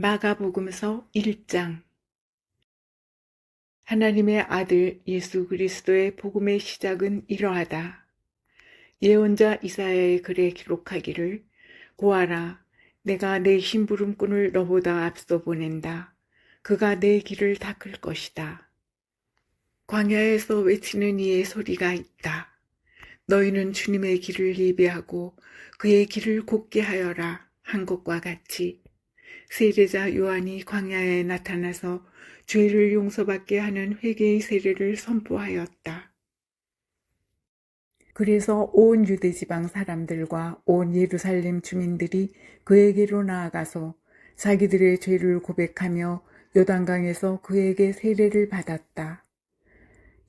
마가복음서 1장. 하나님의 아들 예수 그리스도의 복음의 시작은 이러하다. 예언자 이사야의 글에 기록하기를 보아라, 내가 내 심부름꾼을 너보다 앞서 보낸다. 그가 내 길을 닦을 것이다. 광야에서 외치는 이의 소리가 있다. 너희는 주님의 길을 예비하고 그의 길을 곧게 하여라 한 것과 같이 세례자 요한이 광야에 나타나서 죄를 용서받게 하는 회개의 세례를 선포하였다. 그래서 온 유대지방 사람들과 온 예루살렘 주민들이 그에게로 나아가서 자기들의 죄를 고백하며 요단강에서 그에게 세례를 받았다.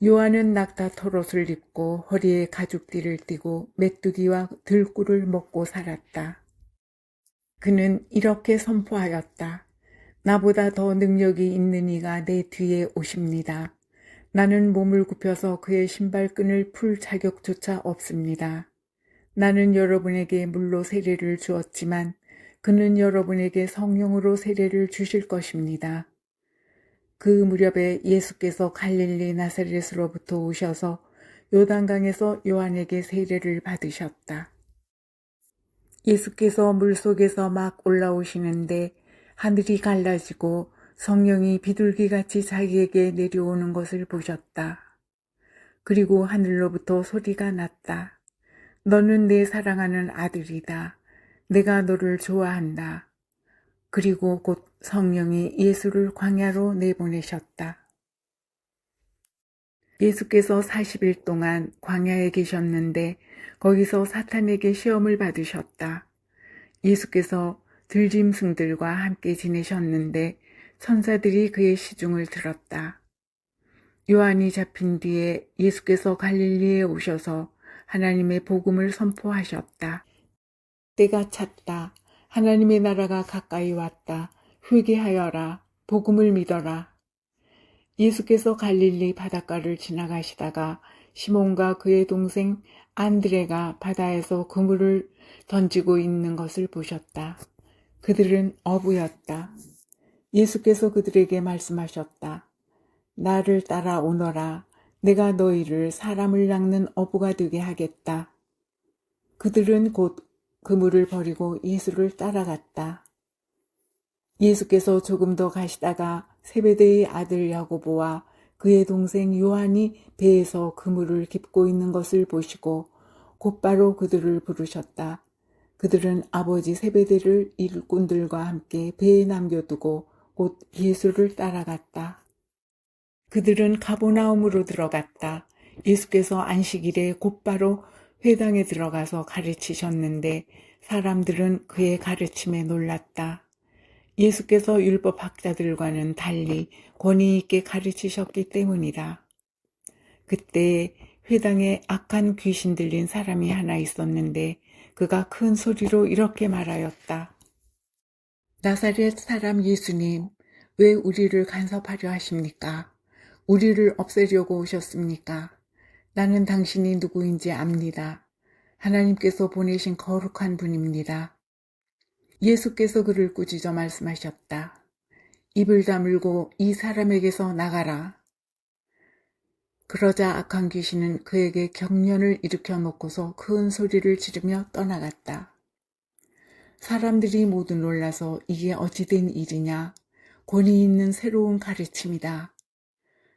요한은 낙타 털옷을 입고 허리에 가죽띠를 띠고 메뚜기와 들꿀을 먹고 살았다. 그는 이렇게 선포하였다. 나보다 더 능력이 있는 이가 내 뒤에 오십니다. 나는 몸을 굽혀서 그의 신발끈을 풀 자격조차 없습니다. 나는 여러분에게 물로 세례를 주었지만 그는 여러분에게 성령으로 세례를 주실 것입니다. 그 무렵에 예수께서 갈릴리 나사렛으로부터 오셔서 요단강에서 요한에게 세례를 받으셨다. 예수께서 물속에서 막 올라오시는데 하늘이 갈라지고 성령이 비둘기같이 자기에게 내려오는 것을 보셨다. 그리고 하늘로부터 소리가 났다. 너는 내 사랑하는 아들이다. 내가 너를 좋아한다. 그리고 곧 성령이 예수를 광야로 내보내셨다. 예수께서 40일 동안 광야에 계셨는데 거기서 사탄에게 시험을 받으셨다. 예수께서 들짐승들과 함께 지내셨는데 천사들이 그의 시중을 들었다. 요한이 잡힌 뒤에 예수께서 갈릴리에 오셔서 하나님의 복음을 선포하셨다. 때가 찼다. 하나님의 나라가 가까이 왔다. 회개하여라. 복음을 믿어라. 예수께서 갈릴리 바닷가를 지나가시다가 시몬과 그의 동생 안드레가 바다에서 그물을 던지고 있는 것을 보셨다. 그들은 어부였다. 예수께서 그들에게 말씀하셨다. 나를 따라오너라. 내가 너희를 사람을 낚는 어부가 되게 하겠다. 그들은 곧 그물을 버리고 예수를 따라갔다. 예수께서 조금 더 가시다가 세베대의 아들 야고보와 그의 동생 요한이 배에서 그물을 깁고 있는 것을 보시고 곧바로 그들을 부르셨다. 그들은 아버지 세베대를 일꾼들과 함께 배에 남겨두고 곧 예수를 따라갔다. 그들은 가버나움으로 들어갔다. 예수께서 안식일에 곧바로 회당에 들어가서 가르치셨는데 사람들은 그의 가르침에 놀랐다. 예수께서 율법학자들과는 달리 권위 있게 가르치셨기 때문이다. 그때 회당에 악한 귀신 들린 사람이 하나 있었는데 그가 큰 소리로 이렇게 말하였다. 나사렛 사람 예수님, 왜 우리를 간섭하려 하십니까? 우리를 없애려고 오셨습니까? 나는 당신이 누구인지 압니다. 하나님께서 보내신 거룩한 분입니다. 예수께서 그를 꾸짖어 말씀하셨다. 입을 다물고 이 사람에게서 나가라. 그러자 악한 귀신은 그에게 경련을 일으켜 놓고서 큰 소리를 지르며 떠나갔다. 사람들이 모두 놀라서 이게 어찌 된 일이냐? 권위 있는 새로운 가르침이다.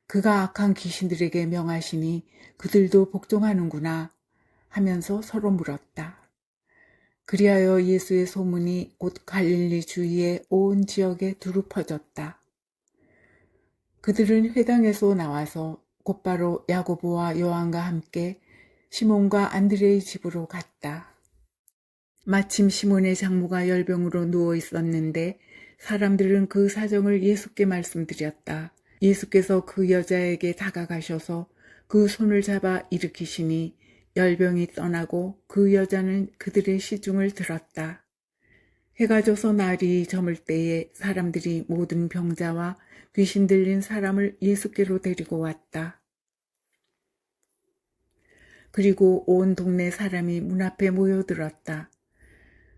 그가 악한 귀신들에게 명하시니 그들도 복종하는구나 하면서 서로 물었다. 그리하여 예수의 소문이 곧 갈릴리 주위의 온 지역에 두루 퍼졌다. 그들은 회당에서 나와서 곧바로 야고보와 요한과 함께 시몬과 안드레의 집으로 갔다. 마침 시몬의 장모가 열병으로 누워 있었는데 사람들은 그 사정을 예수께 말씀드렸다. 예수께서 그 여자에게 다가가셔서 그 손을 잡아 일으키시니 열병이 떠나고 그 여자는 그들의 시중을 들었다. 해가 져서 날이 저물 때에 사람들이 모든 병자와 귀신 들린 사람을 예수께로 데리고 왔다. 그리고 온 동네 사람이 문 앞에 모여들었다.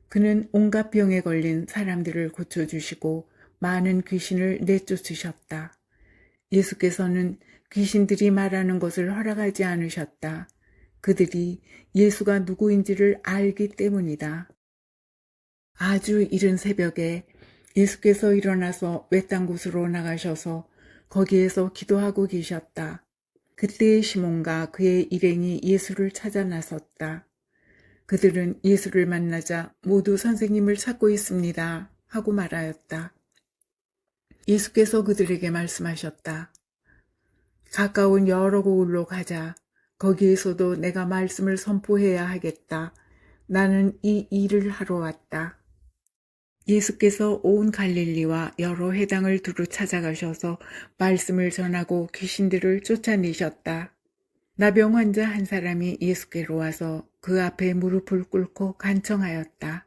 그는 온갖 병에 걸린 사람들을 고쳐주시고 많은 귀신을 내쫓으셨다. 예수께서는 귀신들이 말하는 것을 허락하지 않으셨다. 그들이 예수가 누구인지를 알기 때문이다. 아주 이른 새벽에 예수께서 일어나서 외딴 곳으로 나가셔서 거기에서 기도하고 계셨다. 그때의 시몬과 그의 일행이 예수를 찾아 나섰다. 그들은 예수를 만나자 모두 선생님을 찾고 있습니다 하고 말하였다. 예수께서 그들에게 말씀하셨다. 가까운 여러 곳으로 가자. 거기에서도 내가 말씀을 선포해야 하겠다. 나는 이 일을 하러 왔다. 예수께서 온 갈릴리와 여러 회당을 두루 찾아가셔서 말씀을 전하고 귀신들을 쫓아내셨다. 나병 환자 한 사람이 예수께로 와서 그 앞에 무릎을 꿇고 간청하였다.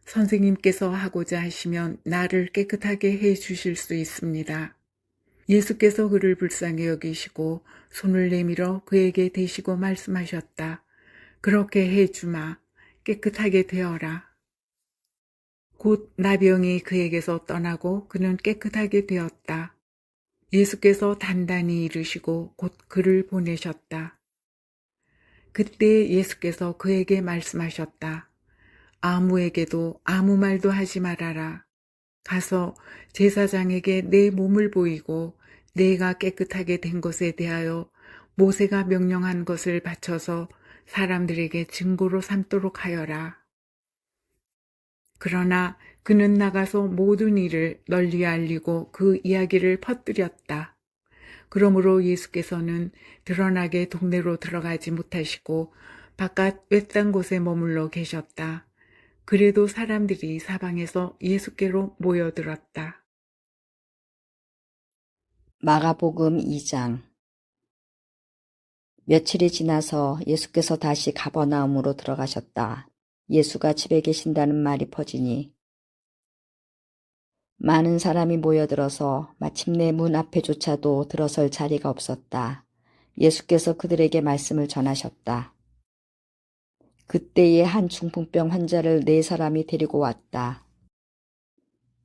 선생님께서 하고자 하시면 나를 깨끗하게 해 주실 수 있습니다. 예수께서 그를 불쌍히 여기시고 손을 내밀어 그에게 대시고 말씀하셨다. 그렇게 해주마. 깨끗하게 되어라. 곧 나병이 그에게서 떠나고 그는 깨끗하게 되었다. 예수께서 단단히 이르시고 곧 그를 보내셨다. 그때 예수께서 그에게 말씀하셨다. 아무에게도 아무 말도 하지 말아라. 가서 제사장에게 내 몸을 보이고 내가 깨끗하게 된 것에 대하여 모세가 명령한 것을 바쳐서 사람들에게 증거로 삼도록 하여라. 그러나 그는 나가서 모든 일을 널리 알리고 그 이야기를 퍼뜨렸다. 그러므로 예수께서는 드러나게 동네로 들어가지 못하시고 바깥 외딴 곳에 머물러 계셨다. 그래도 사람들이 사방에서 예수께로 모여들었다. 마가복음 2장. 며칠이 지나서 예수께서 다시 가버나움으로 들어가셨다. 예수가 집에 계신다는 말이 퍼지니 많은 사람이 모여들어서 마침내 문 앞에조차도 들어설 자리가 없었다. 예수께서 그들에게 말씀을 전하셨다. 그때에 한 중풍병 환자를 4사람이 데리고 왔다.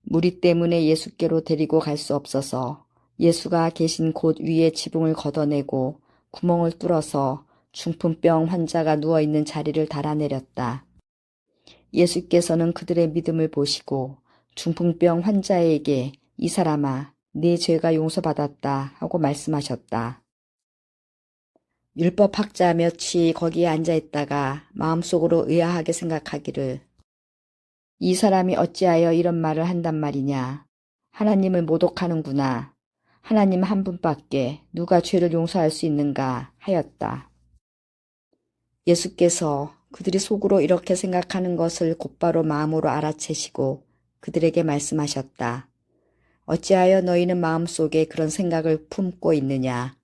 무리 때문에 예수께로 데리고 갈 수 없어서 예수가 계신 곳 위에 지붕을 걷어내고 구멍을 뚫어서 중풍병 환자가 누워있는 자리를 달아내렸다. 예수께서는 그들의 믿음을 보시고 중풍병 환자에게 이 사람아, 네 죄가 용서받았다 하고 말씀하셨다. 율법학자 몇이 거기에 앉아있다가 마음속으로 의아하게 생각하기를 이 사람이 어찌하여 이런 말을 한단 말이냐. 하나님을 모독하는구나. 하나님 한 분밖에 누가 죄를 용서할 수 있는가 하였다. 예수께서 그들이 속으로 이렇게 생각하는 것을 곧바로 마음으로 알아채시고 그들에게 말씀하셨다. 어찌하여 너희는 마음속에 그런 생각을 품고 있느냐.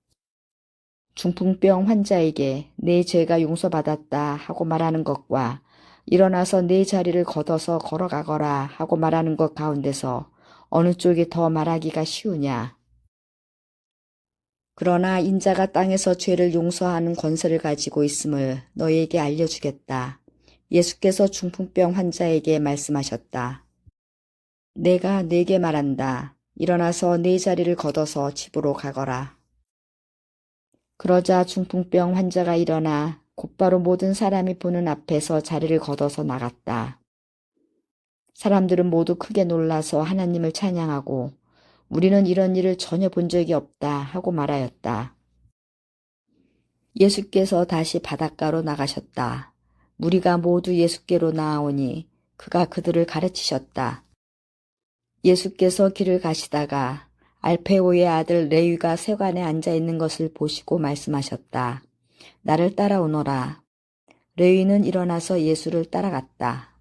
중풍병 환자에게 내 죄가 용서받았다 하고 말하는 것과 일어나서 내 자리를 걷어서 걸어가거라 하고 말하는 것 가운데서 어느 쪽이 더 말하기가 쉬우냐. 그러나 인자가 땅에서 죄를 용서하는 권세를 가지고 있음을 너희에게 알려주겠다. 예수께서 중풍병 환자에게 말씀하셨다. 내가 네게 말한다. 일어나서 네 자리를 걷어서 집으로 가거라. 그러자 중풍병 환자가 일어나 곧바로 모든 사람이 보는 앞에서 자리를 걷어서 나갔다. 사람들은 모두 크게 놀라서 하나님을 찬양하고 우리는 이런 일을 전혀 본 적이 없다 하고 말하였다. 예수께서 다시 바닷가로 나가셨다. 무리가 모두 예수께로 나아오니 그가 그들을 가르치셨다. 예수께서 길을 가시다가 알페오의 아들 레위가 세관에 앉아있는 것을 보시고 말씀하셨다. 나를 따라오너라. 레위는 일어나서 예수를 따라갔다.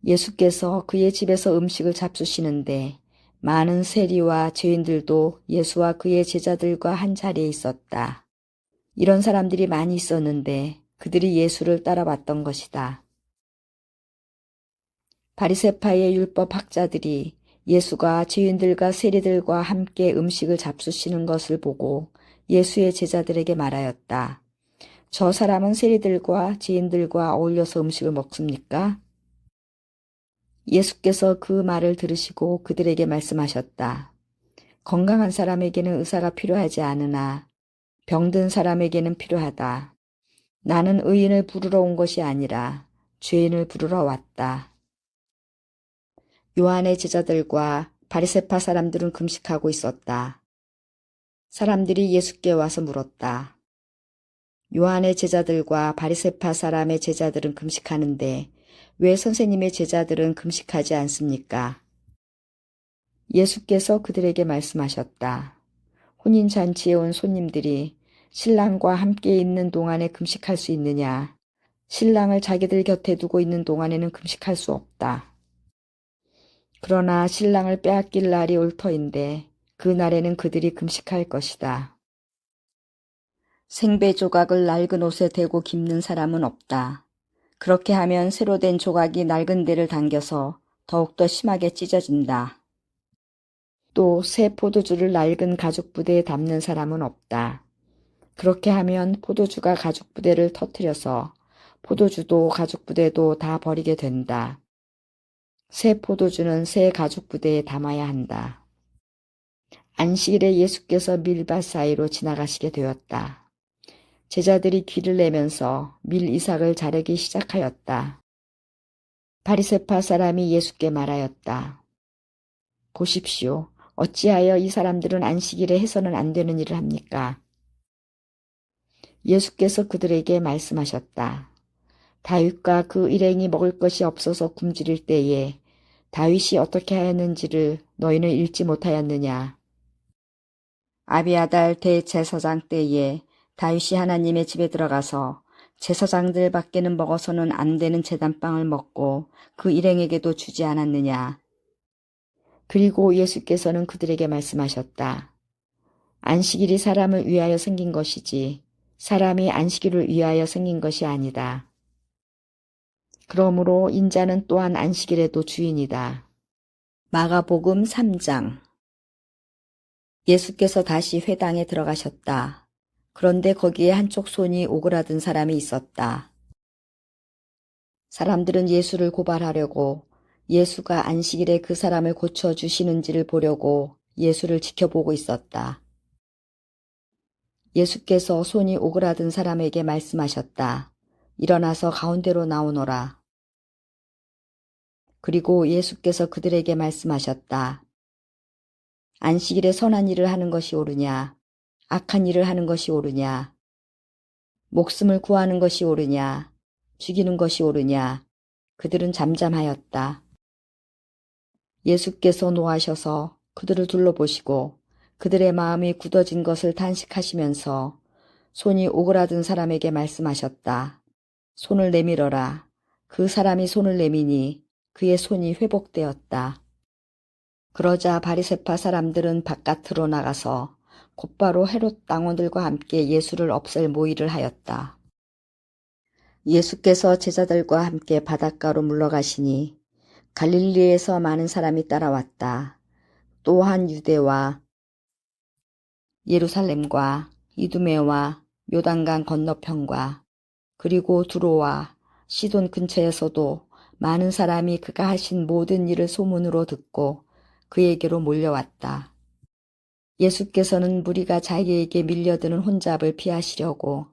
예수께서 그의 집에서 음식을 잡수시는데 많은 세리와 죄인들도 예수와 그의 제자들과 한 자리에 있었다. 이런 사람들이 많이 있었는데 그들이 예수를 따라왔던 것이다. 바리새파의 율법 학자들이 예수가 죄인들과 세리들과 함께 음식을 잡수시는 것을 보고 예수의 제자들에게 말하였다. 저 사람은 세리들과 죄인들과 어울려서 음식을 먹습니까? 예수께서 그 말을 들으시고 그들에게 말씀하셨다. 건강한 사람에게는 의사가 필요하지 않으나 병든 사람에게는 필요하다. 나는 의인을 부르러 온 것이 아니라 죄인을 부르러 왔다. 요한의 제자들과 바리새파 사람들은 금식하고 있었다. 사람들이 예수께 와서 물었다. 요한의 제자들과 바리새파 사람의 제자들은 금식하는데 왜 선생님의 제자들은 금식하지 않습니까? 예수께서 그들에게 말씀하셨다. 혼인잔치에 온 손님들이 신랑과 함께 있는 동안에 금식할 수 있느냐? 신랑을 자기들 곁에 두고 있는 동안에는 금식할 수 없다. 그러나 신랑을 빼앗길 날이 올 터인데 그 날에는 그들이 금식할 것이다. 생배 조각을 낡은 옷에 대고 깁는 사람은 없다. 그렇게 하면 새로 된 조각이 낡은 데를 당겨서 더욱더 심하게 찢어진다. 또 새 포도주를 낡은 가죽 부대에 담는 사람은 없다. 그렇게 하면 포도주가 가죽 부대를 터뜨려서 포도주도 가죽 부대도 다 버리게 된다. 새 포도주는 새 가죽 부대에 담아야 한다. 안식일에 예수께서 밀밭 사이로 지나가시게 되었다. 제자들이 귀를 내면서 밀 이삭을 자르기 시작하였다. 바리새파 사람이 예수께 말하였다. 보십시오. 어찌하여 이 사람들은 안식일에 해서는 안 되는 일을 합니까? 예수께서 그들에게 말씀하셨다. 다윗과 그 일행이 먹을 것이 없어서 굶주릴 때에 다윗이 어떻게 하였는지를 너희는 읽지 못하였느냐? 아비아달 대제사장 때에 다윗이 하나님의 집에 들어가서 제사장들 밖에는 먹어서는 안 되는 제단빵을 먹고 그 일행에게도 주지 않았느냐? 그리고 예수께서는 그들에게 말씀하셨다. 안식일이 사람을 위하여 생긴 것이지 사람이 안식일을 위하여 생긴 것이 아니다. 그러므로 인자는 또한 안식일에도 주인이다. 마가복음 3장. 예수께서 다시 회당에 들어가셨다. 그런데 거기에 한쪽 손이 오그라든 사람이 있었다. 사람들은 예수를 고발하려고 예수가 안식일에 그 사람을 고쳐주시는지를 보려고 예수를 지켜보고 있었다. 예수께서 손이 오그라든 사람에게 말씀하셨다. 일어나서 가운데로 나오너라. 그리고 예수께서 그들에게 말씀하셨다. 안식일에 선한 일을 하는 것이 옳으냐? 악한 일을 하는 것이 옳으냐? 목숨을 구하는 것이 옳으냐? 죽이는 것이 옳으냐? 그들은 잠잠하였다. 예수께서 노하셔서 그들을 둘러보시고 그들의 마음이 굳어진 것을 탄식하시면서 손이 오그라든 사람에게 말씀하셨다. 손을 내밀어라. 그 사람이 손을 내미니 그의 손이 회복되었다. 그러자 바리새파 사람들은 바깥으로 나가서 곧바로 헤롯 당원들과 함께 예수를 없앨 모의를 하였다. 예수께서 제자들과 함께 바닷가로 물러가시니 갈릴리에서 많은 사람이 따라왔다. 또한 유대와 예루살렘과 이두메와 요단강 건너편과 그리고 두로와 시돈 근처에서도 많은 사람이 그가 하신 모든 일을 소문으로 듣고 그에게로 몰려왔다. 예수께서는 무리가 자기에게 밀려드는 혼잡을 피하시려고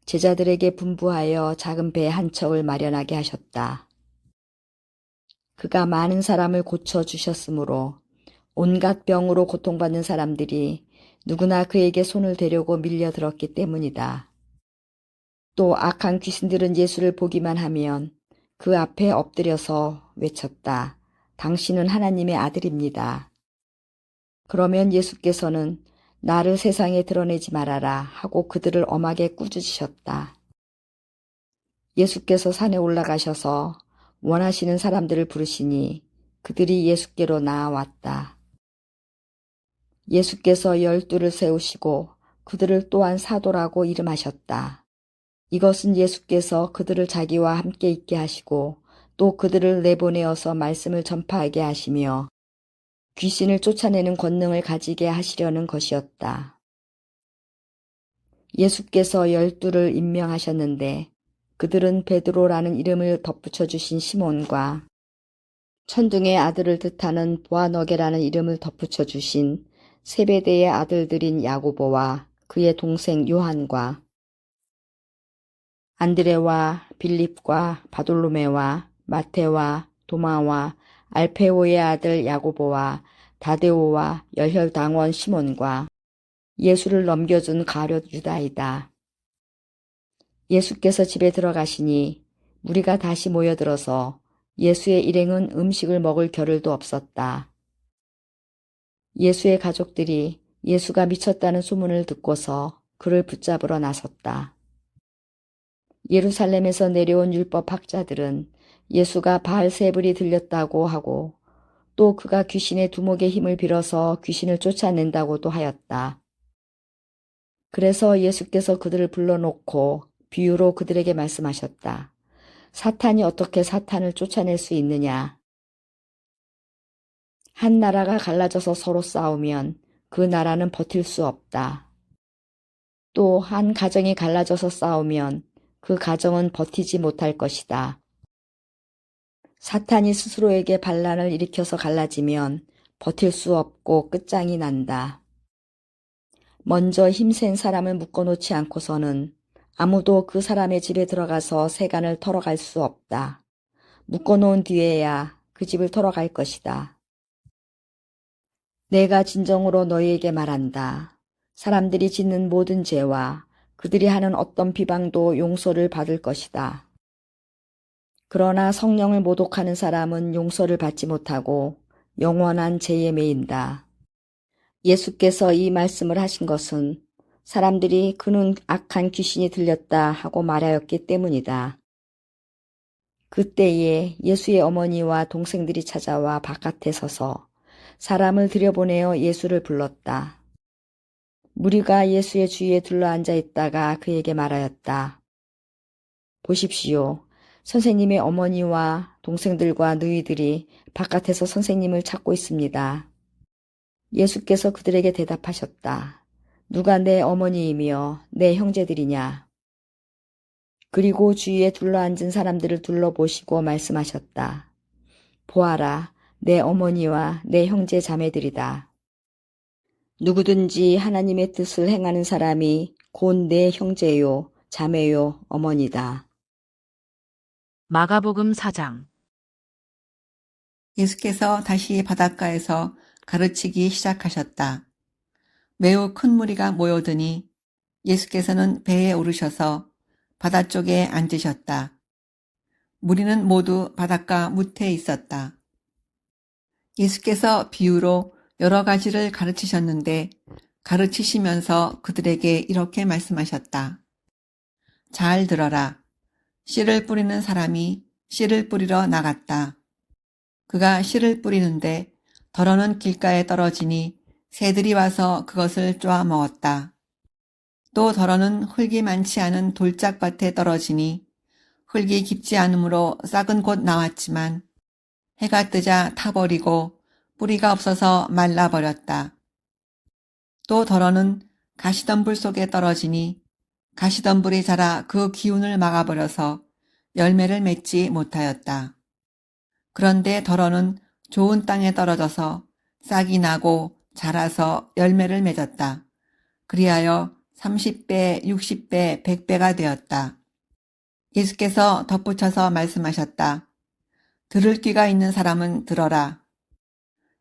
제자들에게 분부하여 작은 배 한 척을 마련하게 하셨다. 그가 많은 사람을 고쳐주셨으므로 온갖 병으로 고통받는 사람들이 누구나 그에게 손을 대려고 밀려들었기 때문이다. 또 악한 귀신들은 예수를 보기만 하면 그 앞에 엎드려서 외쳤다. 당신은 하나님의 아들입니다. 그러면 예수께서는 나를 세상에 드러내지 말아라 하고 그들을 엄하게 꾸짖으셨다. 예수께서 산에 올라가셔서 원하시는 사람들을 부르시니 그들이 예수께로 나아왔다. 예수께서 12를 세우시고 그들을 또한 사도라고 이름하셨다. 이것은 예수께서 그들을 자기와 함께 있게 하시고 또 그들을 내보내어서 말씀을 전파하게 하시며 귀신을 쫓아내는 권능을 가지게 하시려는 것이었다. 예수께서 12를 임명하셨는데 그들은 베드로라는 이름을 덧붙여 주신 시몬과 천둥의 아들을 뜻하는 보아너게라는 이름을 덧붙여 주신 세베대의 아들들인 야고보와 그의 동생 요한과 안드레와 빌립과 바돌로메와 마테와 도마와 알페오의 아들 야고보와 다데오와 열혈당원 시몬과 예수를 넘겨준 가룟 유다이다. 예수께서 집에 들어가시니 무리가 다시 모여들어서 예수의 일행은 음식을 먹을 겨를도 없었다. 예수의 가족들이 예수가 미쳤다는 소문을 듣고서 그를 붙잡으러 나섰다. 예루살렘에서 내려온 율법 학자들은 예수가 바알세불이 들렸다고 하고 또 그가 귀신의 두목의 힘을 빌어서 귀신을 쫓아낸다고도 하였다. 그래서 예수께서 그들을 불러놓고 비유로 그들에게 말씀하셨다. 사탄이 어떻게 사탄을 쫓아낼 수 있느냐? 한 나라가 갈라져서 서로 싸우면 그 나라는 버틸 수 없다. 또 한 가정이 갈라져서 싸우면 그 가정은 버티지 못할 것이다. 사탄이 스스로에게 반란을 일으켜서 갈라지면 버틸 수 없고 끝장이 난다. 먼저 힘센 사람을 묶어놓지 않고서는 아무도 그 사람의 집에 들어가서 세간을 털어갈 수 없다. 묶어놓은 뒤에야 그 집을 털어갈 것이다. 내가 진정으로 너희에게 말한다. 사람들이 짓는 모든 죄와 그들이 하는 어떤 비방도 용서를 받을 것이다. 그러나 성령을 모독하는 사람은 용서를 받지 못하고 영원한 죄에 매인다. 예수께서 이 말씀을 하신 것은 사람들이 그는 악한 귀신이 들렸다 하고 말하였기 때문이다. 그때에 예수의 어머니와 동생들이 찾아와 바깥에 서서 사람을 들여보내어 예수를 불렀다. 무리가 예수의 주위에 둘러앉아 있다가 그에게 말하였다. 보십시오. 선생님의 어머니와 동생들과 너희들이 바깥에서 선생님을 찾고 있습니다. 예수께서 그들에게 대답하셨다. 누가 내 어머니이며 내 형제들이냐? 그리고 주위에 둘러앉은 사람들을 둘러보시고 말씀하셨다. 보아라, 내 어머니와 내 형제 자매들이다. 누구든지 하나님의 뜻을 행하는 사람이 곧 내 형제요, 자매요, 어머니다. 마가복음 4장. 예수께서 다시 바닷가에서 가르치기 시작하셨다. 매우 큰 무리가 모여드니 예수께서는 배에 오르셔서 바다 쪽에 앉으셨다. 무리는 모두 바닷가 무태에 있었다. 예수께서 비유로 여러 가지를 가르치셨는데 가르치시면서 그들에게 이렇게 말씀하셨다. 잘 들어라. 씨를 뿌리는 사람이 씨를 뿌리러 나갔다. 그가 씨를 뿌리는데 덜어는 길가에 떨어지니 새들이 와서 그것을 쪼아 먹었다. 또 덜어는 흙이 많지 않은 돌짝밭에 떨어지니 흙이 깊지 않으므로 싹은 곧 나왔지만 해가 뜨자 타버리고 뿌리가 없어서 말라버렸다. 또 덜어는 가시덤불 속에 떨어지니 가시덤불이 자라 그 기운을 막아버려서 열매를 맺지 못하였다. 그런데 덜어는 좋은 땅에 떨어져서 싹이 나고 자라서 열매를 맺었다. 그리하여 30배, 60배, 100배가 되었다. 예수께서 덧붙여서 말씀하셨다. 들을 귀가 있는 사람은 들어라.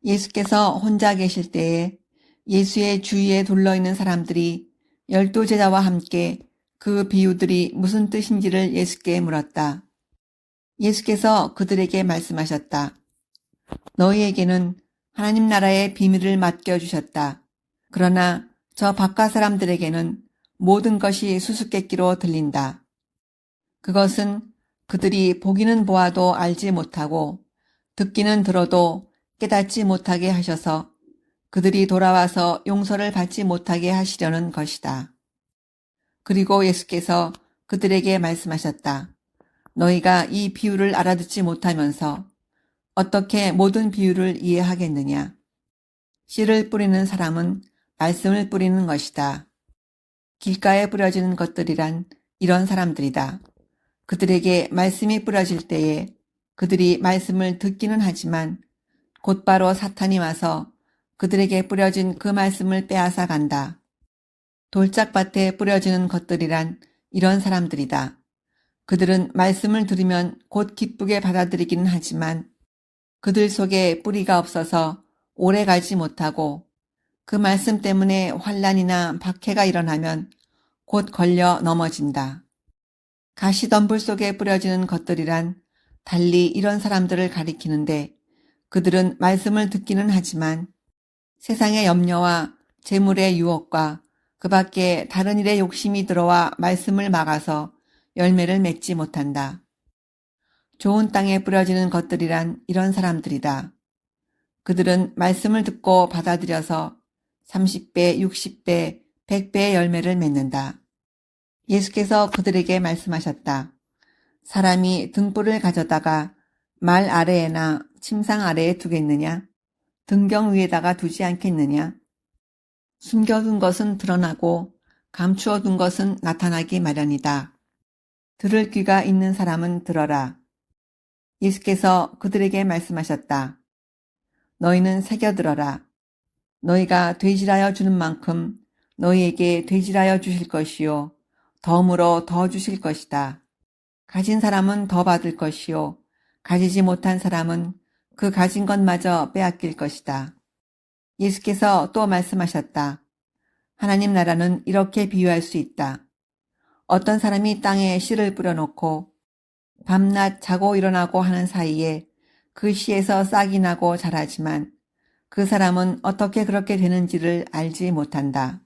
예수께서 혼자 계실 때에 예수의 주위에 둘러있는 사람들이 12제자와 함께 그 비유들이 무슨 뜻인지를 예수께 물었다. 예수께서 그들에게 말씀하셨다. 너희에게는 하나님 나라의 비밀을 맡겨주셨다. 그러나 저 바깥 사람들에게는 모든 것이 수수께끼로 들린다. 그것은 그들이 보기는 보아도 알지 못하고 듣기는 들어도 깨닫지 못하게 하셔서 그들이 돌아와서 용서를 받지 못하게 하시려는 것이다. 그리고 예수께서 그들에게 말씀하셨다. 너희가 이 비유를 알아듣지 못하면서 어떻게 모든 비유를 이해하겠느냐? 씨를 뿌리는 사람은 말씀을 뿌리는 것이다. 길가에 뿌려지는 것들이란 이런 사람들이다. 그들에게 말씀이 뿌려질 때에 그들이 말씀을 듣기는 하지만 곧바로 사탄이 와서 그들에게 뿌려진 그 말씀을 빼앗아 간다. 돌짝밭에 뿌려지는 것들이란 이런 사람들이다. 그들은 말씀을 들으면 곧 기쁘게 받아들이기는 하지만 그들 속에 뿌리가 없어서 오래 가지 못하고 그 말씀 때문에 환난이나 박해가 일어나면 곧 걸려 넘어진다. 가시덤불 속에 뿌려지는 것들이란 달리 이런 사람들을 가리키는데 그들은 말씀을 듣기는 하지만 세상의 염려와 재물의 유혹과 그 밖에 다른 일에 욕심이 들어와 말씀을 막아서 열매를 맺지 못한다. 좋은 땅에 뿌려지는 것들이란 이런 사람들이다. 그들은 말씀을 듣고 받아들여서 30배, 60배, 100배의 열매를 맺는다. 예수께서 그들에게 말씀하셨다. 사람이 등불을 가져다가 말 아래에나 침상 아래에 두겠느냐? 등경 위에다가 두지 않겠느냐? 숨겨둔 것은 드러나고 감추어둔 것은 나타나기 마련이다. 들을 귀가 있는 사람은 들어라. 예수께서 그들에게 말씀하셨다. 너희는 새겨들어라. 너희가 되질하여 주는 만큼 너희에게 되질하여 주실 것이요. 덤으로 더 주실 것이다. 가진 사람은 더 받을 것이요. 가지지 못한 사람은 그 가진 것마저 빼앗길 것이다. 예수께서 또 말씀하셨다. 하나님 나라는 이렇게 비유할 수 있다. 어떤 사람이 땅에 씨를 뿌려놓고 밤낮 자고 일어나고 하는 사이에 그 씨에서 싹이 나고 자라지만 그 사람은 어떻게 그렇게 되는지를 알지 못한다.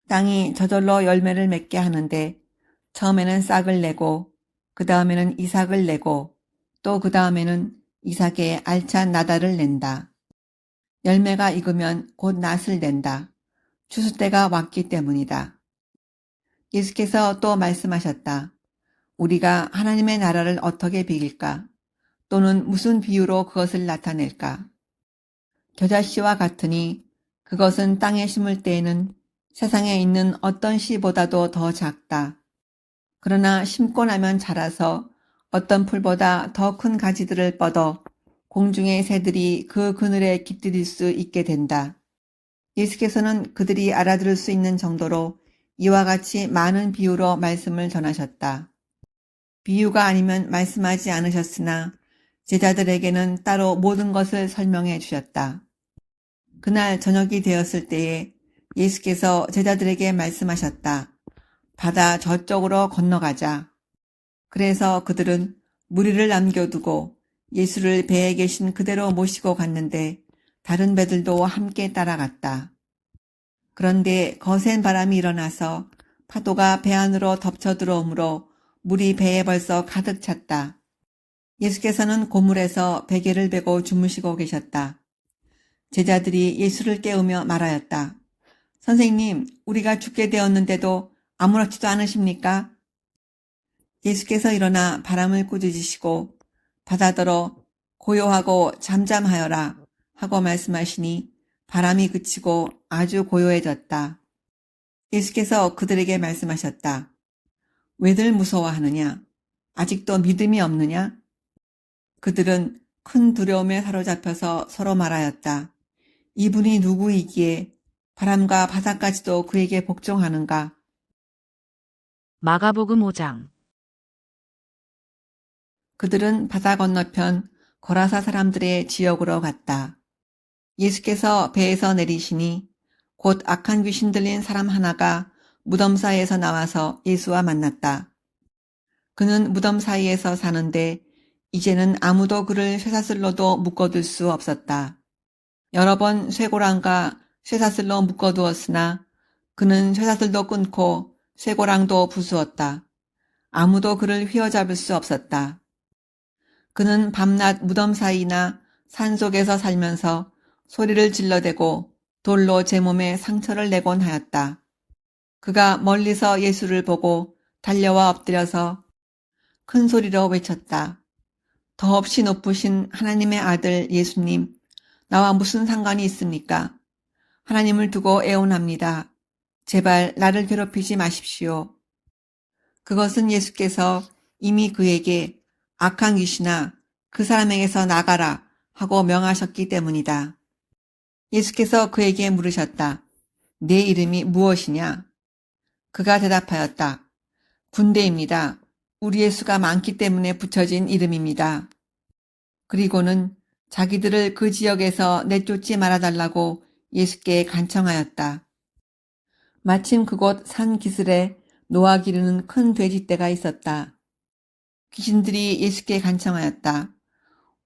땅이 저절로 열매를 맺게 하는데 처음에는 싹을 내고 그 다음에는 이삭을 내고 또 그 다음에는 이삭의 알찬 나달을 낸다. 열매가 익으면 곧 낫을 낸다. 추수 때가 왔기 때문이다. 예수께서 또 말씀하셨다. 우리가 하나님의 나라를 어떻게 비길까? 또는 무슨 비유로 그것을 나타낼까? 겨자씨와 같으니 그것은 땅에 심을 때에는 세상에 있는 어떤 씨보다도 더 작다. 그러나 심고 나면 자라서 어떤 풀보다 더 큰 가지들을 뻗어 공중의 새들이 그 그늘에 깃들일 수 있게 된다. 예수께서는 그들이 알아들을 수 있는 정도로 이와 같이 많은 비유로 말씀을 전하셨다. 비유가 아니면 말씀하지 않으셨으나 제자들에게는 따로 모든 것을 설명해 주셨다. 그날 저녁이 되었을 때에 예수께서 제자들에게 말씀하셨다. 바다 저쪽으로 건너가자. 그래서 그들은 무리를 남겨두고 예수를 배에 계신 그대로 모시고 갔는데 다른 배들도 함께 따라갔다. 그런데 거센 바람이 일어나서 파도가 배 안으로 덮쳐 들어오므로 물이 배에 벌써 가득 찼다. 예수께서는 고물에서 베개를 베고 주무시고 계셨다. 제자들이 예수를 깨우며 말하였다. 선생님, 우리가 죽게 되었는데도 아무렇지도 않으십니까? 예수께서 일어나 바람을 꾸짖으시고 바다더러 고요하고 잠잠하여라 하고 말씀하시니 바람이 그치고 아주 고요해졌다. 예수께서 그들에게 말씀하셨다. 왜들 무서워하느냐? 아직도 믿음이 없느냐? 그들은 큰 두려움에 사로잡혀서 서로 말하였다. 이분이 누구이기에 바람과 바다까지도 그에게 복종하는가? 마가복음 5장. 그들은 바다 건너편 거라사 사람들의 지역으로 갔다. 예수께서 배에서 내리시니 곧 악한 귀신 들린 사람 하나가 무덤 사이에서 나와서 예수와 만났다. 그는 무덤 사이에서 사는데 이제는 아무도 그를 쇠사슬로도 묶어둘 수 없었다. 여러 번 쇠고랑과 쇠사슬로 묶어두었으나 그는 쇠사슬도 끊고 쇠고랑도 부수었다. 아무도 그를 휘어잡을 수 없었다. 그는 밤낮 무덤 사이나 산속에서 살면서 소리를 질러대고 돌로 제 몸에 상처를 내곤 하였다. 그가 멀리서 예수를 보고 달려와 엎드려서 큰 소리로 외쳤다. 더없이 높으신 하나님의 아들 예수님, 나와 무슨 상관이 있습니까? 하나님을 두고 애원합니다. 제발 나를 괴롭히지 마십시오. 그것은 예수께서 이미 그에게 악한 귀신아, 그 사람에게서 나가라 하고 명하셨기 때문이다. 예수께서 그에게 물으셨다. 네 이름이 무엇이냐? 그가 대답하였다. 군대입니다. 우리의 수가 많기 때문에 붙여진 이름입니다. 그리고는 자기들을 그 지역에서 내쫓지 말아달라고 예수께 간청하였다. 마침 그곳 산 기슭에 노아 기르는 큰 돼지떼가 있었다. 귀신들이 예수께 간청하였다.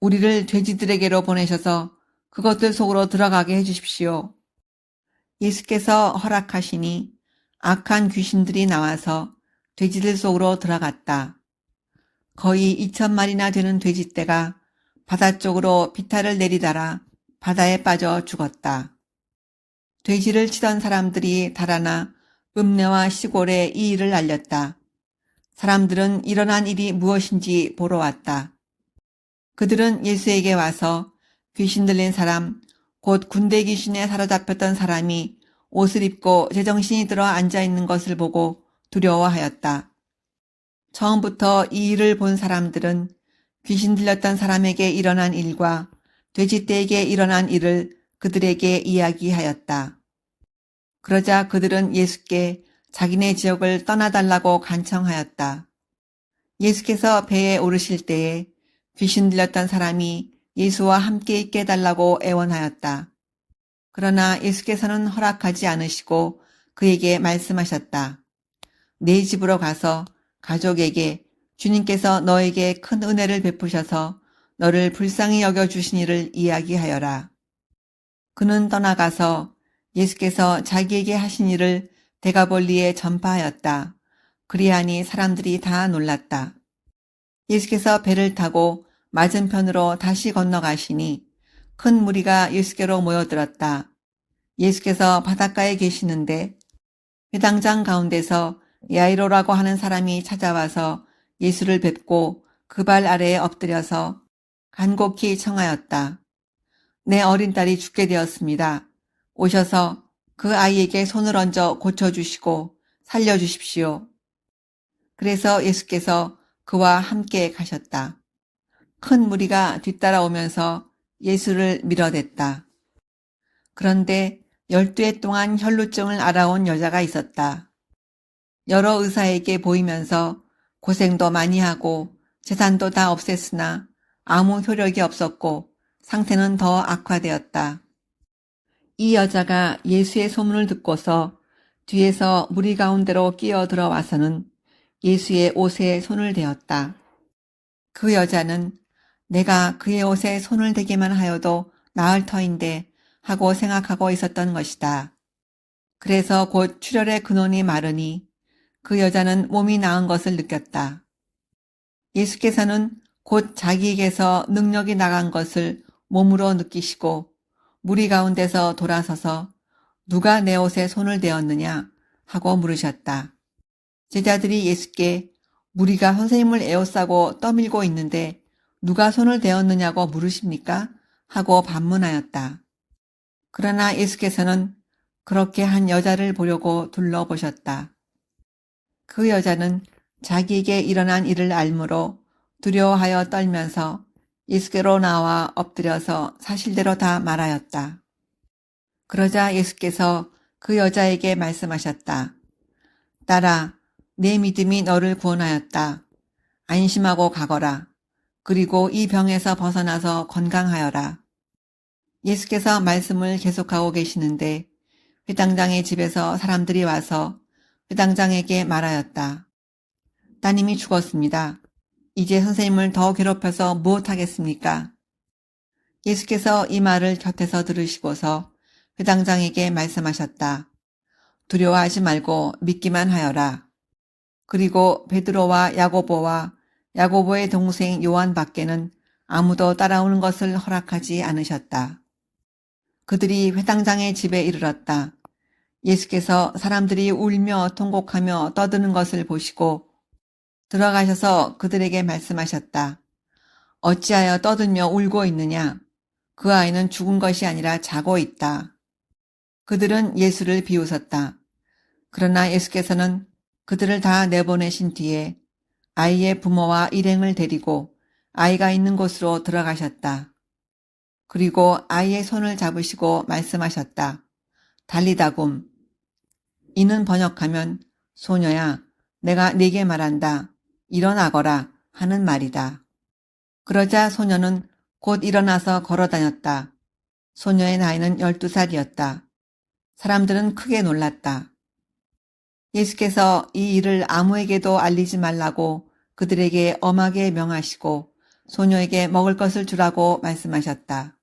우리를 돼지들에게로 보내셔서 그것들 속으로 들어가게 해주십시오. 예수께서 허락하시니 악한 귀신들이 나와서 돼지들 속으로 들어갔다. 거의 2,000마리나 되는 돼지떼가 바다 쪽으로 비탈을 내리달아 바다에 빠져 죽었다. 돼지를 치던 사람들이 달아나 읍내와 시골에 이 일을 알렸다. 사람들은 일어난 일이 무엇인지 보러 왔다. 그들은 예수에게 와서 귀신 들린 사람, 곧 군대 귀신에 사로잡혔던 사람이 옷을 입고 제정신이 들어 앉아있는 것을 보고 두려워하였다. 처음부터 이 일을 본 사람들은 귀신 들렸던 사람에게 일어난 일과 돼지떼에게 일어난 일을 그들에게 이야기하였다. 그러자 그들은 예수께 자기네 지역을 떠나달라고 간청하였다. 예수께서 배에 오르실 때에 귀신 들렸던 사람이 예수와 함께 있게 해달라고 애원하였다. 그러나 예수께서는 허락하지 않으시고 그에게 말씀하셨다. 네 집으로 가서 가족에게 주님께서 너에게 큰 은혜를 베푸셔서 너를 불쌍히 여겨주신 일을 이야기하여라. 그는 떠나가서 예수께서 자기에게 하신 일을 데가볼리에 전파하였다. 그리하니 사람들이 다 놀랐다. 예수께서 배를 타고 맞은편으로 다시 건너가시니 큰 무리가 예수께로 모여들었다. 예수께서 바닷가에 계시는데 회당장 가운데서 야이로라고 하는 사람이 찾아와서 예수를 뵙고 그 발 아래에 엎드려서 간곡히 청하였다. 내 어린 딸이 죽게 되었습니다. 오셔서 그 아이에게 손을 얹어 고쳐주시고 살려주십시오. 그래서 예수께서 그와 함께 가셨다. 큰 무리가 뒤따라오면서 예수를 밀어댔다. 그런데 12해 동안 혈루증을 앓아온 여자가 있었다. 여러 의사에게 보이면서 고생도 많이 하고 재산도 다 없앴으나 아무 효력이 없었고 상태는 더 악화되었다. 이 여자가 예수의 소문을 듣고서 뒤에서 무리 가운데로 끼어 들어와서는 예수의 옷에 손을 대었다. 그 여자는 내가 그의 옷에 손을 대기만 하여도 나을 터인데 하고 생각하고 있었던 것이다. 그래서 곧 출혈의 근원이 마르니 그 여자는 몸이 나은 것을 느꼈다. 예수께서는 곧 자기에게서 능력이 나간 것을 몸으로 느끼시고 무리 가운데서 돌아서서 누가 내 옷에 손을 대었느냐 하고 물으셨다. 제자들이 예수께 무리가 선생님을 에워싸고 떠밀고 있는데 누가 손을 대었느냐고 물으십니까? 하고 반문하였다. 그러나 예수께서는 그렇게 한 여자를 보려고 둘러보셨다. 그 여자는 자기에게 일어난 일을 알므로 두려워하여 떨면서 예수께로 나와 엎드려서 사실대로 다 말하였다. 그러자 예수께서 그 여자에게 말씀하셨다. 딸아, 내 믿음이 너를 구원하였다. 안심하고 가거라. 그리고 이 병에서 벗어나서 건강하여라. 예수께서 말씀을 계속하고 계시는데 회당장의 집에서 사람들이 와서 회당장에게 말하였다. 따님이 죽었습니다. 이제 선생님을 더 괴롭혀서 무엇하겠습니까? 예수께서 이 말을 곁에서 들으시고서 회당장에게 말씀하셨다. 두려워하지 말고 믿기만 하여라. 그리고 베드로와 야고보와 야고보의 동생 요한 밖에는 아무도 따라오는 것을 허락하지 않으셨다. 그들이 회당장의 집에 이르렀다. 예수께서 사람들이 울며 통곡하며 떠드는 것을 보시고 들어가셔서 그들에게 말씀하셨다. 어찌하여 떠들며 울고 있느냐? 그 아이는 죽은 것이 아니라 자고 있다. 그들은 예수를 비웃었다. 그러나 예수께서는 그들을 다 내보내신 뒤에 아이의 부모와 일행을 데리고 아이가 있는 곳으로 들어가셨다. 그리고 아이의 손을 잡으시고 말씀하셨다. 달리다굼. 이는 번역하면 소녀야, 내가 네게 말한다. 일어나거라 하는 말이다. 그러자 소녀는 곧 일어나서 걸어다녔다. 소녀의 나이는 12살이었다. 사람들은 크게 놀랐다. 예수께서 이 일을 아무에게도 알리지 말라고 그들에게 엄하게 명하시고 소녀에게 먹을 것을 주라고 말씀하셨다.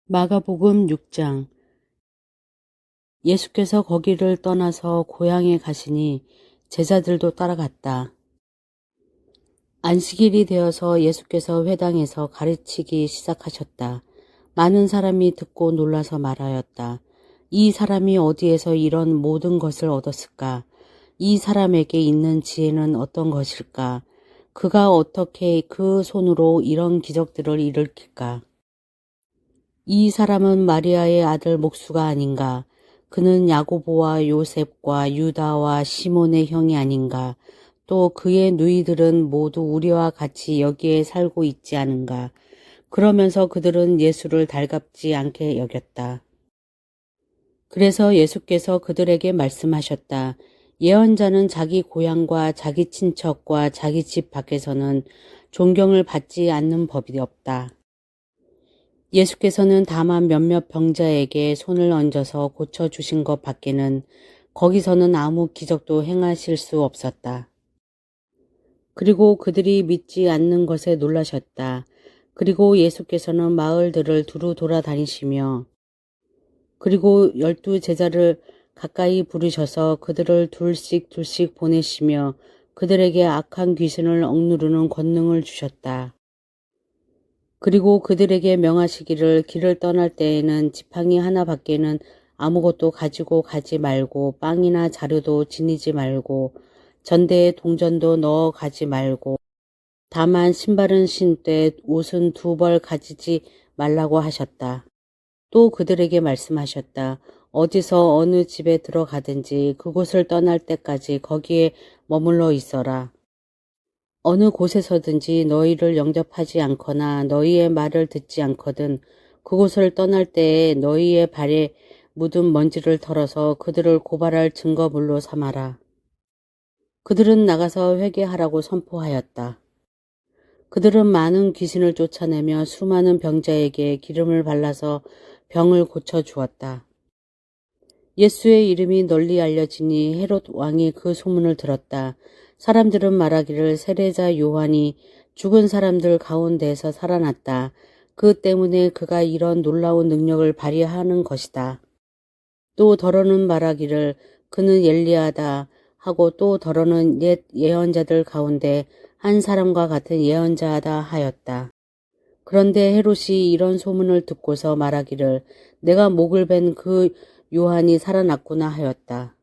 마가복음 6장. 예수께서 거기를 떠나서 고향에 가시니 제자들도 따라갔다. 안식일이 되어서 예수께서 회당에서 가르치기 시작하셨다. 많은 사람이 듣고 놀라서 말하였다. 이 사람이 어디에서 이런 모든 것을 얻었을까? 이 사람에게 있는 지혜는 어떤 것일까? 그가 어떻게 그 손으로 이런 기적들을 일으킬까? 이 사람은 마리아의 아들 목수가 아닌가? 그는 야고보와 요셉과 유다와 시몬의 형이 아닌가? 또 그의 누이들은 모두 우리와 같이 여기에 살고 있지 않은가? 그러면서 그들은 예수를 달갑지 않게 여겼다. 그래서 예수께서 그들에게 말씀하셨다. 예언자는 자기 고향과 자기 친척과 자기 집 밖에서는 존경을 받지 않는 법이 없다. 예수께서는 다만 몇몇 병자에게 손을 얹어서 고쳐주신 것 밖에는 거기서는 아무 기적도 행하실 수 없었다. 그리고 그들이 믿지 않는 것에 놀라셨다. 그리고 예수께서는 마을들을 두루 돌아다니시며 그리고 12 제자를 가까이 부르셔서 그들을 둘씩 보내시며 그들에게 악한 귀신을 억누르는 권능을 주셨다. 그리고 그들에게 명하시기를 길을 떠날 때에는 지팡이 하나밖에는 아무것도 가지고 가지 말고 빵이나 자루도 지니지 말고 전대에 동전도 넣어 가지 말고 다만 신발은 신되 옷은 2벌 가지지 말라고 하셨다. 또 그들에게 말씀하셨다. 어디서 어느 집에 들어가든지 그곳을 떠날 때까지 거기에 머물러 있어라. 어느 곳에서든지 너희를 영접하지 않거나 너희의 말을 듣지 않거든 그곳을 떠날 때에 너희의 발에 묻은 먼지를 털어서 그들을 고발할 증거물로 삼아라. 그들은 나가서 회개하라고 선포하였다. 그들은 많은 귀신을 쫓아내며 수많은 병자에게 기름을 발라서 병을 고쳐주었다. 예수의 이름이 널리 알려지니 헤롯 왕이 그 소문을 들었다. 사람들은 말하기를 세례자 요한이 죽은 사람들 가운데에서 살아났다. 그 때문에 그가 이런 놀라운 능력을 발휘하는 것이다. 또 더러는 말하기를 그는 엘리야다 하고 또 더러는 옛 예언자들 가운데 한 사람과 같은 예언자다 하였다. 그런데 헤롯이 이런 소문을 듣고서 말하기를 내가 목을 벤 그 요한이 살아났구나 하였다.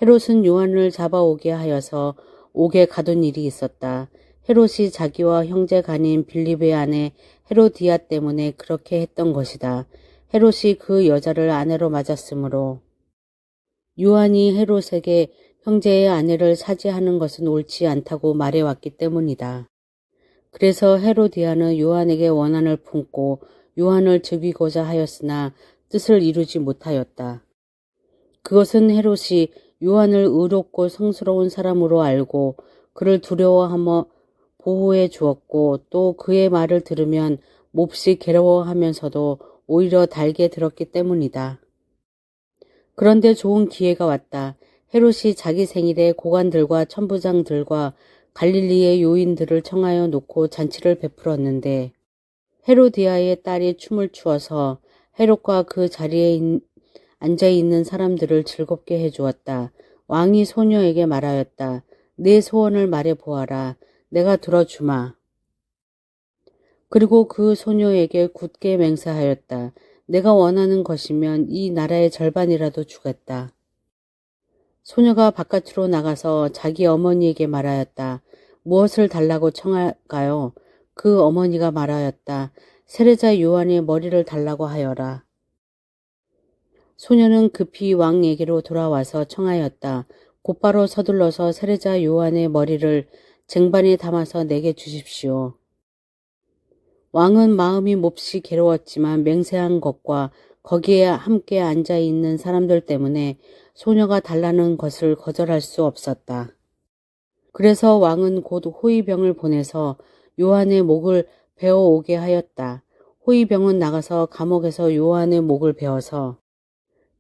헤롯은 요한을 잡아오게 하여서 옥에 가둔 일이 있었다. 헤롯이 자기와 형제 간인 빌립의 아내 헤로디아 때문에 그렇게 했던 것이다. 헤롯이 그 여자를 아내로 맞았으므로 요한이 헤롯에게 형제의 아내를 사지하는 것은 옳지 않다고 말해왔기 때문이다. 그래서 헤로디아는 요한에게 원한을 품고 요한을 죽이고자 하였으나 뜻을 이루지 못하였다. 그것은 헤롯이 요한을 의롭고 성스러운 사람으로 알고 그를 두려워하며 보호해 주었고 또 그의 말을 들으면 몹시 괴로워하면서도 오히려 달게 들었기 때문이다. 그런데 좋은 기회가 왔다. 헤롯이 자기 생일에 고관들과 천부장들과 갈릴리의 요인들을 청하여 놓고 잔치를 베풀었는데 헤로디아의 딸이 춤을 추어서 헤롯과 그 자리에 앉아있는 사람들을 즐겁게 해주었다. 왕이 소녀에게 말하였다. 내 소원을 말해보아라. 내가 들어주마. 그리고 그 소녀에게 굳게 맹세하였다. 내가 원하는 것이면 이 나라의 절반이라도 주겠다. 소녀가 바깥으로 나가서 자기 어머니에게 말하였다. 무엇을 달라고 청할까요? 그 어머니가 말하였다. 세례자 요한의 머리를 달라고 하여라. 소녀는 급히 왕에게로 돌아와서 청하였다. 곧바로 서둘러서 세례자 요한의 머리를 쟁반에 담아서 내게 주십시오. 왕은 마음이 몹시 괴로웠지만 맹세한 것과 거기에 함께 앉아 있는 사람들 때문에 소녀가 달라는 것을 거절할 수 없었다. 그래서 왕은 곧 호위병을 보내서 요한의 목을 베어 오게 하였다. 호위병은 나가서 감옥에서 요한의 목을 베어서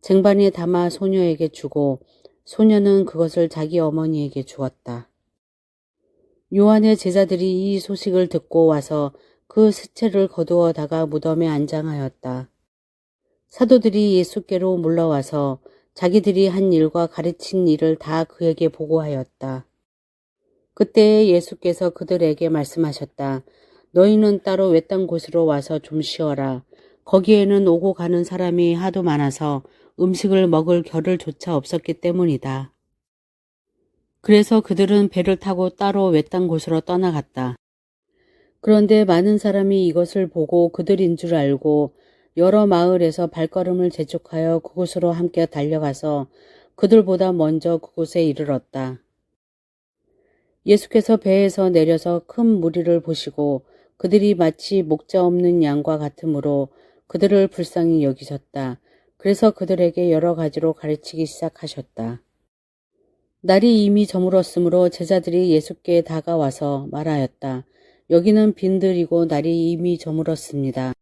쟁반에 담아 소녀에게 주고 소녀는 그것을 자기 어머니에게 주었다. 요한의 제자들이 이 소식을 듣고 와서 그 시체를 거두어다가 무덤에 안장하였다. 사도들이 예수께로 물러와서 자기들이 한 일과 가르친 일을 다 그에게 보고하였다. 그때 예수께서 그들에게 말씀하셨다. 너희는 따로 외딴 곳으로 와서 좀 쉬어라. 거기에는 오고 가는 사람이 하도 많아서 음식을 먹을 겨를조차 없었기 때문이다. 그래서 그들은 배를 타고 따로 외딴 곳으로 떠나갔다. 그런데 많은 사람이 이것을 보고 그들인 줄 알고 여러 마을에서 발걸음을 재촉하여 그곳으로 함께 달려가서 그들보다 먼저 그곳에 이르렀다. 예수께서 배에서 내려서 큰 무리를 보시고 그들이 마치 목자 없는 양과 같으므로 그들을 불쌍히 여기셨다. 그래서 그들에게 여러 가지로 가르치기 시작하셨다. 날이 이미 저물었으므로 제자들이 예수께 다가와서 말하였다. 여기는 빈들이고 날이 이미 저물었습니다.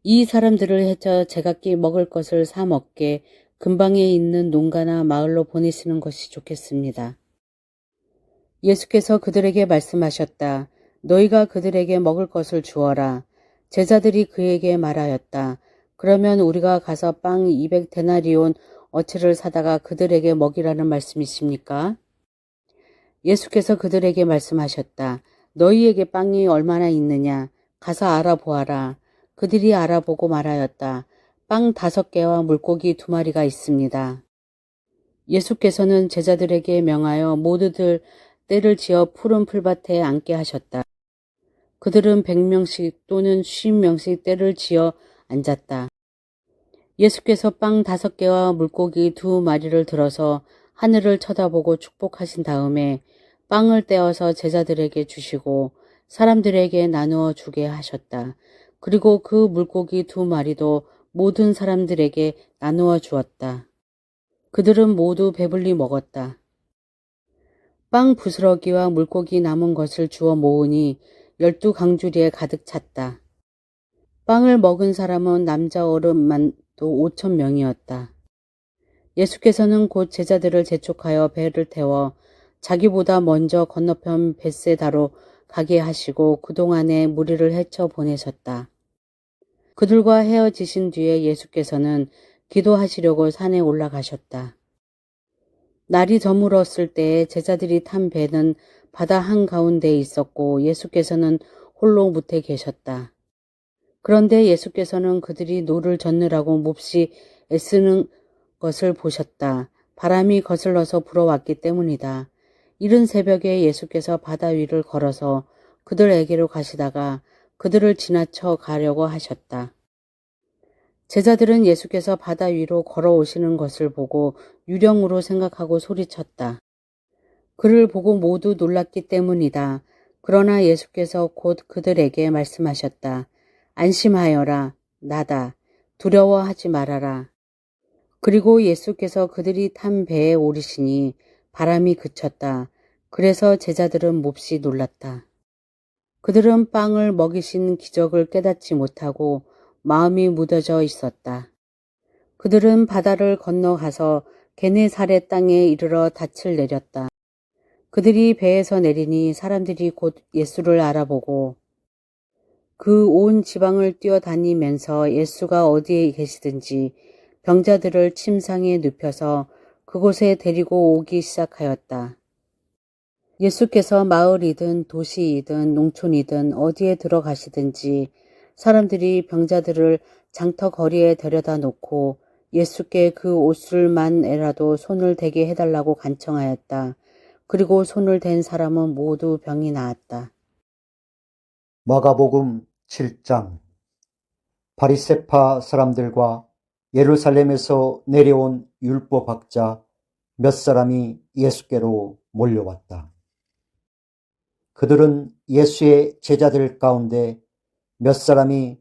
이 사람들을 해쳐 제각기 먹을 것을 사 먹게 근방에 있는 농가나 마을로 보내시는 것이 좋겠습니다. 예수께서 그들에게 말씀하셨다. 너희가 그들에게 먹을 것을 주어라. 제자들이 그에게 말하였다. 그러면 우리가 가서 빵 200데나리온 어치를 사다가 그들에게 먹이라는 말씀이십니까? 예수께서 그들에게 말씀하셨다. 너희에게 빵이 얼마나 있느냐? 가서 알아보아라. 그들이 알아보고 말하였다. 빵 5개와 물고기 2마리가 있습니다. 예수께서는 제자들에게 명하여 모두들 떼를 지어 푸른 풀밭에 앉게 하셨다. 그들은 100명씩 또는 50명씩 떼를 지어 앉았다. 예수께서 빵 5개와 물고기 2마리를 들어서 하늘을 쳐다보고 축복하신 다음에 빵을 떼어서 제자들에게 주시고 사람들에게 나누어 주게 하셨다. 그리고 그 물고기 2마리도 모든 사람들에게 나누어 주었다. 그들은 모두 배불리 먹었다. 빵 부스러기와 물고기 남은 것을 주워 모으니 12강주리에 가득 찼다. 빵을 먹은 사람은 남자 어른만도 5,000명이었다. 예수께서는 곧 제자들을 재촉하여 배를 태워 자기보다 먼저 건너편 벳세다로 가게 하시고 그동안에 무리를 헤쳐 보내셨다. 그들과 헤어지신 뒤에 예수께서는 기도하시려고 산에 올라가셨다. 날이 저물었을 때에 제자들이 탄 배는 바다 한가운데에 있었고 예수께서는 홀로 무태 계셨다. 그런데 예수께서는 그들이 노를 젓느라고 몹시 애쓰는 것을 보셨다. 바람이 거슬러서 불어왔기 때문이다. 이른 새벽에 예수께서 바다 위를 걸어서 그들에게로 가시다가 그들을 지나쳐 가려고 하셨다. 제자들은 예수께서 바다 위로 걸어오시는 것을 보고 유령으로 생각하고 소리쳤다. 그를 보고 모두 놀랐기 때문이다. 그러나 예수께서 곧 그들에게 말씀하셨다. 안심하여라. 나다. 두려워하지 말아라. 그리고 예수께서 그들이 탄 배에 오르시니 바람이 그쳤다. 그래서 제자들은 몹시 놀랐다. 그들은 빵을 먹이신 기적을 깨닫지 못하고 마음이 무뎌져 있었다. 그들은 바다를 건너가서 게네사렛 땅에 이르러 닻을 내렸다. 그들이 배에서 내리니 사람들이 곧 예수를 알아보고 그 온 지방을 뛰어다니면서 예수가 어디에 계시든지 병자들을 침상에 눕혀서 그곳에 데리고 오기 시작하였다. 예수께서 마을이든 도시이든 농촌이든 어디에 들어가시든지 사람들이 병자들을 장터 거리에 데려다 놓고 예수께 그 옷을만에라도 손을 대게 해달라고 간청하였다. 그리고 손을 댄 사람은 모두 병이 나았다. 마가복음 7장. 바리새파 사람들과 예루살렘에서 내려온 율법학자 몇 사람이 예수께로 몰려왔다. 그들은 예수의 제자들 가운데 몇 사람이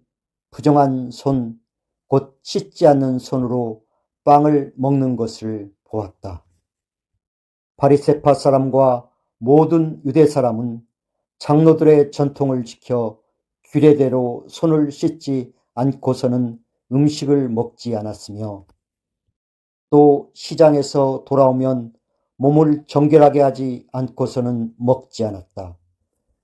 부정한 손, 곧 씻지 않는 손으로 빵을 먹는 것을 보았다. 바리새파 사람과 모든 유대 사람은 장로들의 전통을 지켜 규례대로 손을 씻지 않고서는 음식을 먹지 않았으며 또 시장에서 돌아오면 몸을 정결하게 하지 않고서는 먹지 않았다.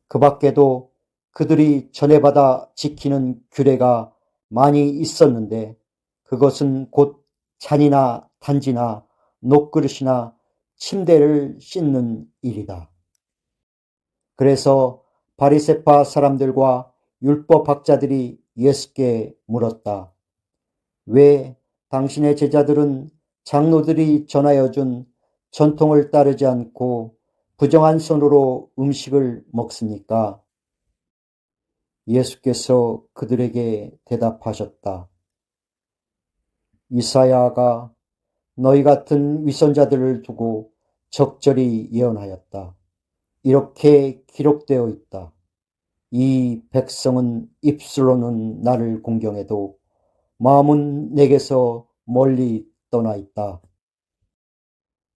그 밖에도 그들이 전해받아 지키는 규례가 많이 있었는데 그것은 곧 잔이나 단지나 녹그릇이나 침대를 씻는 일이다. 그래서 바리새파 사람들과 율법학자들이 예수께 물었다. 왜 당신의 제자들은 장로들이 전하여 준 전통을 따르지 않고 부정한 손으로 음식을 먹습니까? 예수께서 그들에게 대답하셨다. 이사야가 너희 같은 위선자들을 두고 적절히 예언하였다. 이렇게 기록되어 있다. 이 백성은 입술로는 나를 공경해도 마음은 내게서 멀리 떠나 있다.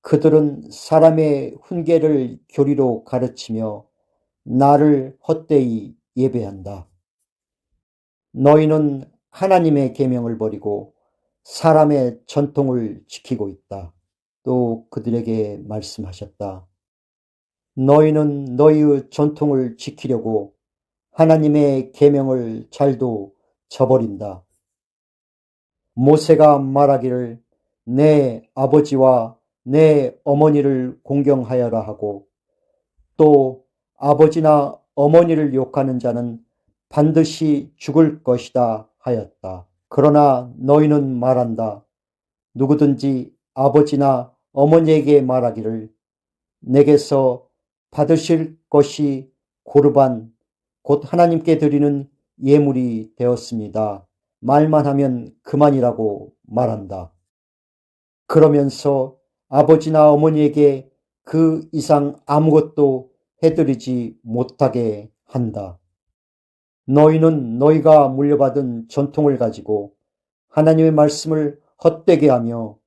그들은 사람의 훈계를 교리로 가르치며 나를 헛되이 예배한다. 너희는 하나님의 계명을 버리고 사람의 전통을 지키고 있다. 또 그들에게 말씀하셨다. 너희는 너희의 전통을 지키려고 하나님의 계명을 잘도 저버린다. 모세가 말하기를 내 아버지와 내 어머니를 공경하여라 하고 또 아버지나 어머니를 욕하는 자는 반드시 죽을 것이다 하였다. 그러나 너희는 말한다. 누구든지 아버지나 어머니에게 말하기를 내게서 받으실 것이 고르반 곧 하나님께 드리는 예물이 되었습니다. 말만 하면 그만이라고 말한다. 그러면서 아버지나 어머니에게 그 이상 아무것도 해드리지 못하게 한다. 너희는 너희가 물려받은 전통을 가지고 하나님의 말씀을 헛되게 하며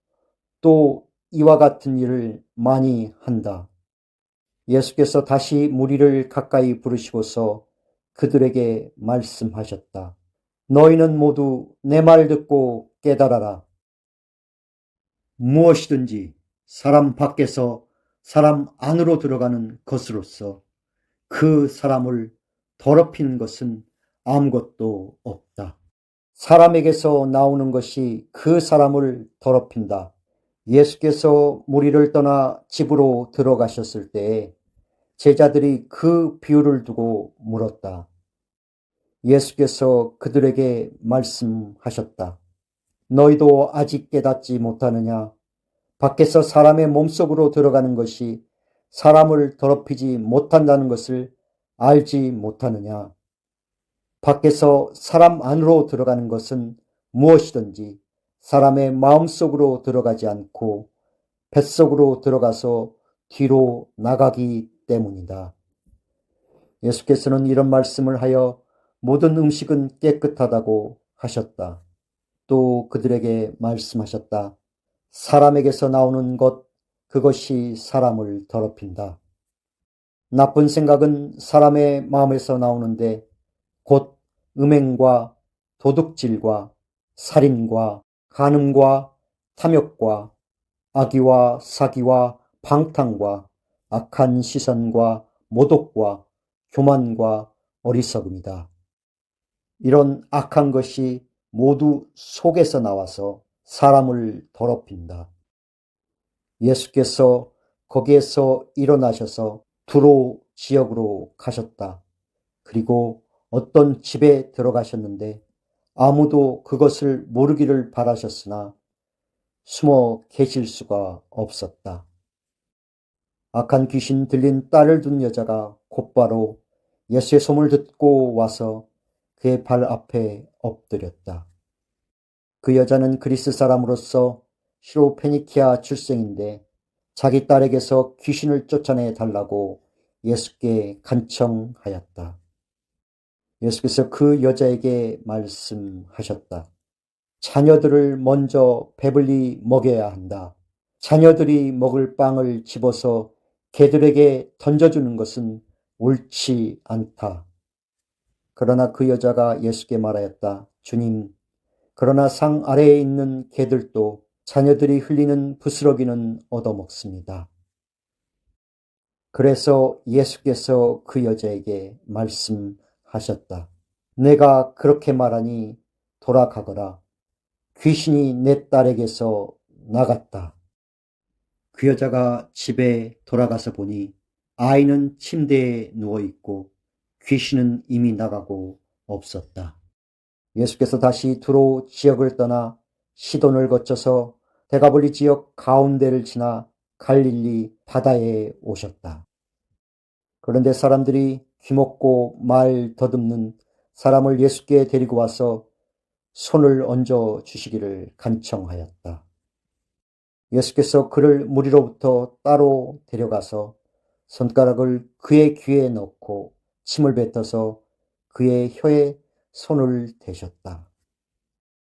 또 이와 같은 일을 많이 한다. 예수께서 다시 무리를 가까이 부르시고서 그들에게 말씀하셨다. 너희는 모두 내 말 듣고 깨달아라. 무엇이든지 사람 밖에서 사람 안으로 들어가는 것으로서 그 사람을 더럽히는 것은 아무것도 없다. 사람에게서 나오는 것이 그 사람을 더럽힌다. 예수께서 무리를 떠나 집으로 들어가셨을 때에 제자들이 그 비유를 두고 물었다. 예수께서 그들에게 말씀하셨다. 너희도 아직 깨닫지 못하느냐? 밖에서 사람의 몸속으로 들어가는 것이 사람을 더럽히지 못한다는 것을 알지 못하느냐? 밖에서 사람 안으로 들어가는 것은 무엇이든지 사람의 마음속으로 들어가지 않고 뱃속으로 들어가서 뒤로 나가기 때문이다. 예수께서는 이런 말씀을 하여 모든 음식은 깨끗하다고 하셨다. 또 그들에게 말씀하셨다. 사람에게서 나오는 것, 그것이 사람을 더럽힌다. 나쁜 생각은 사람의 마음에서 나오는데 곧 음행과 도둑질과 살인과 간음과 탐욕과 악의와 사기와 방탕과 악한 시선과 모독과 교만과 어리석음이다. 이런 악한 것이 모두 속에서 나와서 사람을 더럽힌다. 예수께서 거기에서 일어나셔서 두로 지역으로 가셨다. 그리고 어떤 집에 들어가셨는데 아무도 그것을 모르기를 바라셨으나 숨어 계실 수가 없었다. 악한 귀신 들린 딸을 둔 여자가 곧바로 예수의 소문을 듣고 와서 그의 발 앞에 엎드렸다. 그 여자는 그리스 사람으로서 시로페니키아 출생인데 자기 딸에게서 귀신을 쫓아내 달라고 예수께 간청하였다. 예수께서 그 여자에게 말씀하셨다. 자녀들을 먼저 배불리 먹여야 한다. 자녀들이 먹을 빵을 집어서 개들에게 던져주는 것은 옳지 않다. 그러나 그 여자가 예수께 말하였다. 주님, 그러나 상 아래에 있는 개들도 자녀들이 흘리는 부스러기는 얻어먹습니다. 그래서 예수께서 그 여자에게 말씀하셨다. 내가 그렇게 말하니 돌아가거라. 귀신이 내 딸에게서 나갔다. 그 여자가 집에 돌아가서 보니 아이는 침대에 누워있고 귀신은 이미 나가고 없었다. 예수께서 다시 두로 지역을 떠나 시돈을 거쳐서 데가볼리 지역 가운데를 지나 갈릴리 바다에 오셨다. 그런데 사람들이 귀먹고 말 더듬는 사람을 예수께 데리고 와서 손을 얹어 주시기를 간청하였다. 예수께서 그를 무리로부터 따로 데려가서 손가락을 그의 귀에 넣고 침을 뱉어서 그의 혀에 손을 대셨다.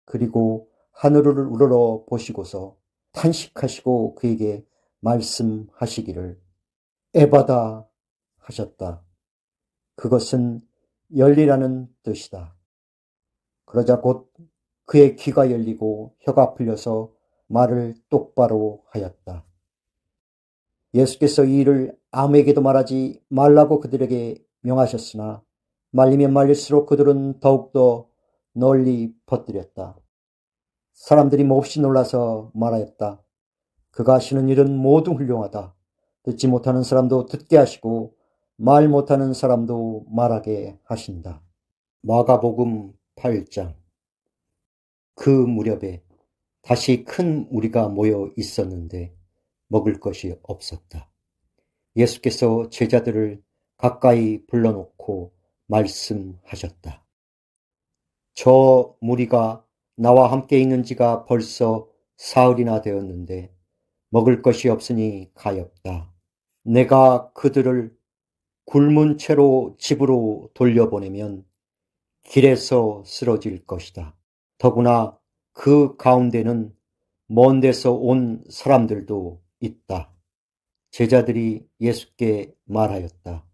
그리고 하늘을 우러러 보시고서 탄식하시고 그에게 말씀하시기를 에바다 하셨다. 그것은 열리라는 뜻이다. 그러자 곧 그의 귀가 열리고 혀가 풀려서 말을 똑바로 하였다. 예수께서 이 일을 아무에게도 말하지 말라고 그들에게 명하셨으나 말리면 말릴수록 그들은 더욱더 널리 퍼뜨렸다. 사람들이 몹시 놀라서 말하였다. 그가 하시는 일은 모두 훌륭하다. 듣지 못하는 사람도 듣게 하시고 말 못하는 사람도 말하게 하신다. 마가복음 8장. 그 무렵에 다시 큰 무리가 모여 있었는데 먹을 것이 없었다. 예수께서 제자들을 가까이 불러놓고 말씀하셨다. 저 무리가 나와 함께 있는 지가 벌써 사흘이나 되었는데 먹을 것이 없으니 가엾다. 내가 그들을 굶은 채로 집으로 돌려보내면 길에서 쓰러질 것이다. 더구나 그 가운데는 먼 데서 온 사람들도 있다. 제자들이 예수께 말하였다.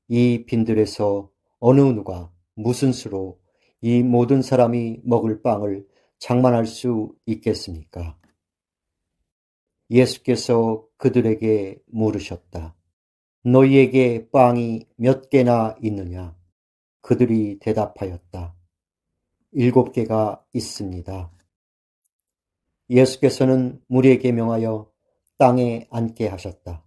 이 빈들에서 어느 누가 무슨 수로 이 모든 사람이 먹을 빵을 장만할 수 있겠습니까? 예수께서 그들에게 물으셨다. 너희에게 빵이 몇 개나 있느냐? 그들이 대답하였다. 7개가 있습니다. 예수께서는 무리에게 명하여 땅에 앉게 하셨다.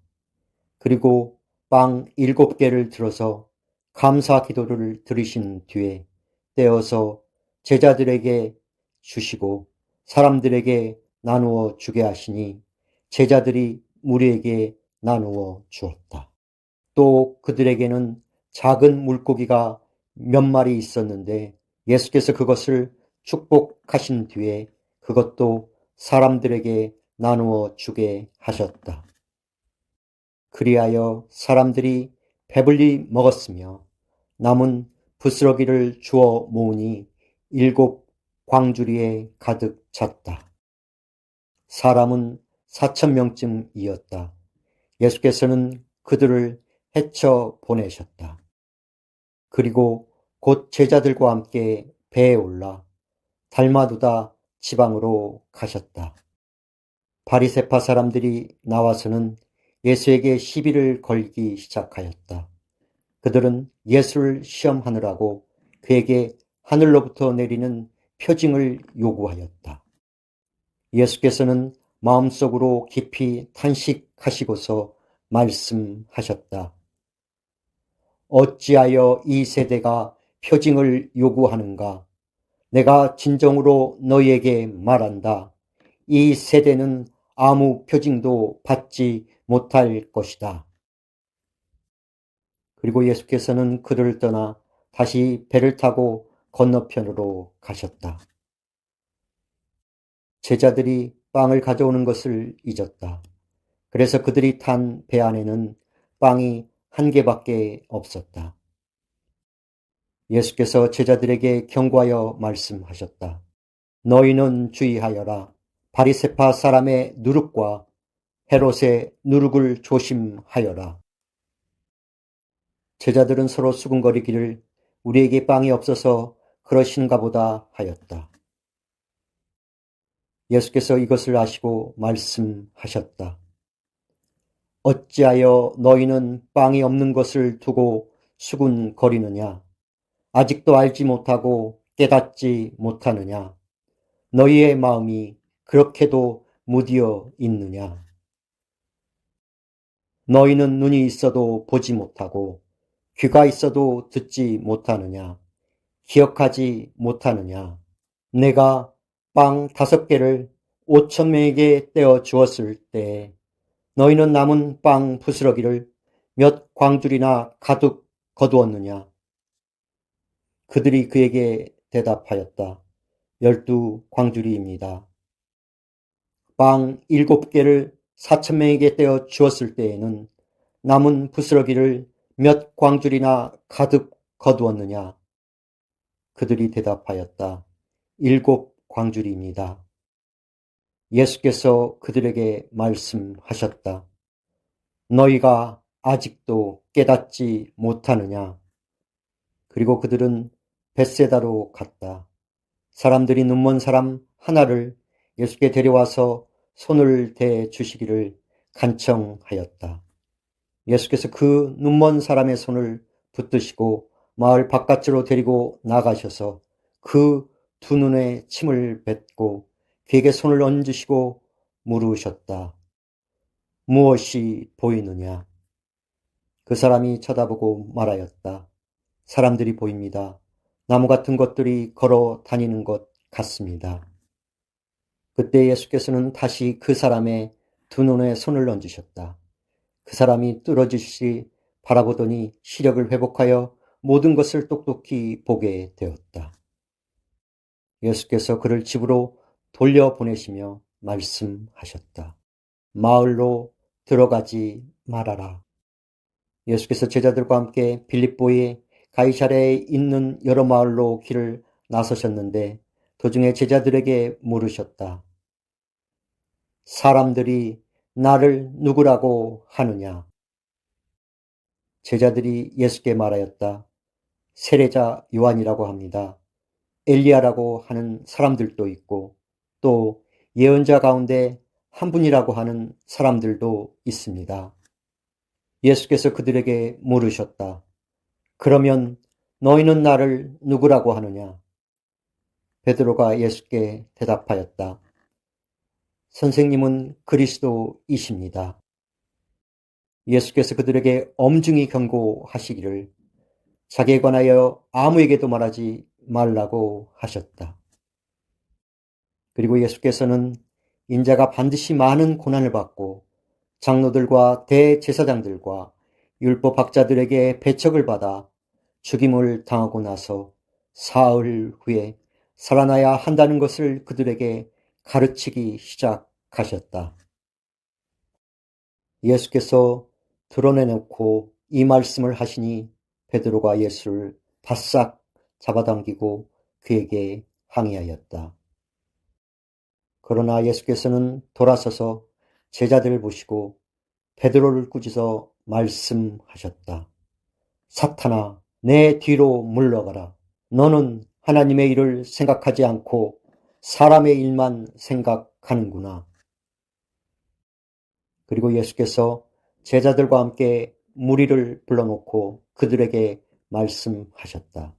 그리고 빵 7개를 들어서 감사 기도를 드리신 뒤에 떼어서 제자들에게 주시고 사람들에게 나누어 주게 하시니 제자들이 무리에게 나누어 주었다. 또 그들에게는 작은 물고기가 몇 마리 있었는데 예수께서 그것을 축복하신 뒤에 그것도 사람들에게 나누어 주게 하셨다. 그리하여 사람들이 배불리 먹었으며 남은 부스러기를 주워 모으니 7 광주리에 가득 찼다. 사람은 4,000명쯤이었다. 예수께서는 그들을 헤쳐 보내셨다. 그리고 곧 제자들과 함께 배에 올라 달마두다 지방으로 가셨다. 바리새파 사람들이 나와서는 예수에게 시비를 걸기 시작하였다. 그들은 예수를 시험하느라고 그에게 하늘로부터 내리는 표징을 요구하였다. 예수께서는 마음속으로 깊이 탄식하시고서 말씀하셨다. 어찌하여 이 세대가 표징을 요구하는가? 내가 진정으로 너희에게 말한다. 이 세대는 아무 표징도 받지 못할 것이다. 그리고 예수께서는 그들을 떠나 다시 배를 타고 건너편으로 가셨다. 제자들이 빵을 가져오는 것을 잊었다. 그래서 그들이 탄 배 안에는 빵이 한 개밖에 없었다. 예수께서 제자들에게 경고하여 말씀하셨다. 너희는 주의하여라. 바리새파 사람의 누룩과 헤롯의 누룩을 조심하여라. 제자들은 서로 수군거리기를 우리에게 빵이 없어서 그러신가 보다 하였다. 예수께서 이것을 아시고 말씀하셨다. 어찌하여 너희는 빵이 없는 것을 두고 수군거리느냐? 아직도 알지 못하고 깨닫지 못하느냐? 너희의 마음이 그렇게도 무디어 있느냐? 너희는 눈이 있어도 보지 못하고 귀가 있어도 듣지 못하느냐? 기억하지 못하느냐? 내가 빵 5개를 5,000명에게 떼어 주었을 때 너희는 남은 빵 부스러기를 몇 광줄이나 가득 거두었느냐? 그들이 그에게 대답하였다. 12광줄이입니다. 빵 7개를 4,000명에게 떼어 주었을 때에는 남은 부스러기를 몇 광줄이나 가득 거두었느냐? 그들이 대답하였다. 7광줄입니다. 예수께서 그들에게 말씀하셨다. 너희가 아직도 깨닫지 못하느냐? 그리고 그들은 벳세다로 갔다. 사람들이 눈먼 사람 하나를 예수께 데려와서 손을 대 주시기를 간청하였다. 예수께서 그 눈먼 사람의 손을 붙드시고 마을 바깥으로 데리고 나가셔서 그 두 눈에 침을 뱉고 그에게 손을 얹으시고 물으셨다. 무엇이 보이느냐? 그 사람이 쳐다보고 말하였다. 사람들이 보입니다. 나무 같은 것들이 걸어 다니는 것 같습니다. 그때 예수께서는 다시 그 사람의 두 눈에 손을 얹으셨다. 그 사람이 뚫어지시 바라보더니 시력을 회복하여 모든 것을 똑똑히 보게 되었다. 예수께서 그를 집으로 돌려보내시며 말씀하셨다. 마을로 들어가지 말아라. 예수께서 제자들과 함께 빌립보의 가이사랴에 있는 여러 마을로 길을 나서셨는데 도중에 제자들에게 물으셨다. 사람들이 나를 누구라고 하느냐? 제자들이 예수께 말하였다. 세례자 요한이라고 합니다. 엘리야라고 하는 사람들도 있고 또 예언자 가운데 한 분이라고 하는 사람들도 있습니다. 예수께서 그들에게 물으셨다. 그러면 너희는 나를 누구라고 하느냐? 베드로가 예수께 대답하였다. 선생님은 그리스도이십니다. 예수께서 그들에게 엄중히 경고하시기를 자기에 관하여 아무에게도 말하지 말라고 하셨다. 그리고 예수께서는 인자가 반드시 많은 고난을 받고 장로들과 대제사장들과 율법학자들에게 배척을 받아 죽임을 당하고 나서 사흘 후에 살아나야 한다는 것을 그들에게 가르치기 시작하셨다. 예수께서 드러내놓고 이 말씀을 하시니 베드로가 예수를 바싹 잡아당기고 그에게 항의하였다. 그러나 예수께서는 돌아서서 제자들을 보시고 베드로를 꾸짖어 말씀하셨다. 사탄아, 내 뒤로 물러가라. 너는 하나님의 일을 생각하지 않고 사람의 일만 생각하는구나. 그리고 예수께서 제자들과 함께 무리를 불러놓고 그들에게 말씀하셨다.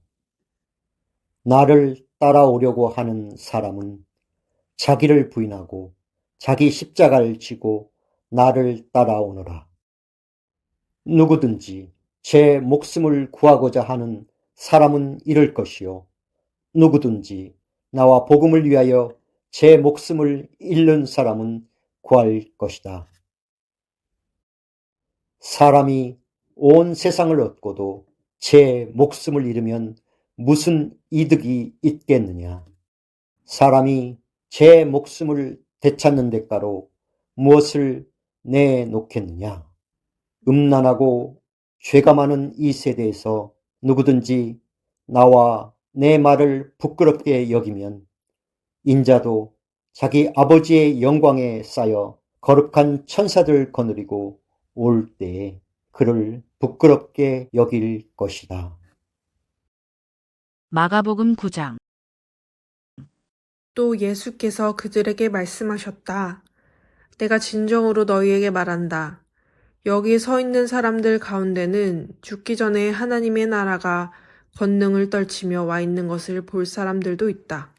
나를 따라오려고 하는 사람은 자기를 부인하고 자기 십자가를 지고 나를 따라오너라. 누구든지 제 목숨을 구하고자 하는 사람은 잃을 것이요. 누구든지 나와 복음을 위하여 제 목숨을 잃는 사람은 구할 것이다. 사람이 온 세상을 얻고도 제 목숨을 잃으면 무슨 이득이 있겠느냐? 사람이 제 목숨을 되찾는 대가로 무엇을 내놓겠느냐? 음란하고 죄가 많은 이 세대에서 누구든지 나와 내 말을 부끄럽게 여기면 인자도 자기 아버지의 영광에 쌓여 거룩한 천사들 거느리고 올 때에 그를 부끄럽게 여길 것이다. 마가복음 9장. 또 예수께서 그들에게 말씀하셨다. 내가 진정으로 너희에게 말한다. 여기 서 있는 사람들 가운데는 죽기 전에 하나님의 나라가 권능을 떨치며 와 있는 것을 볼 사람들도 있다.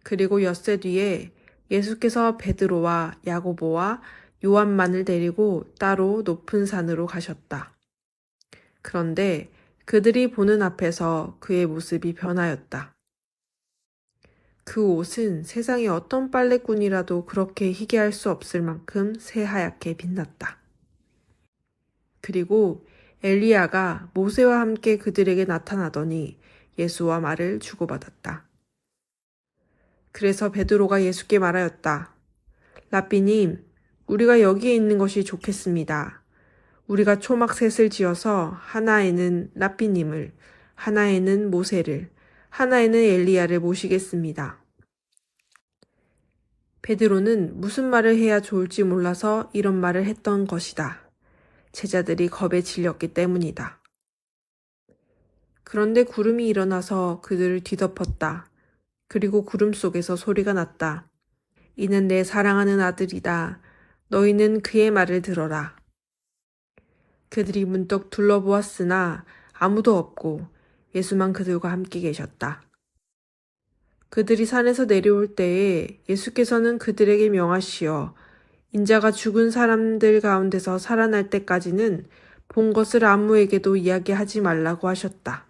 그리고 엿새 뒤에 예수께서 베드로와 야고보와 요한만을 데리고 따로 높은 산으로 가셨다. 그런데 그들이 보는 앞에서 그의 모습이 변하였다. 그 옷은 세상의 어떤 빨래꾼이라도 그렇게 희게 할 수 없을 만큼 새하얗게 빛났다. 그리고 엘리야가 모세와 함께 그들에게 나타나더니 예수와 말을 주고받았다. 그래서 베드로가 예수께 말하였다. 라삐님, 우리가 여기에 있는 것이 좋겠습니다. 우리가 초막셋을 지어서 하나에는 라삐님을, 하나에는 모세를, 하나에는 엘리야를 모시겠습니다. 베드로는 무슨 말을 해야 좋을지 몰라서 이런 말을 했던 것이다. 제자들이 겁에 질렸기 때문이다. 그런데 구름이 일어나서 그들을 뒤덮었다. 그리고 구름 속에서 소리가 났다. 이는 내 사랑하는 아들이다. 너희는 그의 말을 들어라. 그들이 문득 둘러보았으나 아무도 없고 예수만 그들과 함께 계셨다. 그들이 산에서 내려올 때에 예수께서는 그들에게 명하시어 인자가 죽은 사람들 가운데서 살아날 때까지는 본 것을 아무에게도 이야기하지 말라고 하셨다.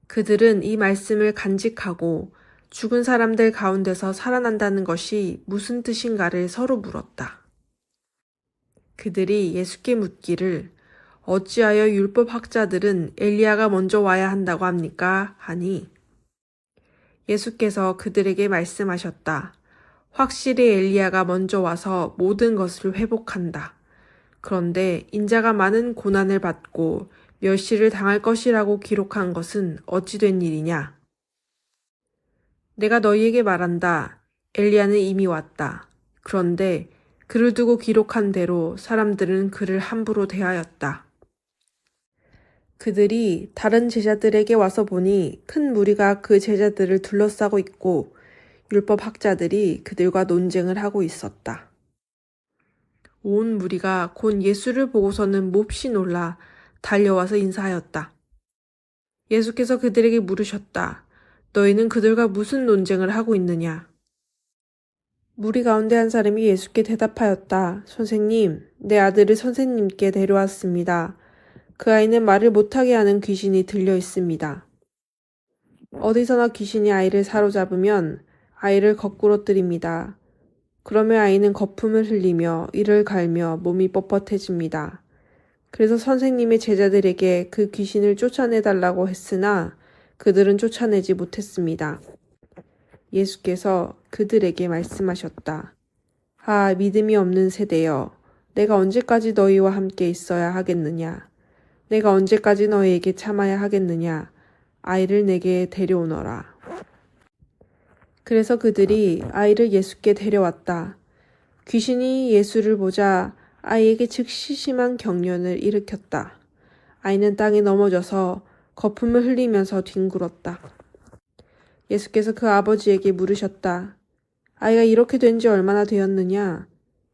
그들은 이 말씀을 간직하고 죽은 사람들 가운데서 살아난다는 것이 무슨 뜻인가를 서로 물었다. 그들이 예수께 묻기를 어찌하여 율법학자들은 엘리야가 먼저 와야 한다고 합니까? 하니 예수께서 그들에게 말씀하셨다. 확실히 엘리야가 먼저 와서 모든 것을 회복한다. 그런데 인자가 많은 고난을 받고 멸시를 당할 것이라고 기록한 것은 어찌 된 일이냐? 내가 너희에게 말한다. 엘리야는 이미 왔다. 그런데 그를 두고 기록한 대로 사람들은 그를 함부로 대하였다. 그들이 다른 제자들에게 와서 보니 큰 무리가 그 제자들을 둘러싸고 있고 율법학자들이 그들과 논쟁을 하고 있었다. 온 무리가 곧 예수를 보고서는 몹시 놀라 달려와서 인사하였다. 예수께서 그들에게 물으셨다. 너희는 그들과 무슨 논쟁을 하고 있느냐? 무리 가운데 한 사람이 예수께 대답하였다. 선생님, 내 아들을 선생님께 데려왔습니다. 그 아이는 말을 못하게 하는 귀신이 들려 있습니다. 어디서나 귀신이 아이를 사로잡으면 아이를 거꾸로 뜨립니다. 그러면 아이는 거품을 흘리며 이를 갈며 몸이 뻣뻣해집니다. 그래서 선생님의 제자들에게 그 귀신을 쫓아내달라고 했으나 그들은 쫓아내지 못했습니다. 예수께서 그들에게 말씀하셨다. 아, 믿음이 없는 세대여, 내가 언제까지 너희와 함께 있어야 하겠느냐? 내가 언제까지 너희에게 참아야 하겠느냐? 아이를 내게 데려오너라. 그래서 그들이 아이를 예수께 데려왔다. 귀신이 예수를 보자 아이에게 즉시 심한 경련을 일으켰다. 아이는 땅에 넘어져서 거품을 흘리면서 뒹굴었다. 예수께서 그 아버지에게 물으셨다. 아이가 이렇게 된 지 얼마나 되었느냐?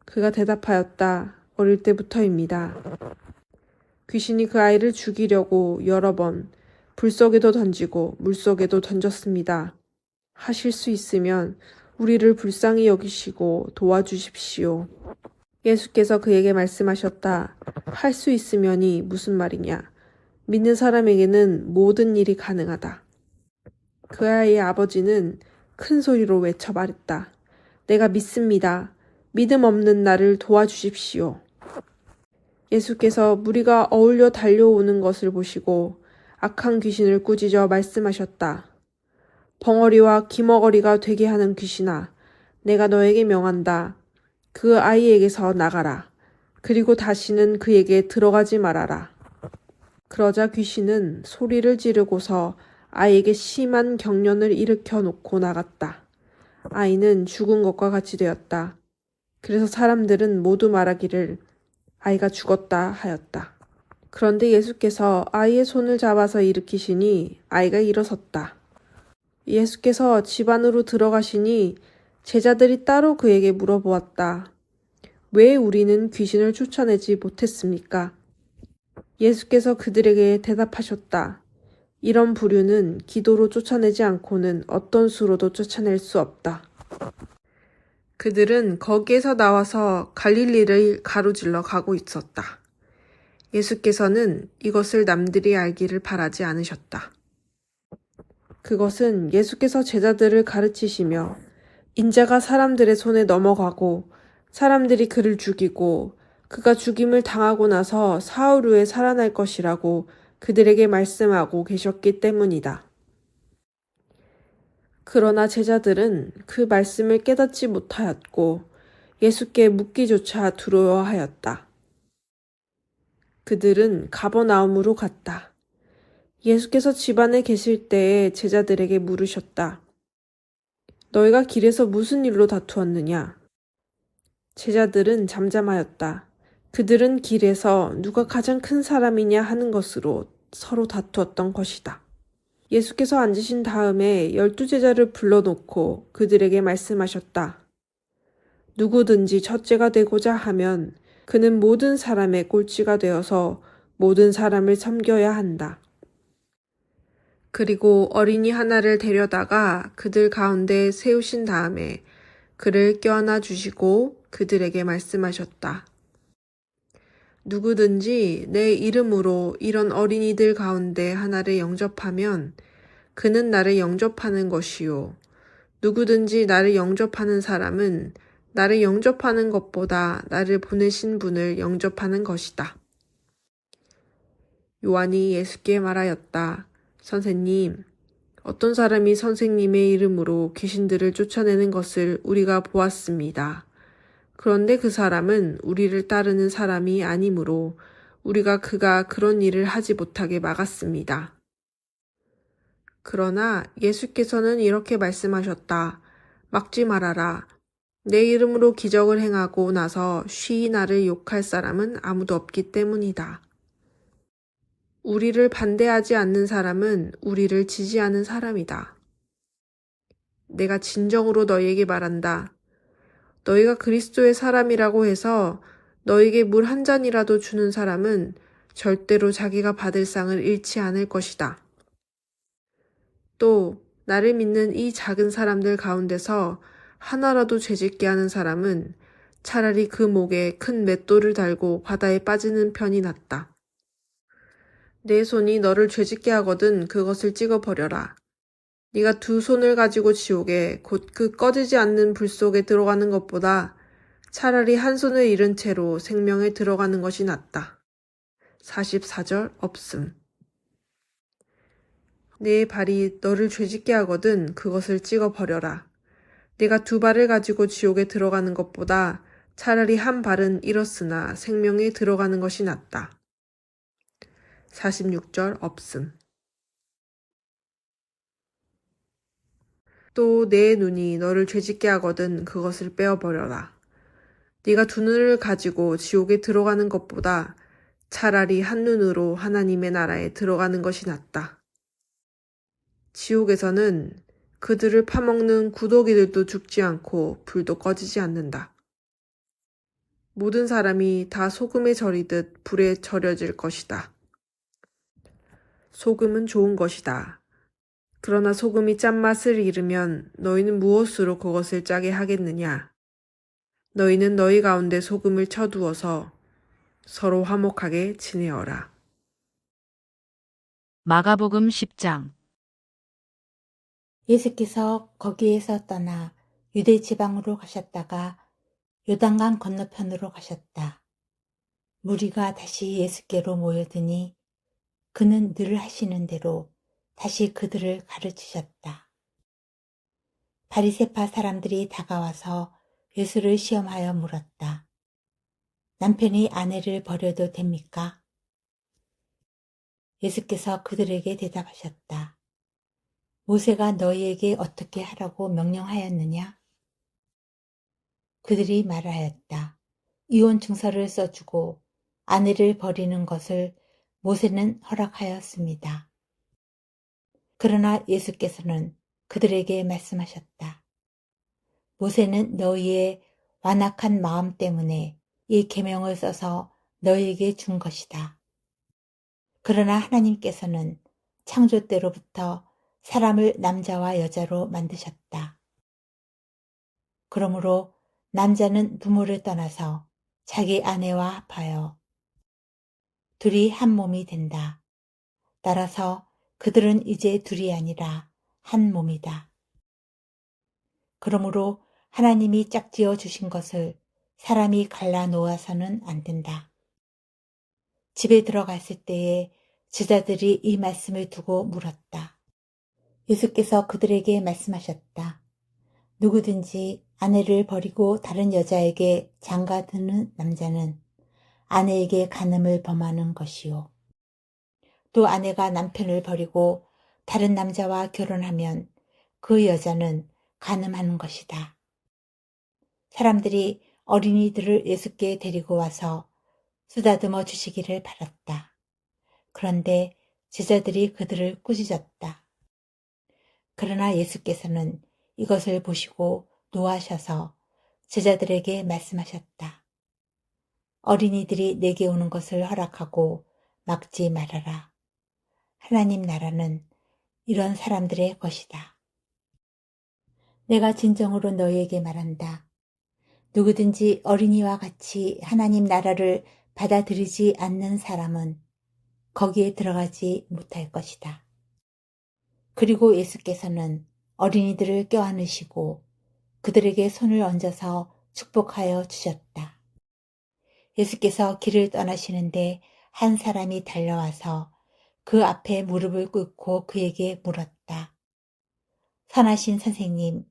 그가 대답하였다. 어릴 때부터입니다. 귀신이 그 아이를 죽이려고 여러 번 불 속에도 던지고 물 속에도 던졌습니다. 하실 수 있으면 우리를 불쌍히 여기시고 도와주십시오. 예수께서 그에게 말씀하셨다. 할 수 있으면이 무슨 말이냐? 믿는 사람에게는 모든 일이 가능하다. 그 아이의 아버지는 큰 소리로 외쳐 말했다. 내가 믿습니다. 믿음 없는 나를 도와주십시오. 예수께서 무리가 어울려 달려오는 것을 보시고 악한 귀신을 꾸짖어 말씀하셨다. 벙어리와 기머거리가 되게 하는 귀신아, 내가 너에게 명한다. 그 아이에게서 나가라. 그리고 다시는 그에게 들어가지 말아라. 그러자 귀신은 소리를 지르고서 아이에게 심한 경련을 일으켜 놓고 나갔다. 아이는 죽은 것과 같이 되었다. 그래서 사람들은 모두 말하기를 아이가 죽었다 하였다. 그런데 예수께서 아이의 손을 잡아서 일으키시니 아이가 일어섰다. 예수께서 집 안으로 들어가시니 제자들이 따로 그에게 물어보았다. 왜 우리는 귀신을 쫓아내지 못했습니까? 예수께서 그들에게 대답하셨다. 이런 부류는 기도로 쫓아내지 않고는 어떤 수로도 쫓아낼 수 없다. 그들은 거기에서 나와서 갈릴리를 가로질러 가고 있었다. 예수께서는 이것을 남들이 알기를 바라지 않으셨다. 그것은 예수께서 제자들을 가르치시며 인자가 사람들의 손에 넘어가고 사람들이 그를 죽이고 그가 죽임을 당하고 나서 사흘 후에 살아날 것이라고 그들에게 말씀하고 계셨기 때문이다. 그러나 제자들은 그 말씀을 깨닫지 못하였고 예수께 묻기조차 두려워하였다. 그들은 가버나움으로 갔다. 예수께서 집안에 계실 때에 제자들에게 물으셨다. 너희가 길에서 무슨 일로 다투었느냐? 제자들은 잠잠하였다. 그들은 길에서 누가 가장 큰 사람이냐 하는 것으로 서로 다투었던 것이다. 예수께서 앉으신 다음에 12제자를 불러놓고 그들에게 말씀하셨다. 누구든지 첫째가 되고자 하면 그는 모든 사람의 꼴찌가 되어서 모든 사람을 섬겨야 한다. 그리고 어린이 하나를 데려다가 그들 가운데 세우신 다음에 그를 껴안아 주시고 그들에게 말씀하셨다. 누구든지 내 이름으로 이런 어린이들 가운데 하나를 영접하면 그는 나를 영접하는 것이요. 누구든지 나를 영접하는 사람은 나를 영접하는 것보다 나를 보내신 분을 영접하는 것이다. 요한이 예수께 말하였다. 선생님, 어떤 사람이 선생님의 이름으로 귀신들을 쫓아내는 것을 우리가 보았습니다. 그런데 그 사람은 우리를 따르는 사람이 아니므로 우리가 그가 그런 일을 하지 못하게 막았습니다. 그러나 예수께서는 이렇게 말씀하셨다. 막지 말아라. 내 이름으로 기적을 행하고 나서 쉬이 나를 욕할 사람은 아무도 없기 때문이다. 우리를 반대하지 않는 사람은 우리를 지지하는 사람이다. 내가 진정으로 너희에게 말한다. 너희가 그리스도의 사람이라고 해서 너희에게 물 한 잔이라도 주는 사람은 절대로 자기가 받을 상을 잃지 않을 것이다. 또 나를 믿는 이 작은 사람들 가운데서 하나라도 죄짓게 하는 사람은 차라리 그 목에 큰 맷돌을 달고 바다에 빠지는 편이 낫다. 내 손이 너를 죄짓게 하거든 그것을 찍어버려라. 네가 두 손을 가지고 지옥에 곧 그 꺼지지 않는 불 속에 들어가는 것보다 차라리 한 손을 잃은 채로 생명에 들어가는 것이 낫다. 44절 없음. 내 발이 너를 죄짓게 하거든 그것을 찍어버려라. 네가 두 발을 가지고 지옥에 들어가는 것보다 차라리 한 발은 잃었으나 생명에 들어가는 것이 낫다. 46절 없음. 또 내 눈이 너를 죄짓게 하거든 그것을 빼어버려라. 네가 두 눈을 가지고 지옥에 들어가는 것보다 차라리 한 눈으로 하나님의 나라에 들어가는 것이 낫다. 지옥에서는 그들을 파먹는 구더기들도 죽지 않고 불도 꺼지지 않는다. 모든 사람이 다 소금에 절이듯 불에 절여질 것이다. 소금은 좋은 것이다. 그러나 소금이 짠맛을 잃으면 너희는 무엇으로 그것을 짜게 하겠느냐? 너희는 너희 가운데 소금을 쳐두어서 서로 화목하게 지내어라. 마가복음 10장. 예수께서 거기에서 떠나 유대 지방으로 가셨다가 요단강 건너편으로 가셨다. 무리가 다시 예수께로 모여드니 그는 늘 하시는 대로 다시 그들을 가르치셨다. 바리새파 사람들이 다가와서 예수를 시험하여 물었다. 남편이 아내를 버려도 됩니까? 예수께서 그들에게 대답하셨다. 모세가 너희에게 어떻게 하라고 명령하였느냐? 그들이 말하였다. 이혼 증서를 써주고 아내를 버리는 것을 모세는 허락하였습니다. 그러나 예수께서는 그들에게 말씀하셨다. 모세는 너희의 완악한 마음 때문에 이 계명을 써서 너희에게 준 것이다. 그러나 하나님께서는 창조 때로부터 사람을 남자와 여자로 만드셨다. 그러므로 남자는 부모를 떠나서 자기 아내와 합하여 둘이 한 몸이 된다. 따라서 그들은 이제 둘이 아니라 한 몸이다. 그러므로 하나님이 짝지어 주신 것을 사람이 갈라 놓아서는 안 된다. 집에 들어갔을 때에 제자들이 이 말씀을 두고 물었다. 예수께서 그들에게 말씀하셨다. 누구든지 아내를 버리고 다른 여자에게 장가드는 남자는 아내에게 간음을 범하는 것이요. 또 아내가 남편을 버리고 다른 남자와 결혼하면 그 여자는 간음하는 것이다. 사람들이 어린이들을 예수께 데리고 와서 쓰다듬어 주시기를 바랐다. 그런데 제자들이 그들을 꾸짖었다. 그러나 예수께서는 이것을 보시고 노하셔서 제자들에게 말씀하셨다. 어린이들이 내게 오는 것을 허락하고 막지 말아라. 하나님 나라는 이런 사람들의 것이다. 내가 진정으로 너희에게 말한다. 누구든지 어린이와 같이 하나님 나라를 받아들이지 않는 사람은 거기에 들어가지 못할 것이다. 그리고 예수께서는 어린이들을 껴안으시고 그들에게 손을 얹어서 축복하여 주셨다. 예수께서 길을 떠나시는데 한 사람이 달려와서 그 앞에 무릎을 꿇고 그에게 물었다. 선하신 선생님,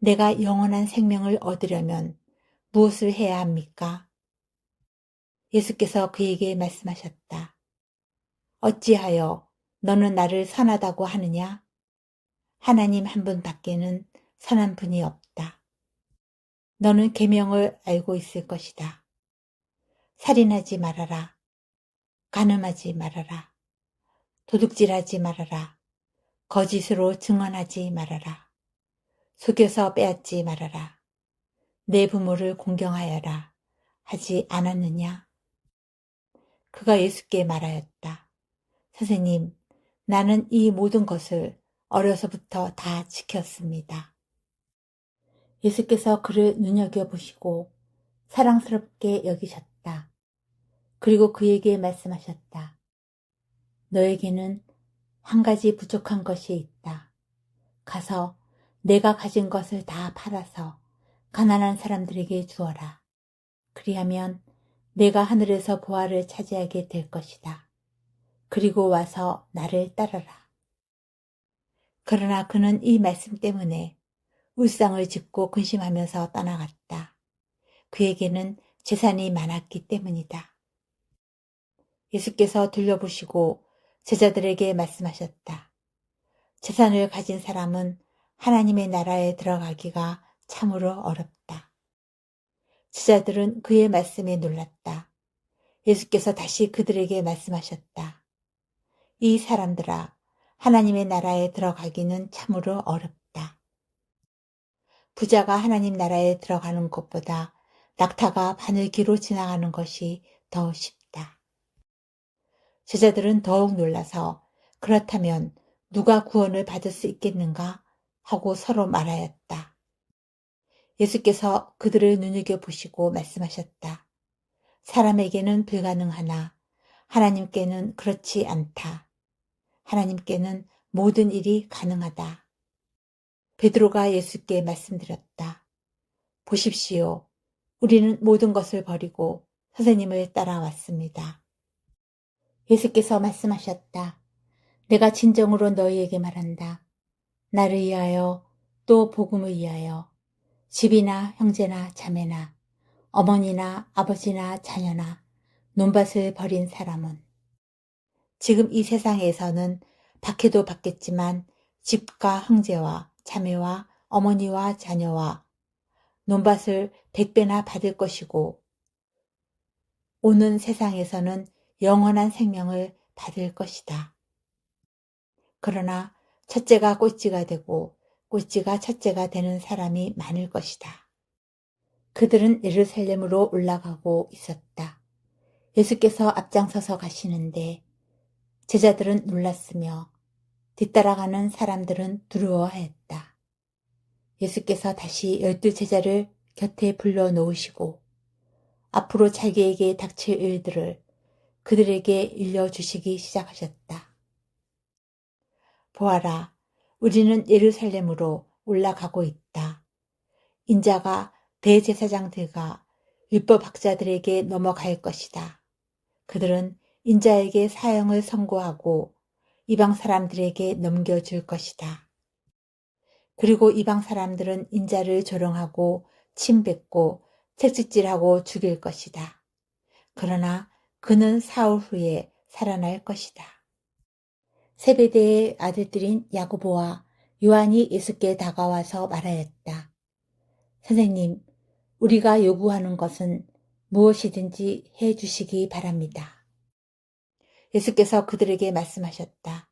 내가 영원한 생명을 얻으려면 무엇을 해야 합니까? 예수께서 그에게 말씀하셨다. 어찌하여 너는 나를 선하다고 하느냐? 하나님 한 분밖에는 선한 분이 없다. 너는 계명을 알고 있을 것이다. 살인하지 말아라. 간음하지 말아라. 도둑질하지 말아라. 거짓으로 증언하지 말아라. 속여서 빼앗지 말아라. 내 부모를 공경하여라. 하지 않았느냐? 그가 예수께 말하였다. 선생님, 나는 이 모든 것을 어려서부터 다 지켰습니다. 예수께서 그를 눈여겨보시고 사랑스럽게 여기셨다. 그리고 그에게 말씀하셨다. 너에게는 한 가지 부족한 것이 있다. 가서 내가 가진 것을 다 팔아서 가난한 사람들에게 주어라. 그리하면 내가 하늘에서 보화를 차지하게 될 것이다. 그리고 와서 나를 따르라. 그러나 그는 이 말씀 때문에 울상을 짓고 근심하면서 떠나갔다. 그에게는 재산이 많았기 때문이다. 예수께서 둘러보시고 제자들에게 말씀하셨다. 재산을 가진 사람은 하나님의 나라에 들어가기가 참으로 어렵다. 제자들은 그의 말씀에 놀랐다. 예수께서 다시 그들에게 말씀하셨다. 이 사람들아, 하나님의 나라에 들어가기는 참으로 어렵다. 부자가 하나님 나라에 들어가는 것보다 낙타가 바늘기로 지나가는 것이 더 쉽다. 제자들은 더욱 놀라서 그렇다면 누가 구원을 받을 수 있겠는가 하고 서로 말하였다. 예수께서 그들을 눈여겨보시고 말씀하셨다. 사람에게는 불가능하나 하나님께는 그렇지 않다. 하나님께는 모든 일이 가능하다. 베드로가 예수께 말씀드렸다. 보십시오. 우리는 모든 것을 버리고 선생님을 따라왔습니다. 예수께서 말씀하셨다. 내가 진정으로 너희에게 말한다. 나를 위하여 또 복음을 위하여 집이나 형제나 자매나 어머니나 아버지나 자녀나 논밭을 버린 사람은 지금 이 세상에서는 박해도 받겠지만 집과 형제와 자매와 어머니와 자녀와 논밭을 100배나 받을 것이고 오는 세상에서는 영원한 생명을 받을 것이다. 그러나 첫째가 꼴찌가 되고 꼴찌가 첫째가 되는 사람이 많을 것이다. 그들은 예루살렘으로 올라가고 있었다. 예수께서 앞장서서 가시는데 제자들은 놀랐으며 뒤따라가는 사람들은 두려워하였다. 예수께서 다시 12제자를 곁에 불러 놓으시고 앞으로 자기에게 닥칠 일들을 그들에게 일러주시기 시작하셨다. 보아라, 우리는 예루살렘으로 올라가고 있다. 인자가 대제사장들과 율법학자들에게 넘어갈 것이다. 그들은 인자에게 사형을 선고하고 이방 사람들에게 넘겨줄 것이다. 그리고 이방 사람들은 인자를 조롱하고 침뱉고 채찍질하고 죽일 것이다. 그러나 그는 사흘 후에 살아날 것이다. 세베대의 아들들인 야고보와 요한이 예수께 다가와서 말하였다. 선생님, 우리가 요구하는 것은 무엇이든지 해 주시기 바랍니다. 예수께서 그들에게 말씀하셨다.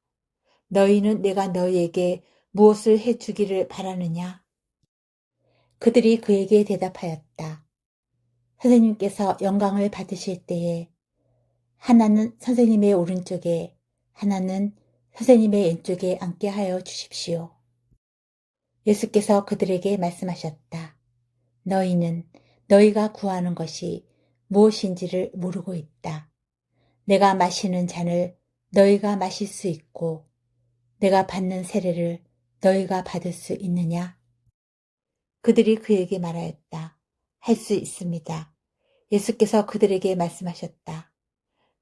너희는 내가 너희에게 무엇을 해 주기를 바라느냐? 그들이 그에게 대답하였다. 선생님께서 영광을 받으실 때에 하나는 선생님의 오른쪽에 하나는 선생님의 왼쪽에 앉게 하여 주십시오. 예수께서 그들에게 말씀하셨다. 너희는 너희가 구하는 것이 무엇인지를 모르고 있다. 내가 마시는 잔을 너희가 마실 수 있고 내가 받는 세례를 너희가 받을 수 있느냐? 그들이 그에게 말하였다. 할 수 있습니다. 예수께서 그들에게 말씀하셨다.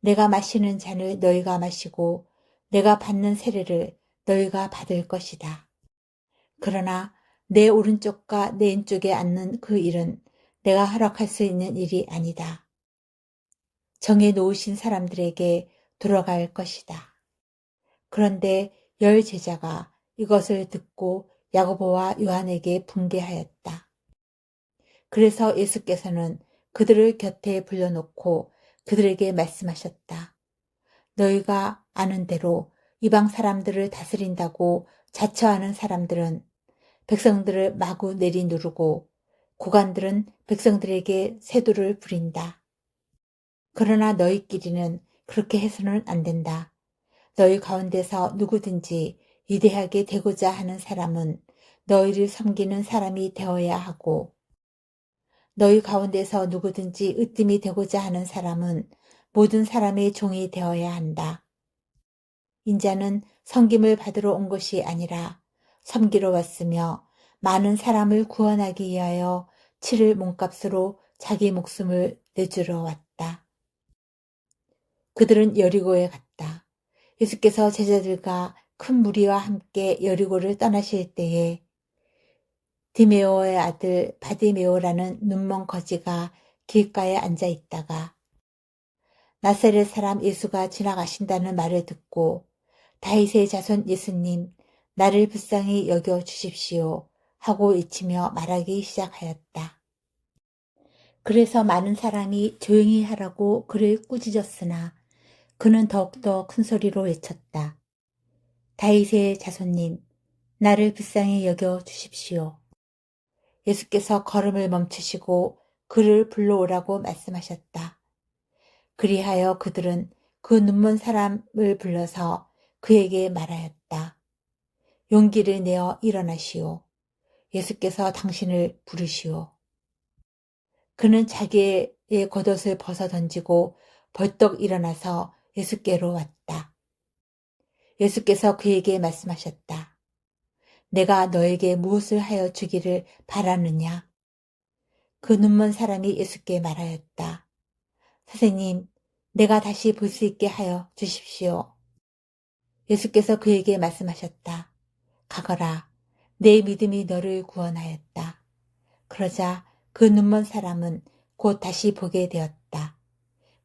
내가 마시는 잔을 너희가 마시고 내가 받는 세례를 너희가 받을 것이다. 그러나 내 오른쪽과 내 왼쪽에 앉는 그 일은 내가 허락할 수 있는 일이 아니다. 정해 놓으신 사람들에게 돌아갈 것이다. 그런데 10제자가 이것을 듣고 야고보와 요한에게 분개하였다. 그래서 예수께서는 그들을 곁에 불러놓고 그들에게 말씀하셨다. 너희가 아는 대로 이방 사람들을 다스린다고 자처하는 사람들은 백성들을 마구 내리누르고 고관들은 백성들에게 세도를 부린다. 그러나 너희끼리는 그렇게 해서는 안 된다. 너희 가운데서 누구든지 위대하게 되고자 하는 사람은 너희를 섬기는 사람이 되어야 하고 너희 가운데서 누구든지 으뜸이 되고자 하는 사람은 모든 사람의 종이 되어야 한다. 인자는 섬김을 받으러 온 것이 아니라 섬기러 왔으며 많은 사람을 구원하기 위하여 치를 몸값으로 자기 목숨을 내주러 왔다. 그들은 여리고에 갔다. 예수께서 제자들과 큰 무리와 함께 여리고를 떠나실 때에 디메오의 아들 바디메오라는 눈먼 거지가 길가에 앉아 있다가 나사렛 사람 예수가 지나가신다는 말을 듣고 다윗의 자손 예수님, 나를 불쌍히 여겨 주십시오 하고 외치며 말하기 시작하였다. 그래서 많은 사람이 조용히 하라고 그를 꾸짖었으나 그는 더욱더 큰 소리로 외쳤다. 다윗의 자손님, 나를 불쌍히 여겨 주십시오. 예수께서 걸음을 멈추시고 그를 불러오라고 말씀하셨다. 그리하여 그들은 그 눈먼 사람을 불러서 그에게 말하였다. 용기를 내어 일어나시오. 예수께서 당신을 부르시오. 그는 자기의 겉옷을 벗어 던지고 벌떡 일어나서 예수께로 왔다. 예수께서 그에게 말씀하셨다. 내가 너에게 무엇을 하여 주기를 바라느냐? 그 눈먼 사람이 예수께 말하였다. 선생님, 내가 다시 볼 수 있게 하여 주십시오. 예수께서 그에게 말씀하셨다. 가거라, 내 믿음이 너를 구원하였다. 그러자 그 눈먼 사람은 곧 다시 보게 되었다.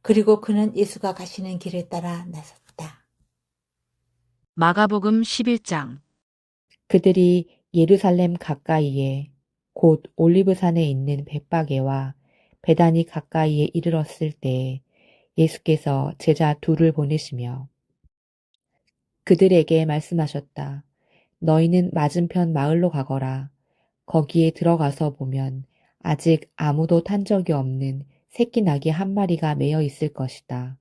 그리고 그는 예수가 가시는 길을 따라 나섰다. 마가복음 11장. 그들이 예루살렘 가까이에 곧 올리브산에 있는 벳바게와 베다니 가까이에 이르렀을 때 예수께서 제자 둘을 보내시며 그들에게 말씀하셨다. 너희는 맞은편 마을로 가거라. 거기에 들어가서 보면 아직 아무도 탄 적이 없는 새끼 나귀 한 마리가 매여 있을 것이다.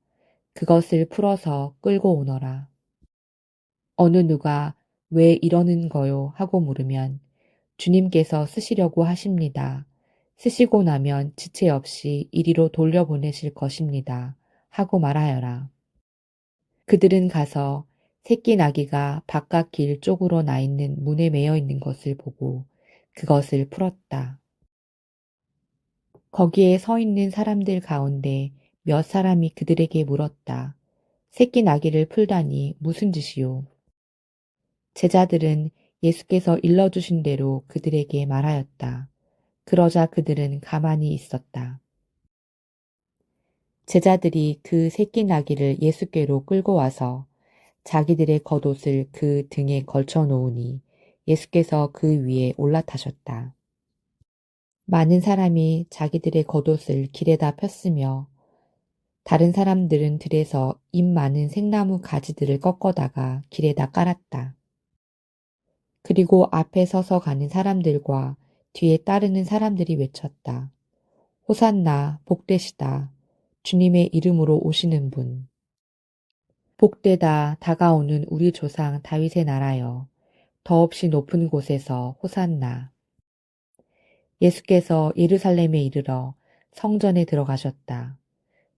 그것을 풀어서 끌고 오너라. 어느 누가 왜 이러는 거요? 하고 물으면 주님께서 쓰시려고 하십니다. 쓰시고 나면 지체 없이 이리로 돌려보내실 것입니다. 하고 말하여라. 그들은 가서 새끼 나귀가 바깥 길 쪽으로 나 있는 문에 매여 있는 것을 보고 그것을 풀었다. 거기에 서 있는 사람들 가운데 몇 사람이 그들에게 물었다. 새끼 나귀를 풀다니 무슨 짓이요? 제자들은 예수께서 일러주신 대로 그들에게 말하였다. 그러자 그들은 가만히 있었다. 제자들이 그 새끼 나귀를 예수께로 끌고 와서 자기들의 겉옷을 그 등에 걸쳐 놓으니 예수께서 그 위에 올라타셨다. 많은 사람이 자기들의 겉옷을 길에다 폈으며 다른 사람들은 들에서 잎 많은 생나무 가지들을 꺾어다가 길에다 깔았다. 그리고 앞에 서서 가는 사람들과 뒤에 따르는 사람들이 외쳤다. 호산나, 복되시다. 주님의 이름으로 오시는 분. 복되다 다가오는 우리 조상 다윗의 나라여. 더없이 높은 곳에서 호산나. 예수께서 예루살렘에 이르러 성전에 들어가셨다.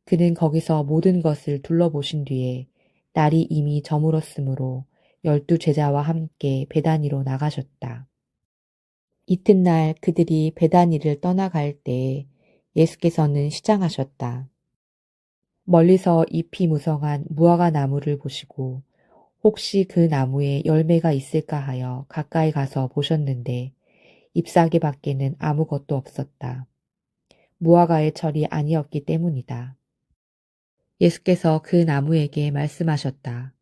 그는 거기서 모든 것을 둘러보신 뒤에 날이 이미 저물었으므로 12 제자와 함께 베다니로 나가셨다. 이튿날 그들이 베다니를 떠나갈 때 예수께서는 시장하셨다. 멀리서 잎이 무성한 무화과 나무를 보시고 혹시 그 나무에 열매가 있을까 하여 가까이 가서 보셨는데 잎사귀 밖에는 아무것도 없었다. 무화과의 철이 아니었기 때문이다. 예수께서 그 나무에게 말씀하셨다.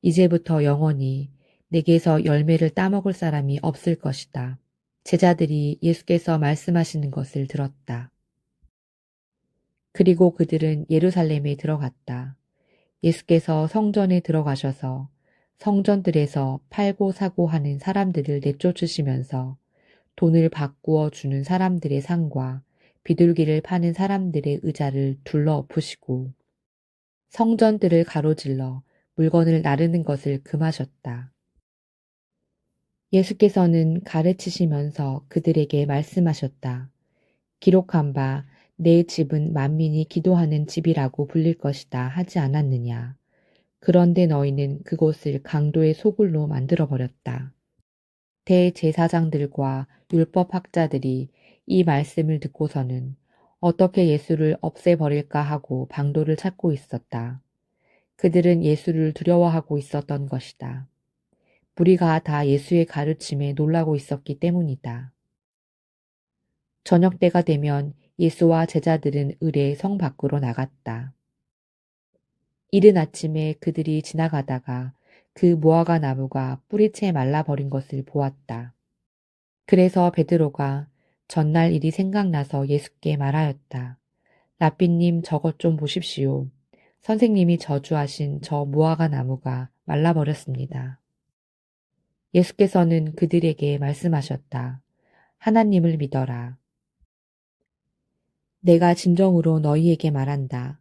이제부터 영원히 내게서 열매를 따먹을 사람이 없을 것이다. 제자들이 예수께서 말씀하시는 것을 들었다. 그리고 그들은 예루살렘에 들어갔다. 예수께서 성전에 들어가셔서 성전들에서 팔고 사고 하는 사람들을 내쫓으시면서 돈을 바꾸어 주는 사람들의 상과 비둘기를 파는 사람들의 의자를 둘러 엎으시고 성전들을 가로질러 물건을 나르는 것을 금하셨다. 예수께서는 가르치시면서 그들에게 말씀하셨다. 기록한 바 내 집은 만민이 기도하는 집이라고 불릴 것이다 하지 않았느냐. 그런데 너희는 그곳을 강도의 소굴로 만들어버렸다. 대제사장들과 율법학자들이 이 말씀을 듣고서는 어떻게 예수를 없애버릴까 하고 방도를 찾고 있었다. 그들은 예수를 두려워하고 있었던 것이다. 무리가 다 예수의 가르침에 놀라고 있었기 때문이다. 저녁 때가 되면 예수와 제자들은 을에 성 밖으로 나갔다. 이른 아침에 그들이 지나가다가 그 무화과 나무가 뿌리채 말라버린 것을 보았다. 그래서 베드로가 전날 일이 생각나서 예수께 말하였다. 랍비님 저것 좀 보십시오. 선생님이 저주하신 저 무화과 나무가 말라버렸습니다. 예수께서는 그들에게 말씀하셨다. 하나님을 믿어라. 내가 진정으로 너희에게 말한다.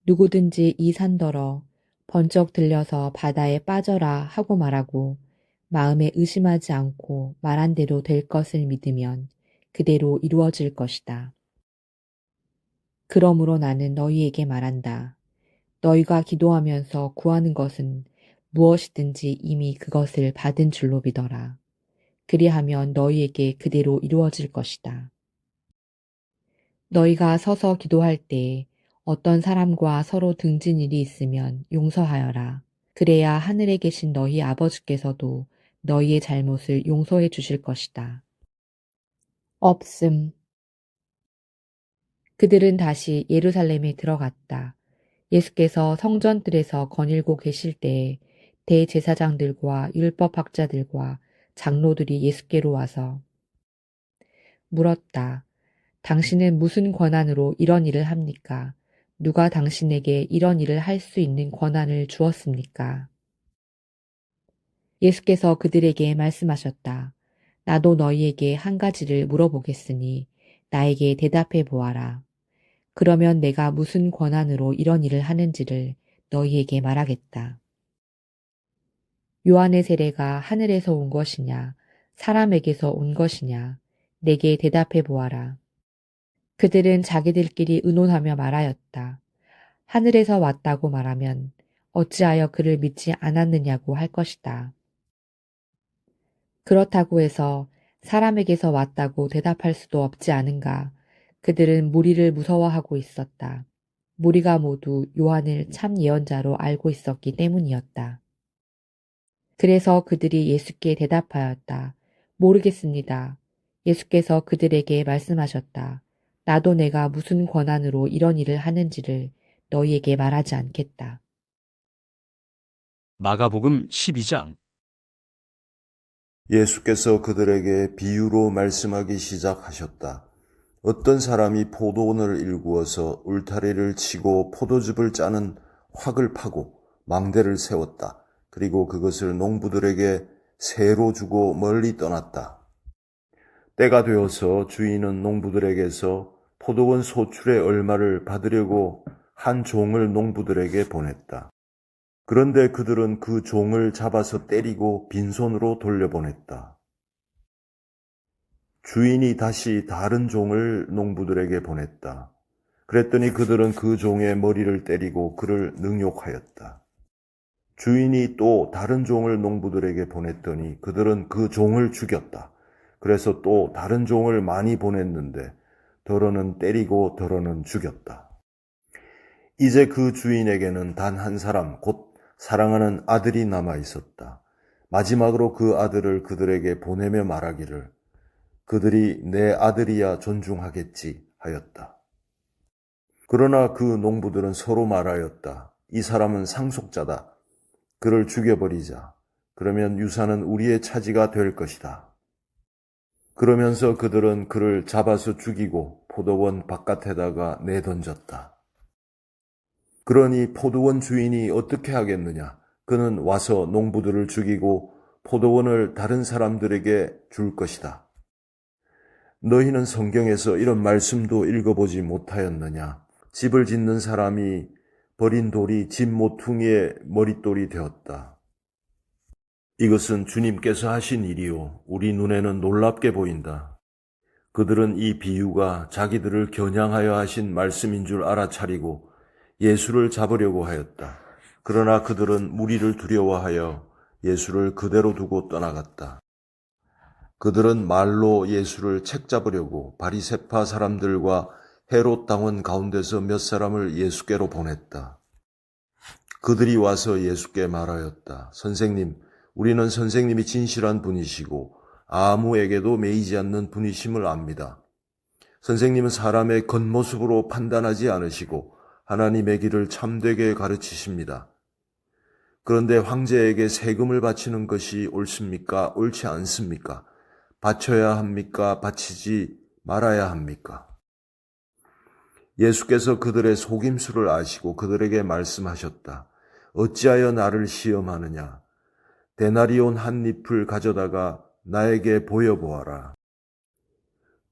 누구든지 이 산더러 번쩍 들려서 바다에 빠져라 하고 말하고 마음에 의심하지 않고 말한 대로 될 것을 믿으면 그대로 이루어질 것이다. 그러므로 나는 너희에게 말한다. 너희가 기도하면서 구하는 것은 무엇이든지 이미 그것을 받은 줄로 믿어라. 그리하면 너희에게 그대로 이루어질 것이다. 너희가 서서 기도할 때 어떤 사람과 서로 등진 일이 있으면 용서하여라. 그래야 하늘에 계신 너희 아버지께서도 너희의 잘못을 용서해 주실 것이다. 없음. 그들은 다시 예루살렘에 들어갔다. 예수께서 성전들에서 거닐고 계실 때에 대제사장들과 율법학자들과 장로들이 예수께로 와서 물었다. 당신은 무슨 권한으로 이런 일을 합니까? 누가 당신에게 이런 일을 할 수 있는 권한을 주었습니까? 예수께서 그들에게 말씀하셨다. 나도 너희에게 한 가지를 물어보겠으니 나에게 대답해 보아라. 그러면 내가 무슨 권한으로 이런 일을 하는지를 너희에게 말하겠다. 요한의 세례가 하늘에서 온 것이냐, 사람에게서 온 것이냐, 내게 대답해 보아라. 그들은 자기들끼리 의논하며 말하였다. 하늘에서 왔다고 말하면 어찌하여 그를 믿지 않았느냐고 할 것이다. 그렇다고 해서 사람에게서 왔다고 대답할 수도 없지 않은가. 그들은 무리를 무서워하고 있었다. 무리가 모두 요한을 참 예언자로 알고 있었기 때문이었다. 그래서 그들이 예수께 대답하였다. 모르겠습니다. 예수께서 그들에게 말씀하셨다. 나도 내가 무슨 권한으로 이런 일을 하는지를 너희에게 말하지 않겠다. 마가복음 12장. 예수께서 그들에게 비유로 말씀하기 시작하셨다. 어떤 사람이 포도원을 일구어서 울타리를 치고 포도즙을 짜는 확을 파고 망대를 세웠다. 그리고 그것을 농부들에게 세로 주고 멀리 떠났다. 때가 되어서 주인은 농부들에게서 포도원 소출의 얼마를 받으려고 한 종을 농부들에게 보냈다. 그런데 그들은 그 종을 잡아서 때리고 빈손으로 돌려보냈다. 주인이 다시 다른 종을 농부들에게 보냈다. 그랬더니 그들은 그 종의 머리를 때리고 그를 능욕하였다. 주인이 또 다른 종을 농부들에게 보냈더니 그들은 그 종을 죽였다. 그래서 또 다른 종을 많이 보냈는데 더러는 때리고 더러는 죽였다. 이제 그 주인에게는 단 한 사람, 곧 사랑하는 아들이 남아 있었다. 마지막으로 그 아들을 그들에게 보내며 말하기를 그들이 내 아들이야 존중하겠지 하였다. 그러나 그 농부들은 서로 말하였다. 이 사람은 상속자다. 그를 죽여버리자. 그러면 유산은 우리의 차지가 될 것이다. 그러면서 그들은 그를 잡아서 죽이고 포도원 바깥에다가 내던졌다. 그러니 포도원 주인이 어떻게 하겠느냐? 그는 와서 농부들을 죽이고 포도원을 다른 사람들에게 줄 것이다. 너희는 성경에서 이런 말씀도 읽어보지 못하였느냐? 집을 짓는 사람이 버린 돌이 집 모퉁이의 머릿돌이 되었다. 이것은 주님께서 하신 일이요. 우리 눈에는 놀랍게 보인다. 그들은 이 비유가 자기들을 겨냥하여 하신 말씀인 줄 알아차리고 예수를 잡으려고 하였다. 그러나 그들은 무리를 두려워하여 예수를 그대로 두고 떠나갔다. 그들은 말로 예수를 책잡으려고 바리새파 사람들과 헤롯 당원 가운데서 몇 사람을 예수께로 보냈다. 그들이 와서 예수께 말하였다. 선생님, 우리는 선생님이 진실한 분이시고 아무에게도 매이지 않는 분이심을 압니다. 선생님은 사람의 겉모습으로 판단하지 않으시고 하나님의 길을 참되게 가르치십니다. 그런데 황제에게 세금을 바치는 것이 옳습니까? 옳지 않습니까? 바쳐야 합니까? 바치지 말아야 합니까? 예수께서 그들의 속임수를 아시고 그들에게 말씀하셨다. 어찌하여 나를 시험하느냐? 데나리온 한 잎을 가져다가 나에게 보여보아라.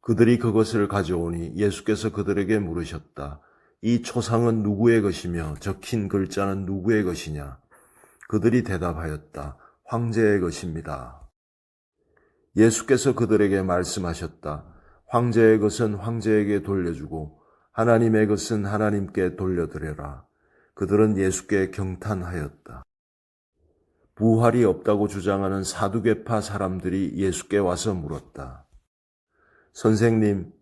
그들이 그것을 가져오니 예수께서 그들에게 물으셨다. 이 초상은 누구의 것이며 적힌 글자는 누구의 것이냐? 그들이 대답하였다. 황제의 것입니다. 예수께서 그들에게 말씀하셨다. 황제의 것은 황제에게 돌려주고 하나님의 것은 하나님께 돌려드려라. 그들은 예수께 경탄하였다. 부활이 없다고 주장하는 사두개파 사람들이 예수께 와서 물었다. 선생님,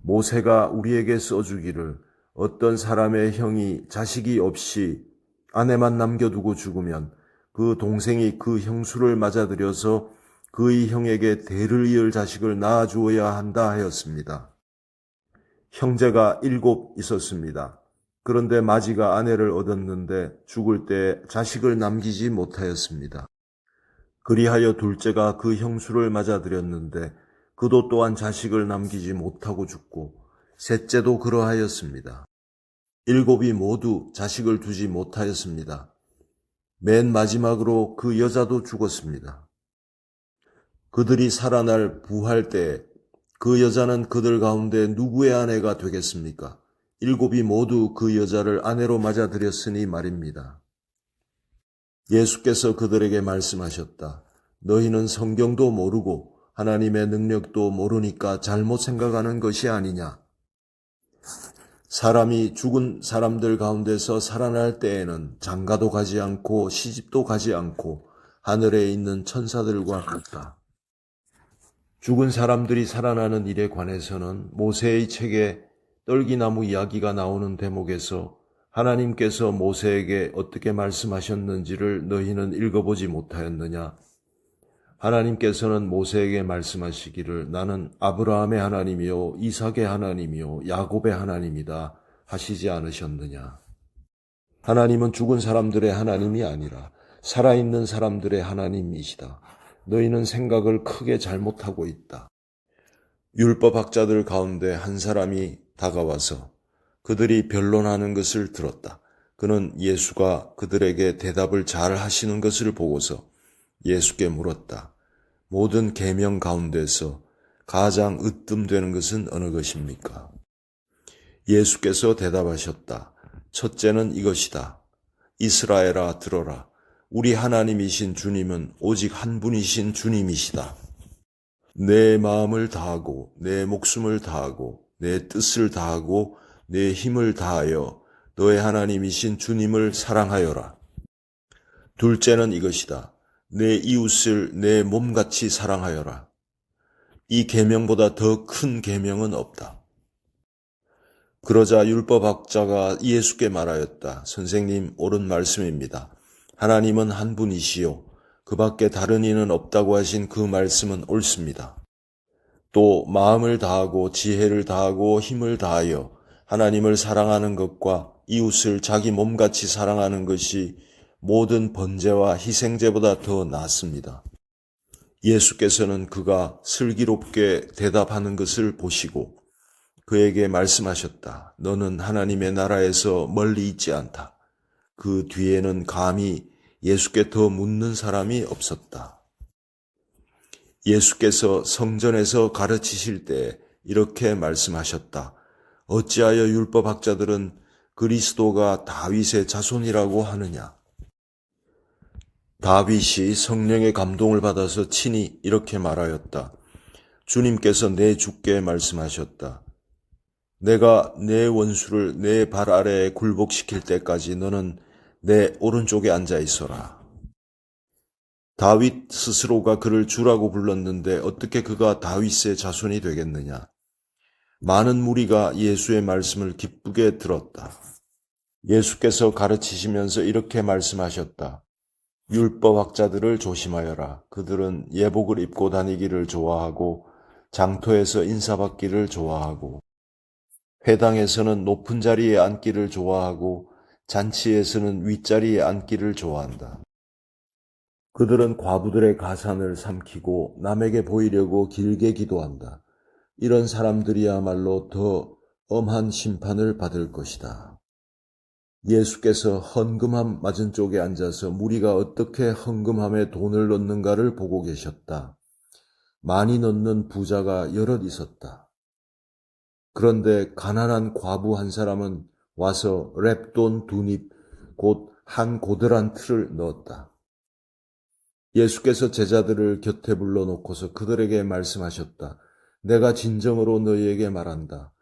모세가 우리에게 써주기를 어떤 사람의 형이 자식이 없이 아내만 남겨두고 죽으면 그 동생이 그 형수를 맞아들여서 그의 형에게 대를 이을 자식을 낳아주어야 한다 하였습니다. 형제가 7 있었습니다. 그런데 마지가 아내를 얻었는데 죽을 때 자식을 남기지 못하였습니다. 그리하여 둘째가 그 형수를 맞아들였는데 그도 또한 자식을 남기지 못하고 죽고 셋째도 그러하였습니다. 7이 모두 자식을 두지 못하였습니다. 맨 마지막으로 그 여자도 죽었습니다. 그들이 살아날 부활 때에 그 여자는 그들 가운데 누구의 아내가 되겠습니까? 7이 모두 그 여자를 아내로 맞아들였으니 말입니다. 예수께서 그들에게 말씀하셨다. 너희는 성경도 모르고 하나님의 능력도 모르니까 잘못 생각하는 것이 아니냐. 사람이 죽은 사람들 가운데서 살아날 때에는 장가도 가지 않고 시집도 가지 않고 하늘에 있는 천사들과 같다. 죽은 사람들이 살아나는 일에 관해서는 모세의 책에 떨기나무 이야기가 나오는 대목에서 하나님께서 모세에게 어떻게 말씀하셨는지를 너희는 읽어보지 못하였느냐? 하나님께서는 모세에게 말씀하시기를 나는 아브라함의 하나님이요 이삭의 하나님이요 야곱의 하나님이다 하시지 않으셨느냐? 하나님은 죽은 사람들의 하나님이 아니라 살아있는 사람들의 하나님이시다. 너희는 생각을 크게 잘못하고 있다. 율법학자들 가운데 한 사람이 다가와서 그들이 변론하는 것을 들었다. 그는 예수가 그들에게 대답을 잘 하시는 것을 보고서 예수께 물었다. 모든 계명 가운데서 가장 으뜸되는 것은 어느 것입니까? 예수께서 대답하셨다. 첫째는 이것이다. 이스라엘아 들어라. 우리 하나님이신 주님은 오직 한 분이신 주님이시다. 내 마음을 다하고 내 목숨을 다하고 내 뜻을 다하고 내 힘을 다하여 너의 하나님이신 주님을 사랑하여라. 둘째는 이것이다. 내 이웃을 내 몸같이 사랑하여라. 이 계명보다 더 큰 계명은 없다. 그러자 율법학자가 예수께 말하였다. 선생님, 옳은 말씀입니다. 하나님은 한 분이시요. 그 밖에 다른 이는 없다고 하신 그 말씀은 옳습니다. 또 마음을 다하고 지혜를 다하고 힘을 다하여 하나님을 사랑하는 것과 이웃을 자기 몸같이 사랑하는 것이 모든 번제와 희생제보다 더 낫습니다. 예수께서는 그가 슬기롭게 대답하는 것을 보시고 그에게 말씀하셨다. 너는 하나님의 나라에서 멀리 있지 않다. 그 뒤에는 감히 예수께 더 묻는 사람이 없었다. 예수께서 성전에서 가르치실 때 이렇게 말씀하셨다. 어찌하여 율법학자들은 그리스도가 다윗의 자손이라고 하느냐? 다윗이 성령의 감동을 받아서 친히 이렇게 말하였다. 주님께서 내 주께 말씀하셨다. 내가 내 원수를 내 발 아래에 굴복시킬 때까지 너는 내 오른쪽에 앉아 있어라. 다윗 스스로가 그를 주라고 불렀는데 어떻게 그가 다윗의 자손이 되겠느냐? 많은 무리가 예수의 말씀을 기쁘게 들었다. 예수께서 가르치시면서 이렇게 말씀하셨다. 율법학자들을 조심하여라. 그들은 예복을 입고 다니기를 좋아하고 장터에서 인사받기를 좋아하고 회당에서는 높은 자리에 앉기를 좋아하고 잔치에서는 윗자리에 앉기를 좋아한다. 그들은 과부들의 가산을 삼키고 남에게 보이려고 길게 기도한다. 이런 사람들이야말로 더 엄한 심판을 받을 것이다. 예수께서 헌금함 맞은 쪽에 앉아서 무리가 어떻게 헌금함에 돈을 넣는가를 보고 계셨다. 많이 넣는 부자가 여럿 있었다. 그런데 가난한 과부 한 사람은 와서 랩돈 2닙, 곧 한 고들한 틀을 넣었다. 예수께서 제자들을 곁에 불러놓고서 그들에게 말씀하셨다. 내가 진정으로 너희에게 말한다.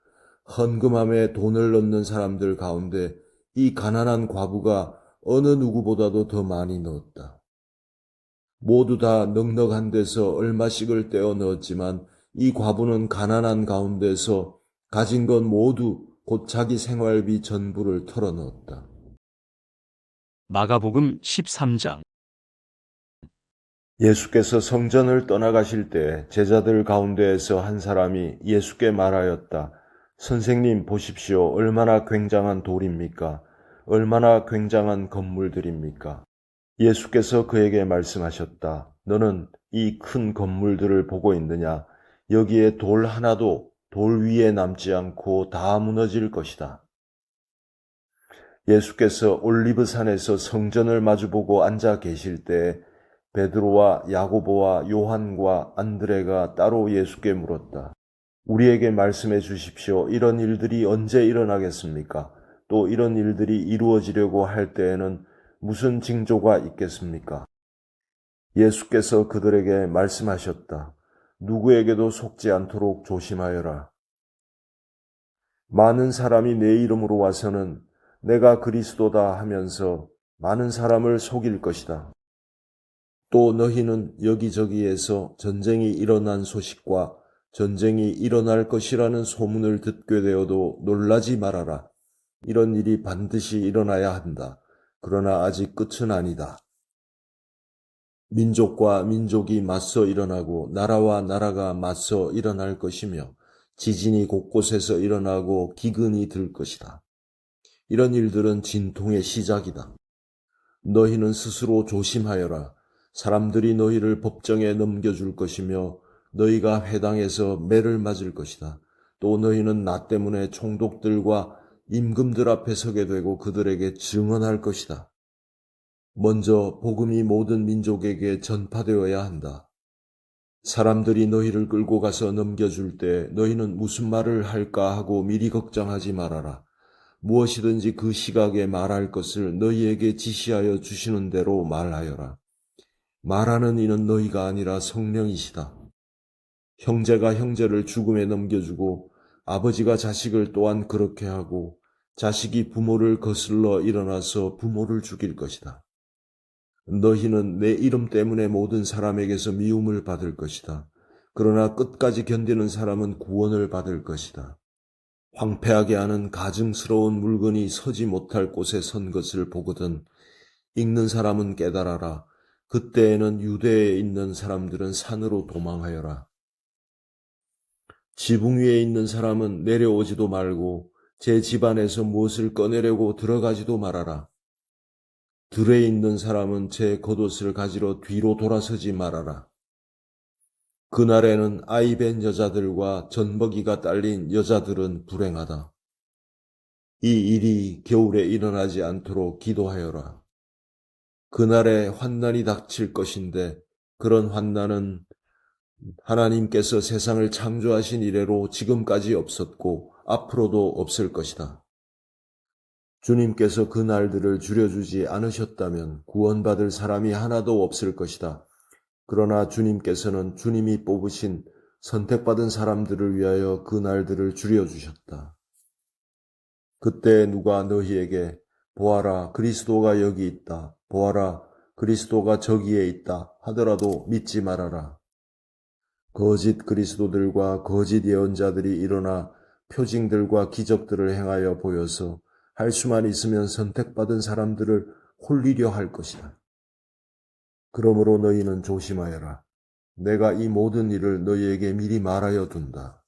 헌금함에 돈을 넣는 사람들 가운데 이 가난한 과부가 어느 누구보다도 더 많이 넣었다. 모두 다 넉넉한 데서 얼마씩을 떼어 넣었지만 이 과부는 가난한 가운데서 가진 것 모두 곧 자기 생활비 전부를 털어 넣었다. 마가복음 13장. 예수께서 성전을 떠나가실 때 제자들 가운데에서 한 사람이 예수께 말하였다. 선생님 보십시오. 얼마나 굉장한 돌입니까? 얼마나 굉장한 건물들입니까? 예수께서 그에게 말씀하셨다. 너는 이 큰 건물들을 보고 있느냐? 여기에 돌 하나도 돌 위에 남지 않고 다 무너질 것이다. 예수께서 올리브산에서 성전을 마주보고 앉아 계실 때 베드로와 야고보와 요한과 안드레가 따로 예수께 물었다. 우리에게 말씀해 주십시오. 이런 일들이 언제 일어나겠습니까? 또 이런 일들이 이루어지려고 할 때에는 무슨 징조가 있겠습니까? 예수께서 그들에게 말씀하셨다. 누구에게도 속지 않도록 조심하여라. 많은 사람이 내 이름으로 와서는 내가 그리스도다 하면서 많은 사람을 속일 것이다. 또 너희는 여기저기에서 전쟁이 일어난 소식과 전쟁이 일어날 것이라는 소문을 듣게 되어도 놀라지 말아라. 이런 일이 반드시 일어나야 한다. 그러나 아직 끝은 아니다. 민족과 민족이 맞서 일어나고 나라와 나라가 맞서 일어날 것이며 지진이 곳곳에서 일어나고 기근이 들 것이다. 이런 일들은 진통의 시작이다. 너희는 스스로 조심하여라. 사람들이 너희를 법정에 넘겨줄 것이며 너희가 회당에서 매를 맞을 것이다. 또 너희는 나 때문에 총독들과 임금들 앞에 서게 되고 그들에게 증언할 것이다. 먼저 복음이 모든 민족에게 전파되어야 한다. 사람들이 너희를 끌고 가서 넘겨줄 때 너희는 무슨 말을 할까 하고 미리 걱정하지 말아라. 무엇이든지 그 시각에 말할 것을 너희에게 지시하여 주시는 대로 말하여라. 말하는 이는 너희가 아니라 성령이시다. 형제가 형제를 죽음에 넘겨주고 아버지가 자식을 또한 그렇게 하고 자식이 부모를 거슬러 일어나서 부모를 죽일 것이다. 너희는 내 이름 때문에 모든 사람에게서 미움을 받을 것이다. 그러나 끝까지 견디는 사람은 구원을 받을 것이다. 황폐하게 하는 가증스러운 물건이 서지 못할 곳에 선 것을 보거든 읽는 사람은 깨달아라. 그때에는 유대에 있는 사람들은 산으로 도망하여라. 지붕 위에 있는 사람은 내려오지도 말고 제 집안에서 무엇을 꺼내려고 들어가지도 말아라. 들에 있는 사람은 제 겉옷을 가지러 뒤로 돌아서지 말아라. 그날에는 아이 뵌 여자들과 젖먹이가 딸린 여자들은 불행하다. 이 일이 겨울에 일어나지 않도록 기도하여라. 그날에 환난이 닥칠 것인데 그런 환난은 하나님께서 세상을 창조하신 이래로 지금까지 없었고 앞으로도 없을 것이다. 주님께서 그 날들을 줄여주지 않으셨다면 구원받을 사람이 하나도 없을 것이다. 그러나 주님께서는 주님이 뽑으신 선택받은 사람들을 위하여 그 날들을 줄여주셨다. 그때 누가 너희에게 보아라 그리스도가 여기 있다. 보아라 그리스도가 저기에 있다 하더라도 믿지 말아라. 거짓 그리스도들과 거짓 예언자들이 일어나 표징들과 기적들을 행하여 보여서 할 수만 있으면 선택받은 사람들을 홀리려 할 것이다. 그러므로 너희는 조심하여라. 내가 이 모든 일을 너희에게 미리 말하여 둔다.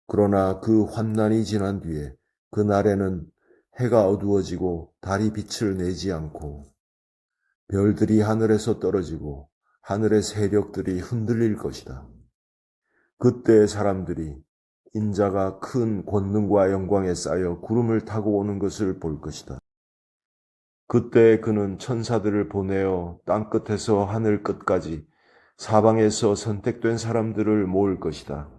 그러나 그 환난이 지난 뒤에 그 날에는 해가 어두워지고 달이 빛을 내지 않고 별들이 하늘에서 떨어지고 하늘의 세력들이 흔들릴 것이다. 그때 사람들이 인자가 큰 권능과 영광에 쌓여 구름을 타고 오는 것을 볼 것이다. 그때 그는 천사들을 보내어 땅끝에서 하늘 끝까지 사방에서 선택된 사람들을 모을 것이다.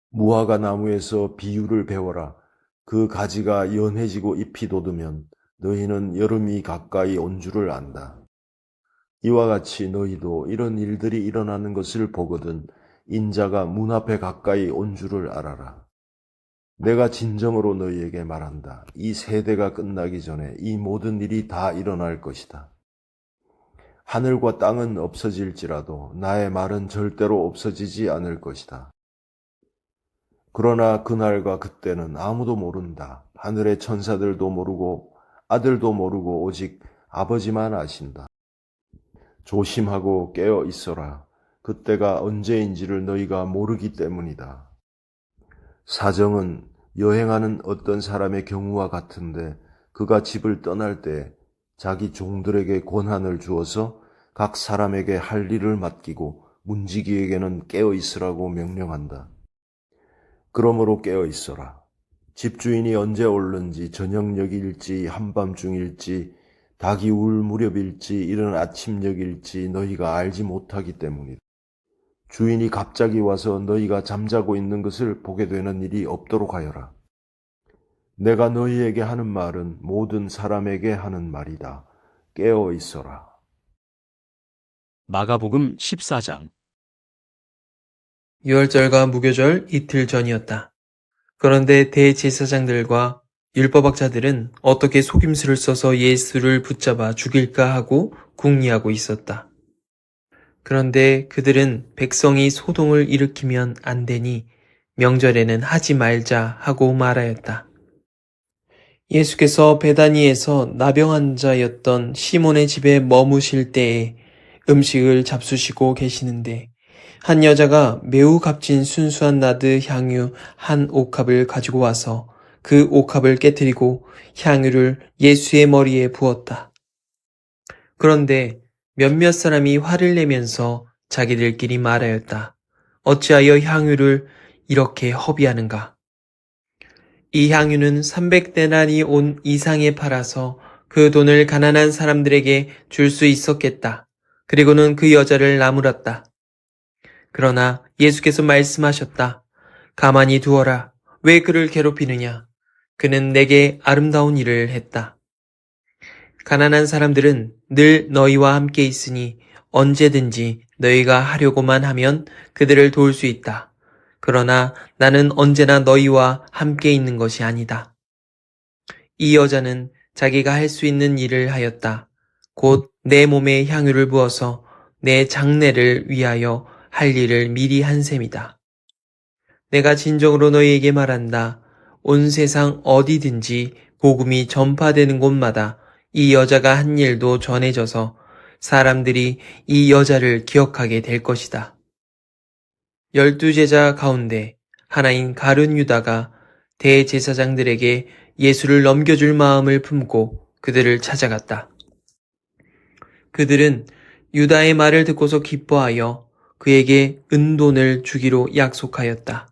무화과 나무에서 비유를 배워라. 그 가지가 연해지고 잎이 돋으면 너희는 여름이 가까이 온 줄을 안다. 이와 같이 너희도 이런 일들이 일어나는 것을 보거든 인자가 문 앞에 가까이 온 줄을 알아라. 내가 진정으로 너희에게 말한다. 이 세대가 끝나기 전에 이 모든 일이 다 일어날 것이다. 하늘과 땅은 없어질지라도 나의 말은 절대로 없어지지 않을 것이다. 그러나 그날과 그때는 아무도 모른다. 하늘의 천사들도 모르고 아들도 모르고 오직 아버지만 아신다. 조심하고 깨어 있어라. 그때가 언제인지를 너희가 모르기 때문이다. 사정은 여행하는 어떤 사람의 경우와 같은데 그가 집을 떠날 때 자기 종들에게 권한을 주어서 각 사람에게 할 일을 맡기고 문지기에게는 깨어 있으라고 명령한다. 그러므로 깨어 있어라. 집주인이 언제 올는지 저녁녘일지 한밤중일지 닭이 울 무렵일지 이른 아침녘일지 너희가 알지 못하기 때문이다. 주인이 갑자기 와서 너희가 잠자고 있는 것을 보게 되는 일이 없도록 하여라. 내가 너희에게 하는 말은 모든 사람에게 하는 말이다. 깨어 있어라. 마가복음 14장. 유월절과 무교절 이틀 전이었다. 그런데 대제사장들과 율법학자들은 어떻게 속임수를 써서 예수를 붙잡아 죽일까 하고 궁리하고 있었다. 그런데 그들은 백성이 소동을 일으키면 안 되니 명절에는 하지 말자 하고 말하였다. 예수께서 베다니에서 나병 환자였던 시몬의 집에 머무실 때에 음식을 잡수시고 계시는데 한 여자가 매우 값진 순수한 나드 향유 한 옥합을 가지고 와서 그 옥합을 깨뜨리고 향유를 예수의 머리에 부었다. 그런데 몇몇 사람이 화를 내면서 자기들끼리 말하였다. 어찌하여 향유를 이렇게 허비하는가? 이 향유는 300데나리 온 이상에 팔아서 그 돈을 가난한 사람들에게 줄 수 있었겠다. 그리고는 그 여자를 나무랐다. 그러나 예수께서 말씀하셨다. 가만히 두어라. 왜 그를 괴롭히느냐? 그는 내게 아름다운 일을 했다. 가난한 사람들은 늘 너희와 함께 있으니 언제든지 너희가 하려고만 하면 그들을 도울 수 있다. 그러나 나는 언제나 너희와 함께 있는 것이 아니다. 이 여자는 자기가 할 수 있는 일을 하였다. 곧 내 몸에 향유를 부어서 내 장례를 위하여 할 일을 미리 한 셈이다. 내가 진정으로 너희에게 말한다. 온 세상 어디든지 복음이 전파되는 곳마다 이 여자가 한 일도 전해져서 사람들이 이 여자를 기억하게 될 것이다. 12제자 가운데 하나인 가룟 유다가 대제사장들에게 예수를 넘겨줄 마음을 품고 그들을 찾아갔다. 그들은 유다의 말을 듣고서 기뻐하여 그에게 은돈을 주기로 약속하였다.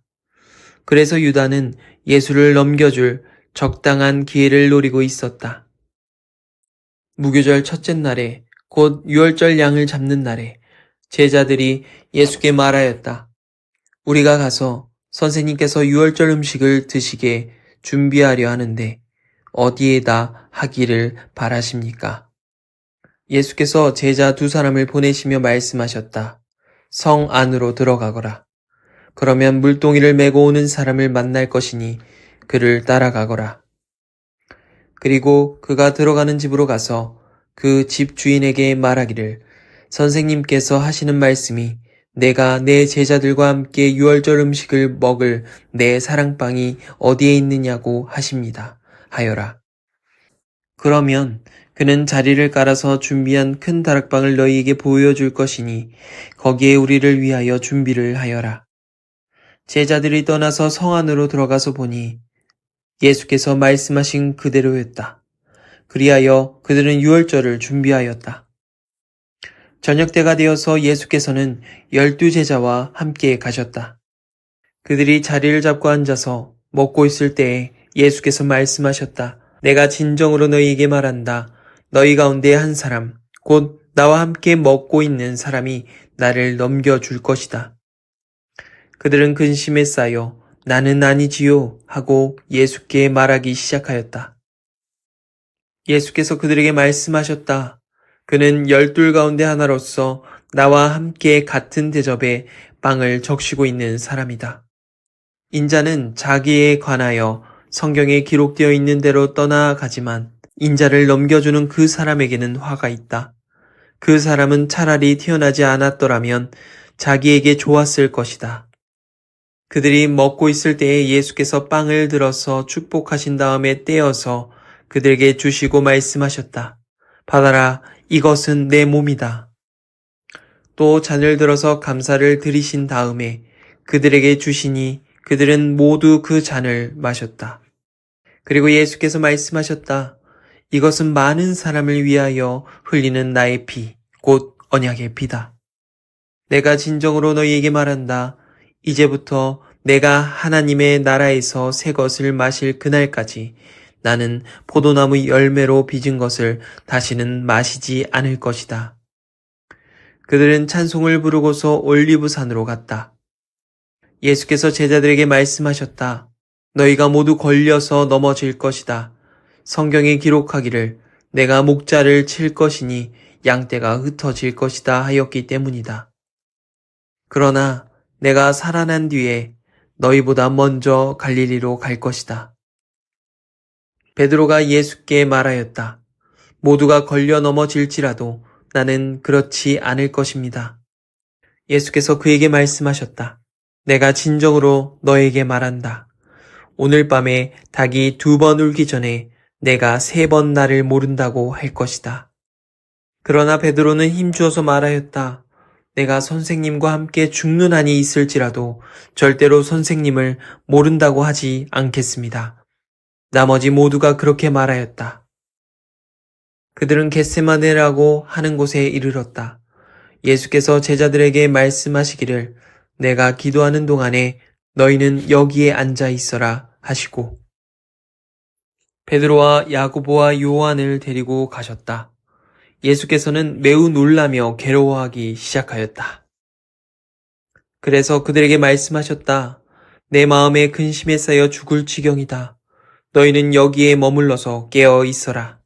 그래서 유다는 예수를 넘겨줄 적당한 기회를 노리고 있었다. 무교절 첫째 날에 곧 유월절 양을 잡는 날에 제자들이 예수께 말하였다. 우리가 가서 선생님께서 유월절 음식을 드시게 준비하려 하는데 어디에다 하기를 바라십니까? 예수께서 제자 2사람을 보내시며 말씀하셨다. 성 안으로 들어가거라. 그러면 물동이를 메고 오는 사람을 만날 것이니 그를 따라가거라. 그리고 그가 들어가는 집으로 가서 그 집 주인에게 말하기를 선생님께서 하시는 말씀이 내가 내 제자들과 함께 유월절 음식을 먹을 내 사랑방이 어디에 있느냐고 하십니다. 하여라. 그러면 그는 자리를 깔아서 준비한 큰 다락방을 너희에게 보여줄 것이니 거기에 우리를 위하여 준비를 하여라. 제자들이 떠나서 성 안으로 들어가서 보니 예수께서 말씀하신 그대로였다. 그리하여 그들은 유월절을 준비하였다. 저녁때가 되어서 예수께서는 12제자와 함께 가셨다. 그들이 자리를 잡고 앉아서 먹고 있을 때에 예수께서 말씀하셨다. 내가 진정으로 너희에게 말한다. 너희 가운데 한 사람, 곧 나와 함께 먹고 있는 사람이 나를 넘겨줄 것이다. 그들은 근심에 쌓여 나는 아니지요 하고 예수께 말하기 시작하였다. 예수께서 그들에게 말씀하셨다. 그는 12 가운데 하나로서 나와 함께 같은 대접에 빵을 적시고 있는 사람이다. 인자는 자기에 관하여 성경에 기록되어 있는 대로 떠나가지만 인자를 넘겨주는 그 사람에게는 화가 있다. 그 사람은 차라리 태어나지 않았더라면 자기에게 좋았을 것이다. 그들이 먹고 있을 때에 예수께서 빵을 들어서 축복하신 다음에 떼어서 그들에게 주시고 말씀하셨다. 받아라, 이것은 내 몸이다. 또 잔을 들어서 감사를 드리신 다음에 그들에게 주시니 그들은 모두 그 잔을 마셨다. 그리고 예수께서 말씀하셨다. 이것은 많은 사람을 위하여 흘리는 나의 피, 곧 언약의 피다. 내가 진정으로 너희에게 말한다. 이제부터 내가 하나님의 나라에서 새 것을 마실 그날까지 나는 포도나무 열매로 빚은 것을 다시는 마시지 않을 것이다. 그들은 찬송을 부르고서 올리브산으로 갔다. 예수께서 제자들에게 말씀하셨다. 너희가 모두 걸려서 넘어질 것이다. 성경에 기록하기를 내가 목자를 칠 것이니 양떼가 흩어질 것이다 하였기 때문이다. 그러나 내가 살아난 뒤에 너희보다 먼저 갈릴리로 갈 것이다. 베드로가 예수께 말하였다. 모두가 걸려 넘어질지라도 나는 그렇지 않을 것입니다. 예수께서 그에게 말씀하셨다. 내가 진정으로 너에게 말한다. 오늘 밤에 닭이 2번 울기 전에 내가 3번 나를 모른다고 할 것이다. 그러나 베드로는 힘주어서 말하였다. 내가 선생님과 함께 죽는 한이 있을지라도 절대로 선생님을 모른다고 하지 않겠습니다. 나머지 모두가 그렇게 말하였다. 그들은 겟세마네라고 하는 곳에 이르렀다. 예수께서 제자들에게 말씀하시기를 내가 기도하는 동안에 너희는 여기에 앉아 있어라 하시고 베드로와 야고보와 요한을 데리고 가셨다. 예수께서는 매우 놀라며 괴로워하기 시작하였다. 그래서 그들에게 말씀하셨다. 내 마음에 근심에 쌓여 죽을 지경이다. 너희는 여기에 머물러서 깨어 있어라.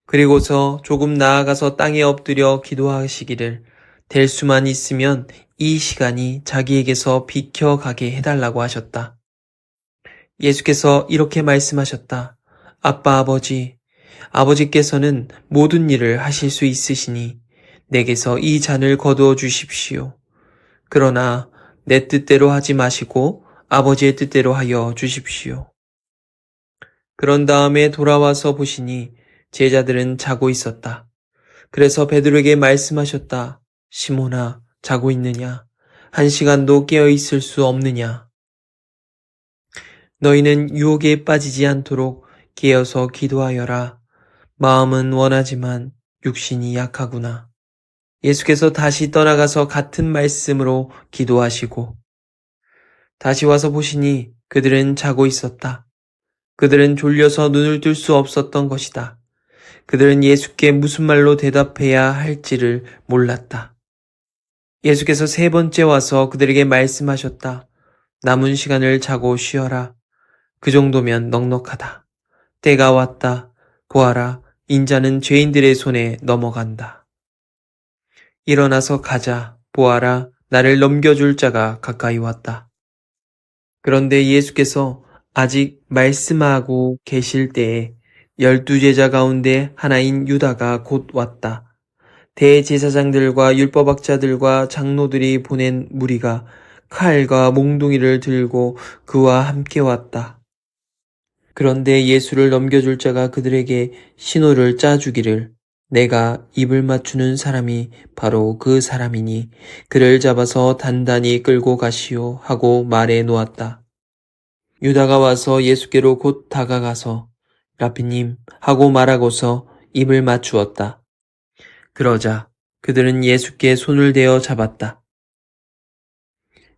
그리고서 조금 나아가서 땅에 엎드려 기도하시기를 될 수만 있으면 이 시간이 자기에게서 비켜가게 해달라고 하셨다. 예수께서 이렇게 말씀하셨다. 아빠 아버지, 아버지께서는 모든 일을 하실 수 있으시니 내게서 이 잔을 거두어 주십시오. 그러나 내 뜻대로 하지 마시고 아버지의 뜻대로 하여 주십시오. 그런 다음에 돌아와서 보시니 제자들은 자고 있었다. 그래서 베드로에게 말씀하셨다. 시몬아, 자고 있느냐? 1시간도 깨어 있을 수 없느냐? 너희는 유혹에 빠지지 않도록 깨어서 기도하여라. 마음은 원하지만 육신이 약하구나. 예수께서 다시 떠나가서 같은 말씀으로 기도하시고 다시 와서 보시니 그들은 자고 있었다. 그들은 졸려서 눈을 뜰 수 없었던 것이다. 그들은 예수께 무슨 말로 대답해야 할지를 몰랐다. 예수께서 3번째 와서 그들에게 말씀하셨다. 남은 시간을 자고 쉬어라. 그 정도면 넉넉하다. 때가 왔다. 보아라, 인자는 죄인들의 손에 넘어간다. 일어나서 가자. 보아라, 나를 넘겨줄 자가 가까이 왔다. 그런데 예수께서 아직 말씀하고 계실 때에 12제자 가운데 하나인 유다가 곧 왔다. 대제사장들과 율법학자들과 장로들이 보낸 무리가 칼과 몽둥이를 들고 그와 함께 왔다. 그런데 예수를 넘겨줄 자가 그들에게 신호를 짜주기를 내가 입을 맞추는 사람이 바로 그 사람이니 그를 잡아서 단단히 끌고 가시오 하고 말해 놓았다. 유다가 와서 예수께로 곧 다가가서 라피님 하고 말하고서 입을 맞추었다. 그러자 그들은 예수께 손을 대어 잡았다.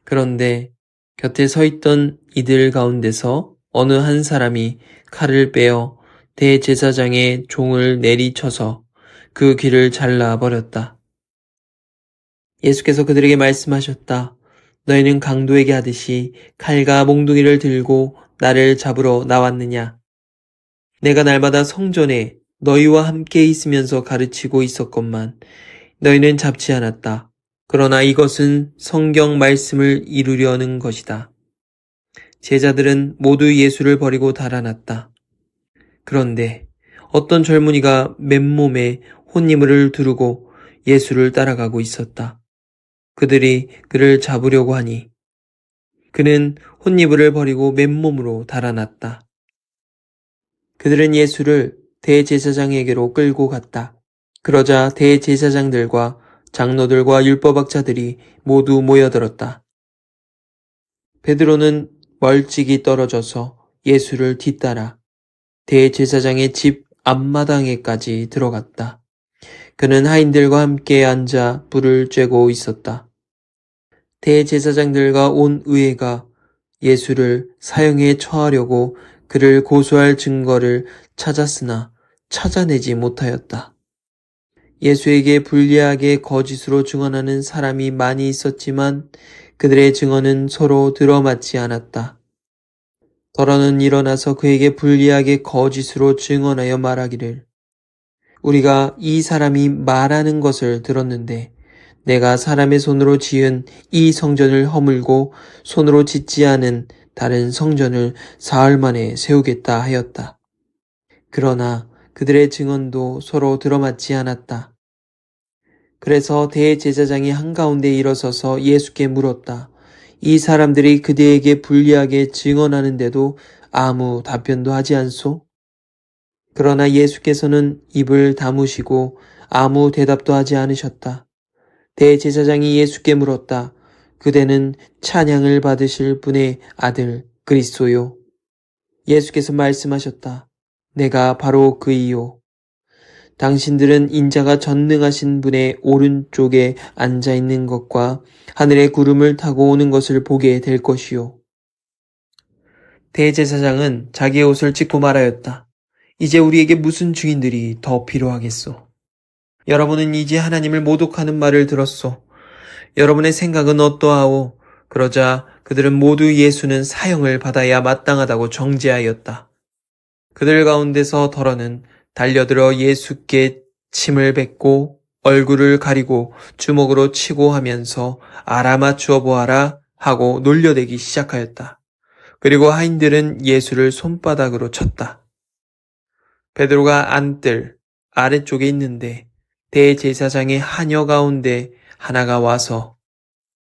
그런데 곁에 서 있던 이들 가운데서 어느 한 사람이 칼을 빼어 대제사장의 종을 내리쳐서 그 귀를 잘라버렸다. 예수께서 그들에게 말씀하셨다. 너희는 강도에게 하듯이 칼과 몽둥이를 들고 나를 잡으러 나왔느냐? 내가 날마다 성전에 너희와 함께 있으면서 가르치고 있었건만 너희는 잡지 않았다. 그러나 이것은 성경 말씀을 이루려는 것이다. 제자들은 모두 예수를 버리고 달아났다. 그런데 어떤 젊은이가 맨몸에 혼이물을 두르고 예수를 따라가고 있었다. 그들이 그를 잡으려고 하니 그는 혼이물을 버리고 맨몸으로 달아났다. 그들은 예수를 대제사장에게로 끌고 갔다. 그러자 대제사장들과 장로들과 율법학자들이 모두 모여들었다. 베드로는 멀찍이 떨어져서 예수를 뒤따라 대제사장의 집 앞마당에까지 들어갔다. 그는 하인들과 함께 앉아 불을 쬐고 있었다. 대제사장들과 온 의회가 예수를 사형에 처하려고 그를 고소할 증거를 찾았으나 찾아내지 못하였다. 예수에게 불리하게 거짓으로 증언하는 사람이 많이 있었지만 그들의 증언은 서로 들어맞지 않았다. 더러는 일어나서 그에게 불리하게 거짓으로 증언하여 말하기를 우리가 이 사람이 말하는 것을 들었는데 내가 사람의 손으로 지은 이 성전을 허물고 손으로 짓지 않은 다른 성전을 사흘 만에 세우겠다 하였다. 그러나 그들의 증언도 서로 들어맞지 않았다. 그래서 대제사장이 한가운데 일어서서 예수께 물었다. 이 사람들이 그대에게 불리하게 증언하는데도 아무 답변도 하지 않소? 그러나 예수께서는 입을 다무시고 아무 대답도 하지 않으셨다. 대제사장이 예수께 물었다. 그대는 찬양을 받으실 분의 아들 그리스도요. 예수께서 말씀하셨다. 내가 바로 그이요. 당신들은 인자가 전능하신 분의 오른쪽에 앉아 있는 것과 하늘의 구름을 타고 오는 것을 보게 될 것이요. 대제사장은 자기의 옷을 찢고 말하였다. 이제 우리에게 무슨 증인들이 더 필요하겠소? 여러분은 이제 하나님을 모독하는 말을 들었소. 여러분의 생각은 어떠하오? 그러자 그들은 모두 예수는 사형을 받아야 마땅하다고 정죄하였다. 그들 가운데서 더러는 달려들어 예수께 침을 뱉고 얼굴을 가리고 주먹으로 치고 하면서 알아맞추어 보아라 하고 놀려대기 시작하였다. 그리고 하인들은 예수를 손바닥으로 쳤다. 베드로가 안뜰 아래쪽에 있는데 대제사장의 하녀 가운데 하나가 와서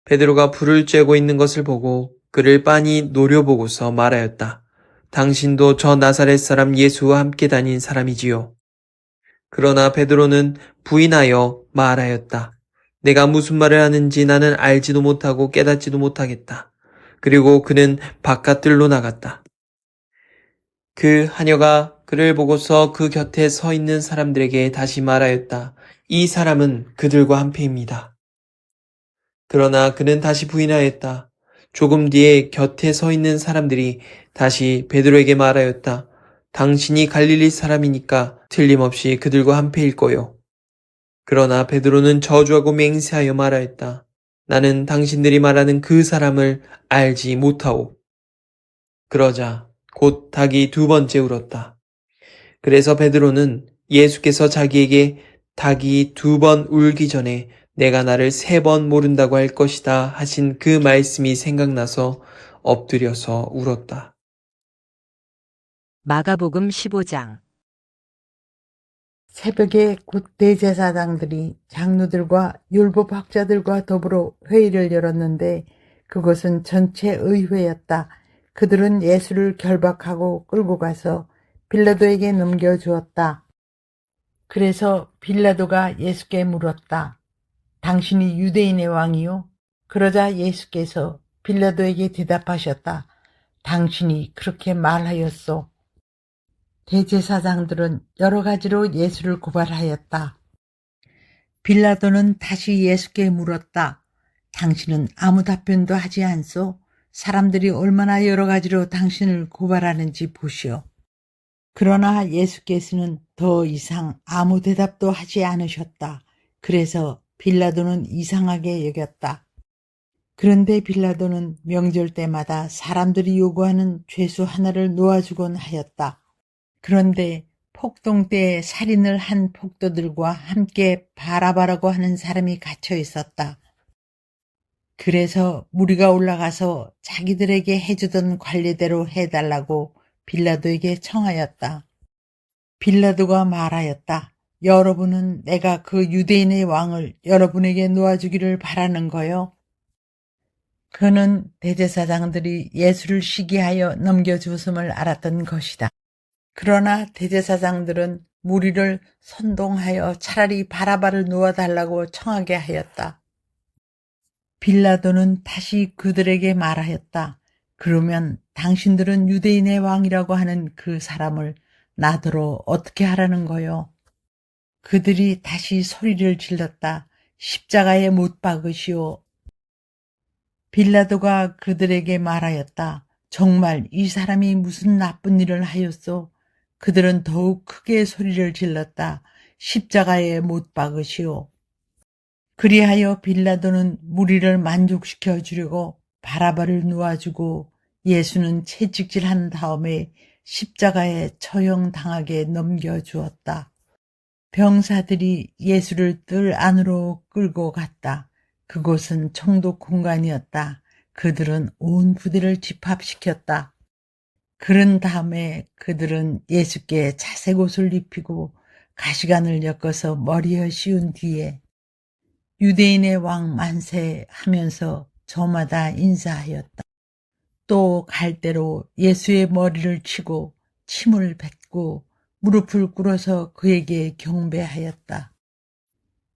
베드로가 불을 쬐고 있는 것을 보고 그를 빤히 노려보고서 말하였다. 당신도 저 나사렛 사람 예수와 함께 다닌 사람이지요. 그러나 베드로는 부인하여 말하였다. 내가 무슨 말을 하는지 나는 알지도 못하고 깨닫지도 못하겠다. 그리고 그는 바깥들로 나갔다. 그 하녀가 그를 보고서 그 곁에 서 있는 사람들에게 다시 말하였다. 이 사람은 그들과 한패입니다. 그러나 그는 다시 부인하였다. 조금 뒤에 곁에 서 있는 사람들이 다시 베드로에게 말하였다. 당신이 갈릴리 사람이니까 틀림없이 그들과 한패일 거요. 그러나 베드로는 저주하고 맹세하여 말하였다. 나는 당신들이 말하는 그 사람을 알지 못하오. 그러자 곧 닭이 두 번째 울었다. 그래서 베드로는 예수께서 자기에게 닭이 두 번 울기 전에 내가 나를 세 번 모른다고 할 것이다 하신 그 말씀이 생각나서 엎드려서 울었다. 마가복음 15장. 새벽에 곧 대제사장들이 장로들과 율법학자들과 더불어 회의를 열었는데 그것은 전체 의회였다. 그들은 예수를 결박하고 끌고 가서 빌라도에게 넘겨주었다. 그래서 빌라도가 예수께 물었다. 당신이 유대인의 왕이요? 그러자 예수께서 빌라도에게 대답하셨다. 당신이 그렇게 말하였소. 대제사장들은 여러 가지로 예수를 고발하였다. 빌라도는 다시 예수께 물었다. 당신은 아무 답변도 하지 않소? 사람들이 얼마나 여러 가지로 당신을 고발하는지 보시오. 그러나 예수께서는 더 이상 아무 대답도 하지 않으셨다. 그래서 빌라도는 이상하게 여겼다. 그런데 빌라도는 명절 때마다 사람들이 요구하는 죄수 하나를 놓아주곤 하였다. 그런데 폭동 때 살인을 한 폭도들과 함께 바라바라고 하는 사람이 갇혀 있었다. 그래서 무리가 올라가서 자기들에게 해주던 관례대로 해달라고 빌라도에게 청하였다. 빌라도가 말하였다. 여러분은 내가 그 유대인의 왕을 여러분에게 놓아주기를 바라는 거요? 그는 대제사장들이 예수를 시기하여 넘겨주었음을 알았던 것이다. 그러나 대제사장들은 무리를 선동하여 차라리 바라바를 놓아달라고 청하게 하였다. 빌라도는 다시 그들에게 말하였다. 그러면 당신들은 유대인의 왕이라고 하는 그 사람을 나더러 어떻게 하라는 거요? 그들이 다시 소리를 질렀다. 십자가에 못 박으시오. 빌라도가 그들에게 말하였다. 정말 이 사람이 무슨 나쁜 일을 하였소? 그들은 더욱 크게 소리를 질렀다. 십자가에 못 박으시오. 그리하여 빌라도는 무리를 만족시켜 주려고 바라바를 놓아주고 예수는 채찍질한 다음에 십자가에 처형당하게 넘겨주었다. 병사들이 예수를 뜰 안으로 끌고 갔다. 그곳은 총독 공간이었다. 그들은 온 부대를 집합시켰다. 그런 다음에 그들은 예수께 자색옷을 입히고 가시관을 엮어서 머리에 씌운 뒤에 유대인의 왕 만세 하면서 저마다 인사하였다. 또 갈대로 예수의 머리를 치고 침을 뱉고 무릎을 꿇어서 그에게 경배하였다.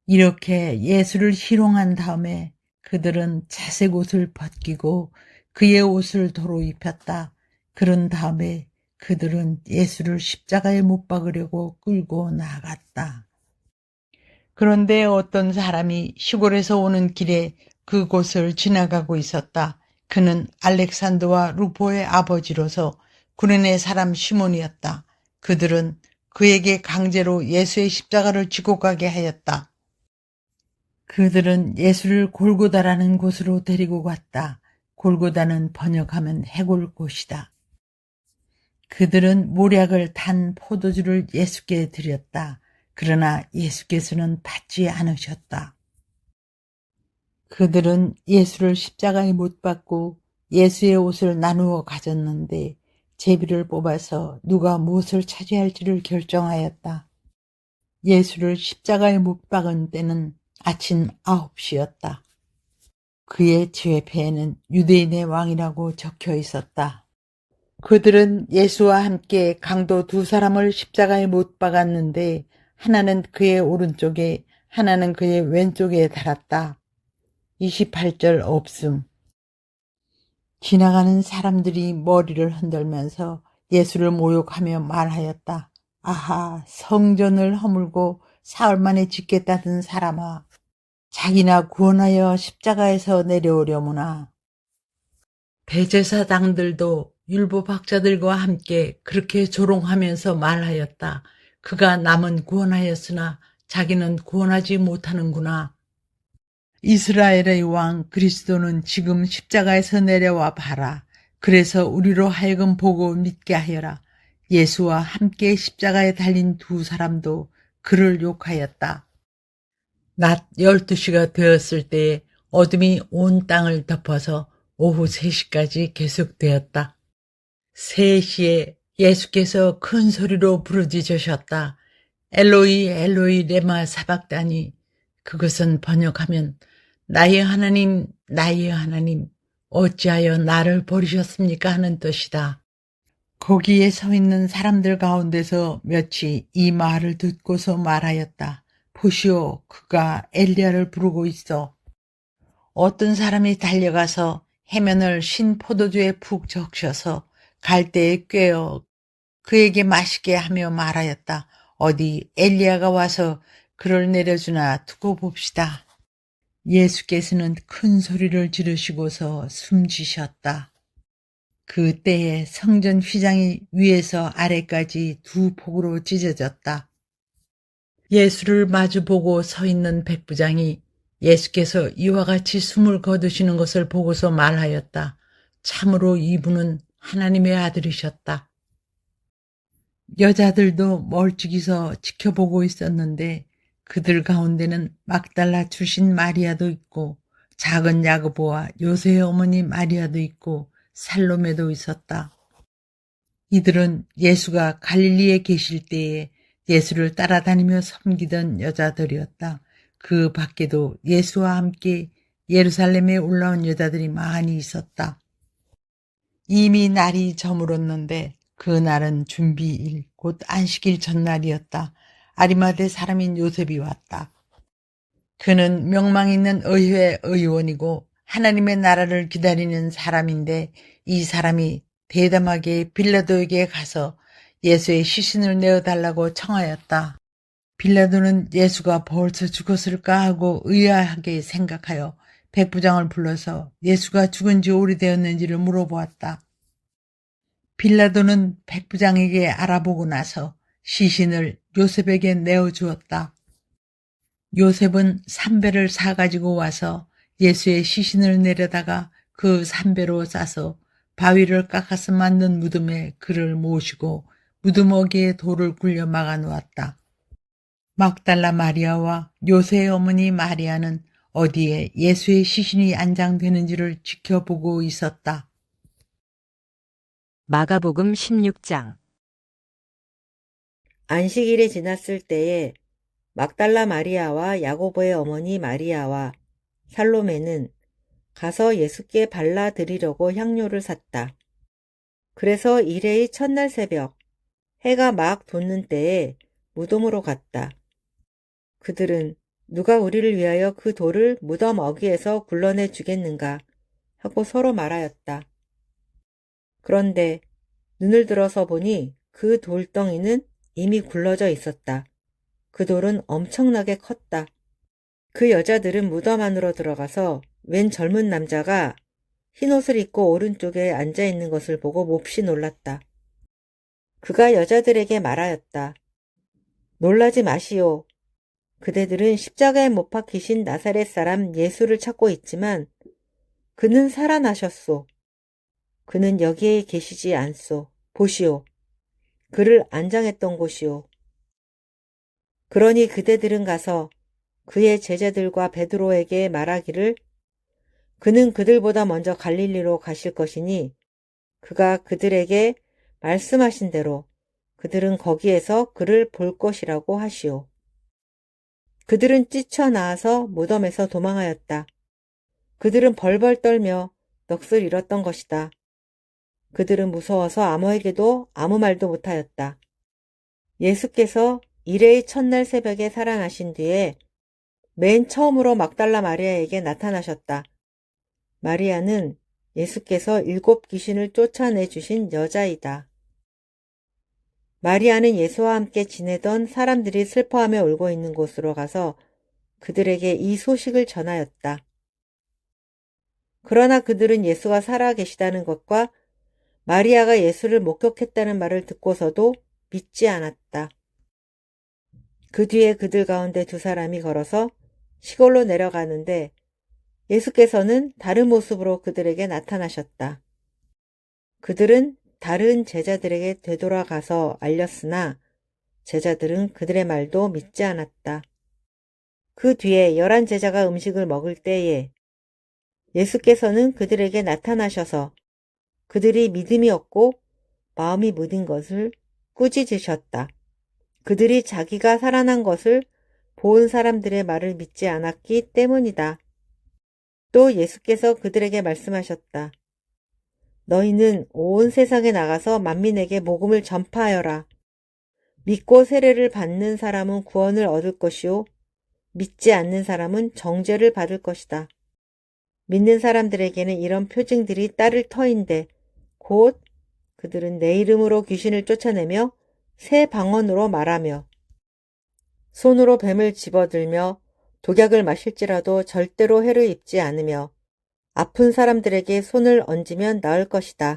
이렇게 예수를 희롱한 다음에 그들은 자색 옷을 벗기고 그의 옷을 도로 입혔다. 그런 다음에 그들은 예수를 십자가에 못 박으려고 끌고 나갔다. 그런데 어떤 사람이 시골에서 오는 길에 그곳을 지나가고 있었다. 그는 알렉산더와 루포의 아버지로서 구레네 사람 시몬이었다. 그들은 그에게 강제로 예수의 십자가를 지고 가게 하였다. 그들은 예수를 골고다라는 곳으로 데리고 갔다. 골고다는 번역하면 해골곳이다. 그들은 모략을 탄 포도주를 예수께 드렸다. 그러나 예수께서는 받지 않으셨다. 그들은 예수를 십자가에 못 박고 예수의 옷을 나누어 가졌는데 제비를 뽑아서 누가 무엇을 차지할지를 결정하였다. 예수를 십자가에 못 박은 때는 아침 9시였다. 그의 지회패에는 유대인의 왕이라고 적혀 있었다. 그들은 예수와 함께 강도 두 사람을 십자가에 못 박았는데 하나는 그의 오른쪽에 하나는 그의 왼쪽에 달았다. 28절 없음. 지나가는 사람들이 머리를 흔들면서 예수를 모욕하며 말하였다. 아하, 성전을 허물고 사흘 만에 짓겠다던 사람아, 자기나 구원하여 십자가에서 내려오려무나. 대제사장들도 율법학자들과 함께 그렇게 조롱하면서 말하였다. 그가 남은 구원하였으나 자기는 구원하지 못하는구나. 이스라엘의 왕 그리스도는 지금 십자가에서 내려와 봐라. 그래서 우리로 하여금 보고 믿게 하여라. 예수와 함께 십자가에 달린 두 사람도 그를 욕하였다. 낮 12시가 되었을 때에 어둠이 온 땅을 덮어서 오후 3시까지 계속되었다. 3시에 예수께서 큰 소리로 부르짖으셨다. 엘로이 엘로이 레마 사박다니. 그것은 번역하면 나의 하나님 나의 하나님 어찌하여 나를 버리셨습니까 하는 뜻이다. 거기에 서 있는 사람들 가운데서 몇이 이 말을 듣고서 말하였다. 보시오, 그가 엘리야를 부르고 있어. 어떤 사람이 달려가서 해면을 신 포도주에 푹 적셔서 갈대에 꿰어 그에게 마시게 하며 말하였다. 어디 엘리야가 와서 그를 내려주나 두고 봅시다. 예수께서는 큰 소리를 지르시고서 숨지셨다. 그때에 성전 휘장이 위에서 아래까지 두 폭으로 찢어졌다. 예수를 마주보고 서 있는 백부장이 예수께서 이와 같이 숨을 거두시는 것을 보고서 말하였다. 참으로 이분은 하나님의 아들이셨다. 여자들도 멀찍이서 지켜보고 있었는데 그들 가운데는 막달라 출신 마리아도 있고 작은 야고보와 요새의 어머니 마리아도 있고 살로메도 있었다. 이들은 예수가 갈릴리에 계실 때에 예수를 따라다니며 섬기던 여자들이었다. 그 밖에도 예수와 함께 예루살렘에 올라온 여자들이 많이 있었다. 이미 날이 저물었는데 그 날은 준비일, 곧 안식일 전날이었다. 아리마대 사람인 요셉이 왔다. 그는 명망 있는 의회 의원이고 하나님의 나라를 기다리는 사람인데 이 사람이 대담하게 빌라도에게 가서 예수의 시신을 내어달라고 청하였다. 빌라도는 예수가 벌써 죽었을까 하고 의아하게 생각하여 백부장을 불러서 예수가 죽은 지 오래되었는지를 물어보았다. 빌라도는 백부장에게 알아보고 나서 시신을 요셉에게 내어주었다. 요셉은 삼배를 사가지고 와서 예수의 시신을 내려다가 그 삼배로 싸서 바위를 깎아서 만든 무덤에 그를 모시고 무덤 어귀에 돌을 굴려 막아 놓았다. 막달라 마리아와 요새의 어머니 마리아는 어디에 예수의 시신이 안장되는지를 지켜보고 있었다. 마가복음 16장. 안식일이 지났을 때에 막달라 마리아와 야고보의 어머니 마리아와 살로메는 가서 예수께 발라드리려고 향료를 샀다. 그래서 일해의 첫날 새벽 해가 막 돋는 때에 무덤으로 갔다. 그들은 누가 우리를 위하여 그 돌을 무덤 어귀에서 굴러내 주겠는가 하고 서로 말하였다. 그런데 눈을 들어서 보니 그 돌덩이는 이미 굴러져 있었다. 그 돌은 엄청나게 컸다. 그 여자들은 무덤 안으로 들어가서 웬 젊은 남자가 흰옷을 입고 오른쪽에 앉아 있는 것을 보고 몹시 놀랐다. 그가 여자들에게 말하였다. 놀라지 마시오. 그대들은 십자가에 못 박히신 나사렛 사람 예수를 찾고 있지만 그는 살아나셨소. 그는 여기에 계시지 않소. 보시오. 그를 안장했던 곳이오. 그러니 그대들은 가서 그의 제자들과 베드로에게 말하기를 그는 그들보다 먼저 갈릴리로 가실 것이니 그가 그들에게 말씀하신 대로 그들은 거기에서 그를 볼 것이라고 하시오. 그들은 뛰쳐나와서 무덤에서 도망하였다. 그들은 벌벌 떨며 넋을 잃었던 것이다. 그들은 무서워서 아무에게도 아무 말도 못하였다. 예수께서 일해의 첫날 새벽에 살아나신 뒤에 맨 처음으로 막달라 마리아에게 나타나셨다. 마리아는 예수께서 7 귀신을 쫓아내 주신 여자이다. 마리아는 예수와 함께 지내던 사람들이 슬퍼하며 울고 있는 곳으로 가서 그들에게 이 소식을 전하였다. 그러나 그들은 예수가 살아 계시다는 것과 마리아가 예수를 목격했다는 말을 듣고서도 믿지 않았다. 그 뒤에 그들 가운데 2 사람이 걸어서 시골로 내려가는데 예수께서는 다른 모습으로 그들에게 나타나셨다. 그들은 다른 제자들에게 되돌아가서 알렸으나 제자들은 그들의 말도 믿지 않았다. 그 뒤에 11 제자가 음식을 먹을 때에 예수께서는 그들에게 나타나셔서 그들이 믿음이 없고 마음이 무딘 것을 꾸짖으셨다. 그들이 자기가 살아난 것을 본 사람들의 말을 믿지 않았기 때문이다. 또 예수께서 그들에게 말씀하셨다. 너희는 온 세상에 나가서 만민에게 복음을 전파하여라. 믿고 세례를 받는 사람은 구원을 얻을 것이요 믿지 않는 사람은 정죄를 받을 것이다. 믿는 사람들에게는 이런 표징들이 따를 터인데 곧 그들은 내 이름으로 귀신을 쫓아내며 새 방언으로 말하며 손으로 뱀을 집어들며 독약을 마실지라도 절대로 해를 입지 않으며 아픈 사람들에게 손을 얹으면 나을 것이다.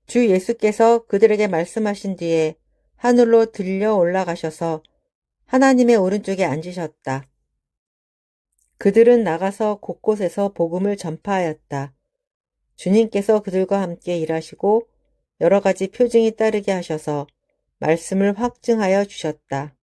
주 예수께서 그들에게 말씀하신 뒤에 하늘로 들려 올라가셔서 하나님의 오른쪽에 앉으셨다. 그들은 나가서 곳곳에서 복음을 전파하였다. 주님께서 그들과 함께 일하시고 여러 가지 표징이 따르게 하셔서 말씀을 확증하여 주셨다.